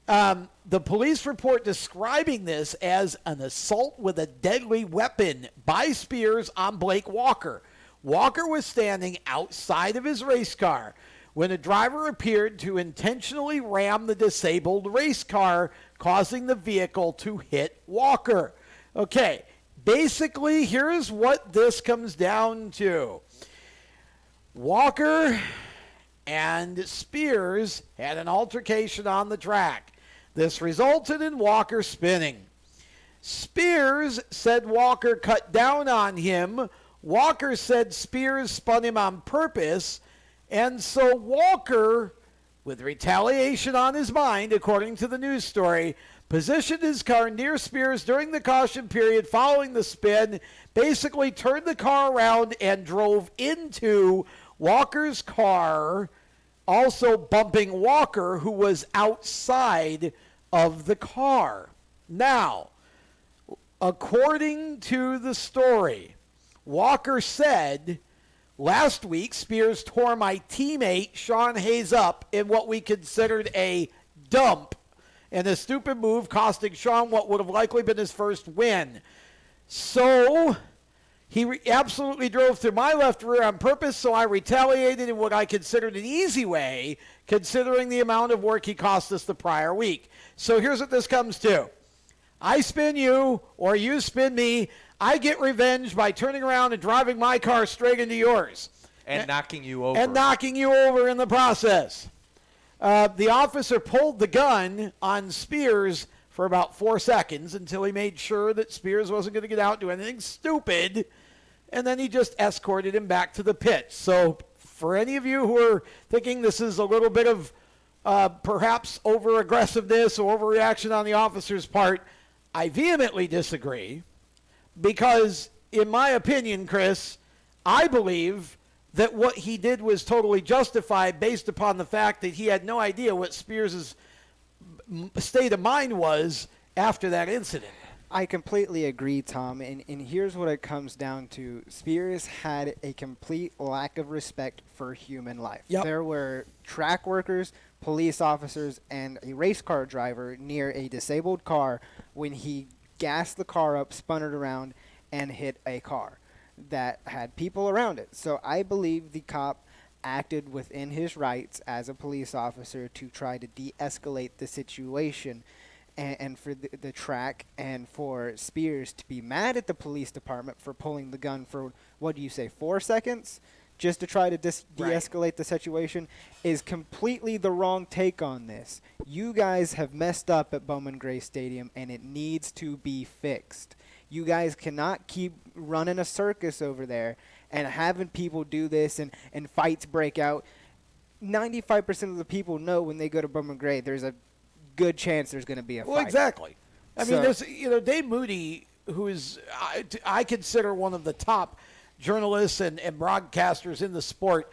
S4: The police report describing this as an assault with a deadly weapon by Spears on Blake Walker. Walker was standing outside of his race car when a driver appeared to intentionally ram the disabled race car, causing the vehicle to hit Walker. Okay, basically, here's what this comes down to. Walker and Spears had an altercation on the track. This resulted in Walker spinning. Spears said Walker cut down on him. Walker said Spears spun him on purpose. And so Walker, with retaliation on his mind, according to the news story, positioned his car near Spears during the caution period following the spin, basically turned the car around and drove into Walker's car, also bumping Walker, who was outside of the car. Now, according to the story, Walker said, last week, Spears tore my teammate, Sean Hayes, up in what we considered a dump, and a stupid move costing Sean what would have likely been his first win. So he absolutely drove through my left rear on purpose, so I retaliated in what I considered an easy way, considering the amount of work he cost us the prior week. So here's what this comes to. I spin you, or you spin me. I get revenge by turning around and driving my car straight into yours.
S1: And knocking you over.
S4: And knocking you over in the process. The officer pulled the gun on Spears for about 4 seconds until he made sure that Spears wasn't going to get out and do anything stupid. And then he just escorted him back to the pit. So for any of you who are thinking this is a little bit of perhaps over-aggressiveness or overreaction on the officer's part, I vehemently disagree. Because, in my opinion, Chris, I believe that what he did was totally justified based upon the fact that he had no idea what Spears' state of mind was after that incident.
S3: I completely agree, Tom, and here's what it comes down to. Spears had a complete lack of respect for human life.
S4: Yep.
S3: There were track workers, police officers, and a race car driver near a disabled car when he gassed the car up, spun it around, and hit a car that had people around it. So I believe the cop acted within his rights as a police officer to try to de-escalate the situation, and for the track and for Spears to be mad at the police department for pulling the gun for, what do you say, 4 seconds? Just to try to de-escalate the situation is completely the wrong take on this. You guys have messed up at Bowman Gray Stadium, and it needs to be fixed. You guys cannot keep running a circus over there and having people do this and fights break out. 95% of the people know when they go to Bowman Gray, there's a good chance there's going to be a fight.
S4: Well, exactly. I mean, there's, Dave Moody, who is, I consider one of the top journalists and broadcasters in the sport,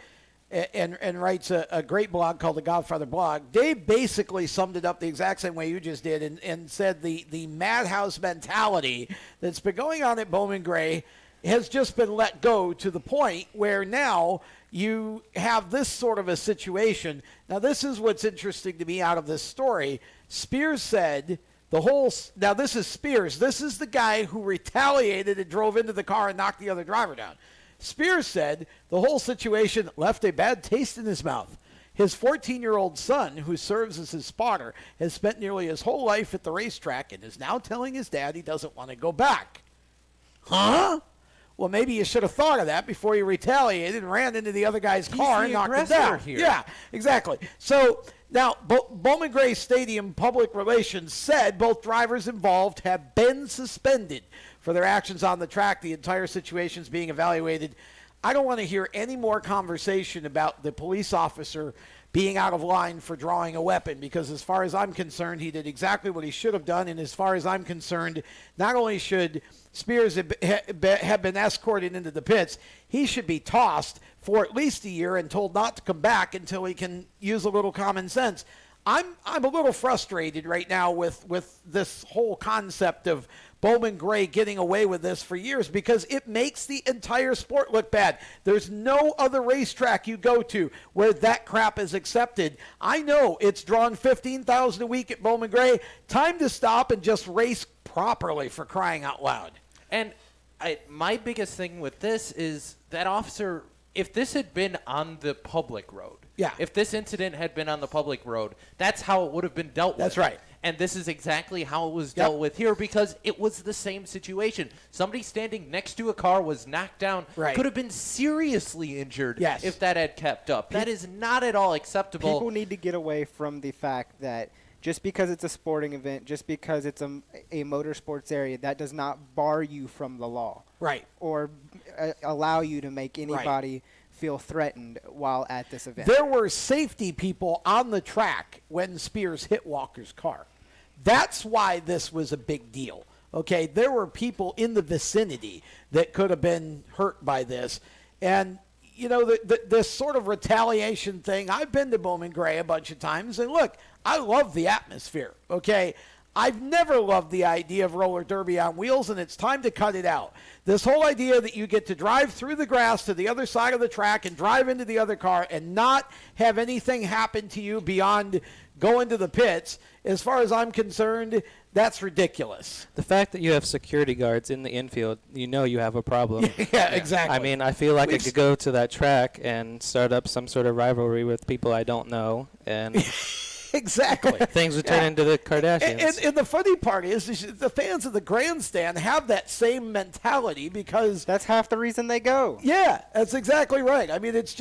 S4: and writes a great blog called the Godfather Blog. Dave basically summed it up the exact same way you just did and said the madhouse mentality that's been going on at Bowman Gray has just been let go to the point where now you have this sort of a situation. Now, this is what's interesting to me out of this story. Spears said now this is Spears. This is the guy who retaliated and drove into the car and knocked the other driver down. Spears said the whole situation left a bad taste in his mouth. His 14-year-old son, who serves as his spotter, has spent nearly his whole life at the racetrack and is now telling his dad he doesn't want to go back. Huh? Well, maybe you should have thought of that before you retaliated and ran into the other guy's car and knocked him down.
S1: Here.
S4: Yeah, exactly. So now, Bowman Gray Stadium Public Relations said both drivers involved have been suspended for their actions on the track. The entire situation is being evaluated. I don't want to hear any more conversation about the police officer being out of line for drawing a weapon, because as far as I'm concerned, he did exactly what he should have done. And as far as I'm concerned, not only should Spears have been escorted into the pits, he should be tossed for at least a year and told not to come back until he can use a little common sense. I'm a little frustrated right now with this whole concept of Bowman Gray getting away with this for years because it makes the entire sport look bad. There's no other racetrack you go to where that crap is accepted. I know it's drawn 15,000 a week at Bowman Gray. Time to stop and just race properly, for crying out loud.
S1: And my biggest thing with this is that officer, if this had been on the public road, if this incident had been on the public road, that's how it would have been dealt with.
S4: That's right.
S1: And this is exactly how it was dealt with here because it was the same situation. Somebody standing next to a car was knocked down, could have been seriously injured if that had kept up. That is not at all acceptable.
S3: People need to get away from the fact that just because it's a sporting event, just because it's a motorsports area, that does not bar you from the law.
S4: Right.
S3: Or allow you to make anybody feel threatened while at this event.
S4: There were safety people on the track when Spears hit Walker's car. That's why this was a big deal. Okay, there were people in the vicinity that could have been hurt by this. And, you know, this sort of retaliation thing, I've been to Bowman Gray a bunch of times, and look, I love the atmosphere, okay? I've never loved the idea of roller derby on wheels, and it's time to cut it out. This whole idea that you get to drive through the grass to the other side of the track and drive into the other car and not have anything happen to you beyond going to the pits, as far as I'm concerned, that's ridiculous.
S6: The fact that you have security guards in the infield, you know you have a problem.
S4: Yeah, exactly.
S6: I mean, I feel like I could go to that track and start up some sort of rivalry with people I don't know, and
S4: exactly.
S6: Things would turn into the Kardashians.
S4: And the funny part is the fans of the grandstand have that same mentality because
S3: that's half the reason they go.
S4: Yeah, that's exactly right. I mean, it's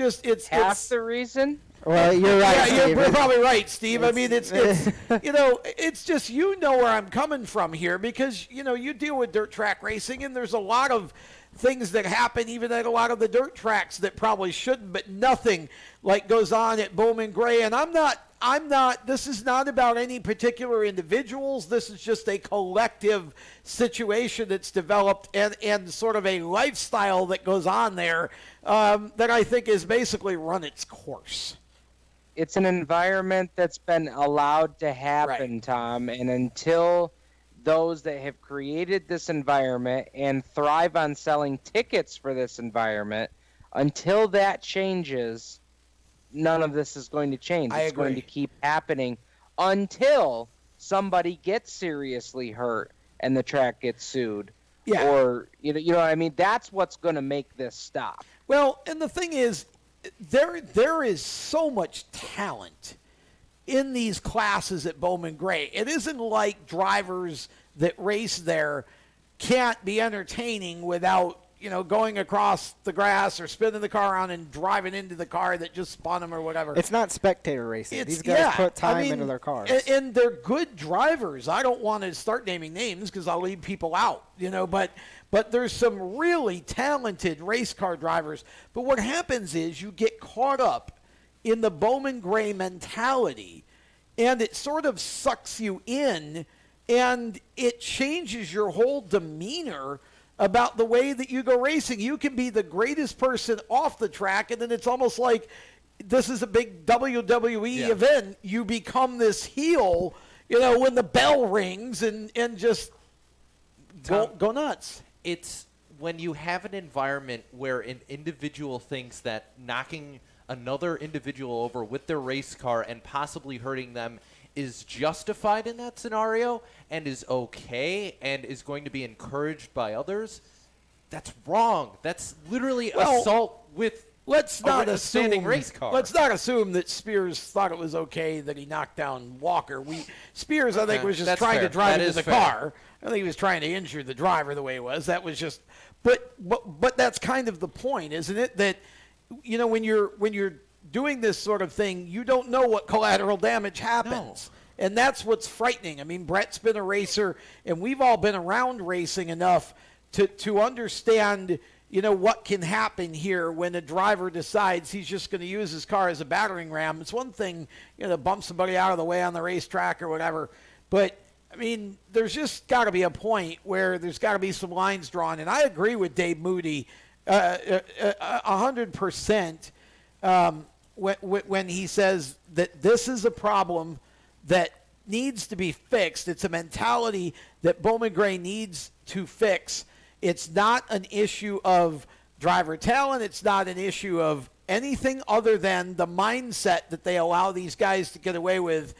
S9: half the reason.
S3: Well, you're right.
S4: Yeah, you're probably right, Steve. I mean, it's you know, it's just you know where I'm coming from here because you know you deal with dirt track racing and there's a lot of things that happen even at a lot of the dirt tracks that probably shouldn't, but nothing like goes on at Bowman Gray. And I'm not, this is not about any particular individuals. This is just a collective situation that's developed and sort of a lifestyle that goes on there that I think is basically run its course.
S9: It's an environment that's been allowed to happen, Tom, and until those that have created this environment and thrive on selling tickets for this environment, until that changes, none of this is going to change. It's going to keep happening until somebody gets seriously hurt and the track gets sued.
S4: Yeah.
S9: Or, you know what I mean? That's what's going to make this stop.
S4: Well, and the thing is, there is so much talent in these classes at Bowman Gray. It isn't like drivers that race there can't be entertaining without, you know, going across the grass or spinning the car around and driving into the car that just spun them or whatever.
S3: It's not spectator racing. These guys put time into their cars.
S4: And they're good drivers. I don't want to start naming names because I'll leave people out, you know, but there's some really talented race car drivers. But what happens is you get caught up in the Bowman Gray mentality, and it sort of sucks you in, and it changes your whole demeanor about the way that you go racing. You can be the greatest person off the track, and then it's almost like this is a big WWE event. You become this heel, you know, when the bell rings and just go nuts.
S1: It's when you have an environment where an individual thinks that knocking another individual over with their race car and possibly hurting them is justified in that scenario and is okay and is going to be encouraged by others, that's wrong. That's literally assault with a standing race car.
S4: Let's not assume that Spears thought it was okay that he knocked down Walker. Spears, I think, was just trying to drive into the car. I think he was trying to injure the driver the way it was. That was just, but that's kind of the point, isn't it? That, you know, when you're doing this sort of thing, you don't know what collateral damage happens. No. And that's what's frightening. I mean, Brett's been a racer, and we've all been around racing enough to understand, you know, what can happen here when a driver decides he's just going to use his car as a battering ram. It's one thing, you know, to bump somebody out of the way on the racetrack or whatever. But, I mean, there's just got to be a point where there's got to be some lines drawn. And I agree with Dave Moody 100%. When he says that this is a problem that needs to be fixed. It's a mentality that Bowman Gray needs to fix. It's not an issue of driver talent. It's not an issue of anything other than the mindset that they allow these guys to get away with.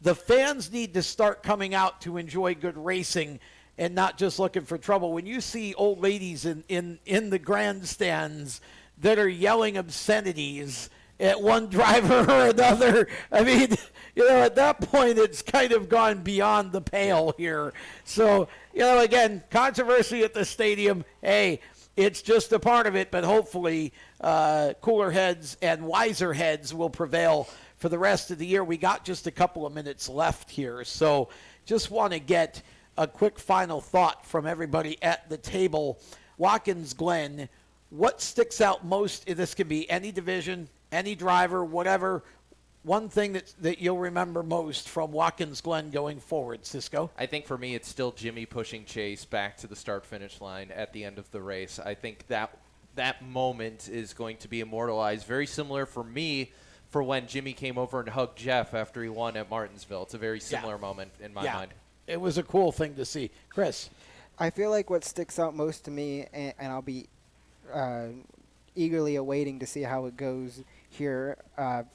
S4: The fans need to start coming out to enjoy good racing and not just looking for trouble. When you see old ladies in the grandstands that are yelling obscenities at one driver or another, I mean, at that point, it's kind of gone beyond the pale here. So, again, controversy at the stadium. Hey, it's just a part of it, but hopefully cooler heads and wiser heads will prevail for the rest of the year. We got just a couple of minutes left here, so just want to get a quick final thought from everybody at the table. Watkins Glen, what sticks out most? This can be any division, any driver, whatever. One thing that you'll remember most from Watkins Glen going forward, Cisco?
S1: I think for me it's still Jimmy pushing Chase back to the start-finish line at the end of the race. I think that moment is going to be immortalized. Very similar for me for when Jimmy came over and hugged Jeff after he won at Martinsville. It's a very similar moment in my mind.
S4: It was a cool thing to see. Chris?
S3: I feel like what sticks out most to me, and I'll be eagerly awaiting to see how it goes here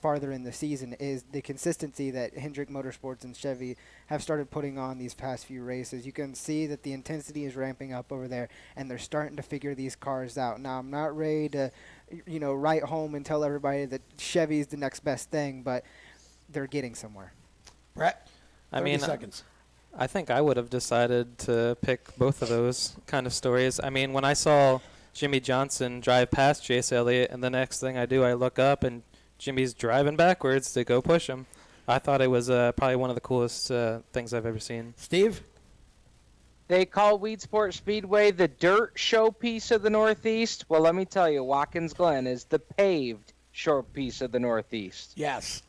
S3: farther in the season, is the consistency that Hendrick Motorsports and Chevy have started putting on these past few races. You can see that the intensity is ramping up over there, and they're starting to figure these cars out. Now, I'm not ready to, write home and tell everybody that Chevy's the next best thing, but they're getting somewhere.
S4: Brett,
S6: 30
S4: seconds.
S6: I think I would have decided to pick both of those kind of stories. I mean, when I saw Jimmy Johnson drive past Chase Elliott, and the next thing I do, I look up, and Jimmy's driving backwards to go push him. I thought it was probably one of the coolest things I've ever seen.
S4: Steve?
S9: They call Weedsport Speedway the dirt showpiece of the Northeast. Well, let me tell you, Watkins Glen is the paved showpiece of the Northeast.
S4: Yes.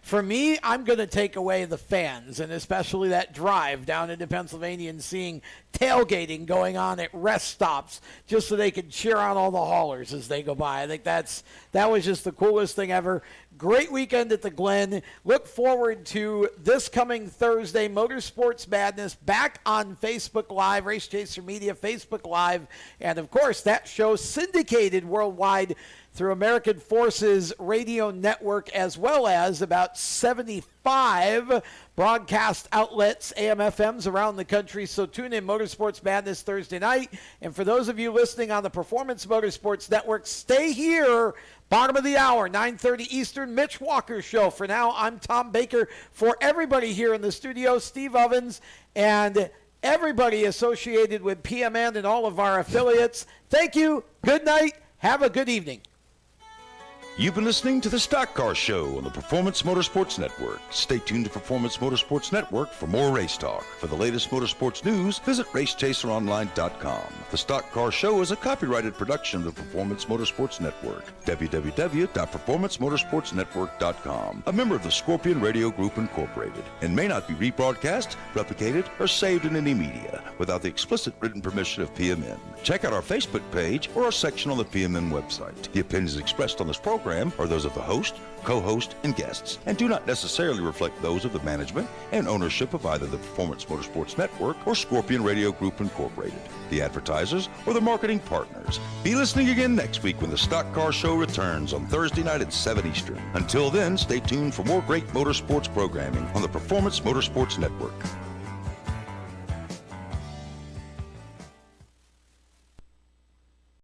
S4: For me, I'm going to take away the fans, and especially that drive down into Pennsylvania and seeing tailgating going on at rest stops just so they could cheer on all the haulers as they go by. I think that was just the coolest thing ever. Great weekend at the Glen. Look forward to this coming Thursday, Motorsports Madness, back on Facebook Live, Race Chaser Media, Facebook Live, and of course that show syndicated worldwide through American Forces Radio Network, as well as about 75 broadcast outlets, AM/FMs around the country. So tune in, Motorsports Madness Thursday night. And for those of you listening on the Performance Motorsports Network, stay here. Bottom of the hour, 9:30 Eastern, Mitch Walker Show. For now, I'm Tom Baker. For everybody here in the studio, Steve Ovens, and everybody associated with PMN and all of our affiliates, thank you. Good night. Have a good evening.
S11: You've been listening to the Stock Car Show on the Performance Motorsports Network. Stay tuned to Performance Motorsports Network for more race talk. For the latest motorsports news, visit racechaseronline.com. The Stock Car Show is a copyrighted production of the Performance Motorsports Network. www.performancemotorsportsnetwork.com. A member of the Scorpion Radio Group Incorporated, and may not be rebroadcast, replicated, or saved in any media without the explicit written permission of PMN. Check out our Facebook page or our section on the PMN website. The opinions expressed on this program are those of the host, co-host, and guests, and do not necessarily reflect those of the management and ownership of either the Performance Motorsports Network or Scorpion Radio Group Incorporated, the advertisers, or the marketing partners. Be listening again next week when the Stock Car Show returns on Thursday night at 7 Eastern. Until then, stay tuned for more great motorsports programming on the Performance Motorsports Network.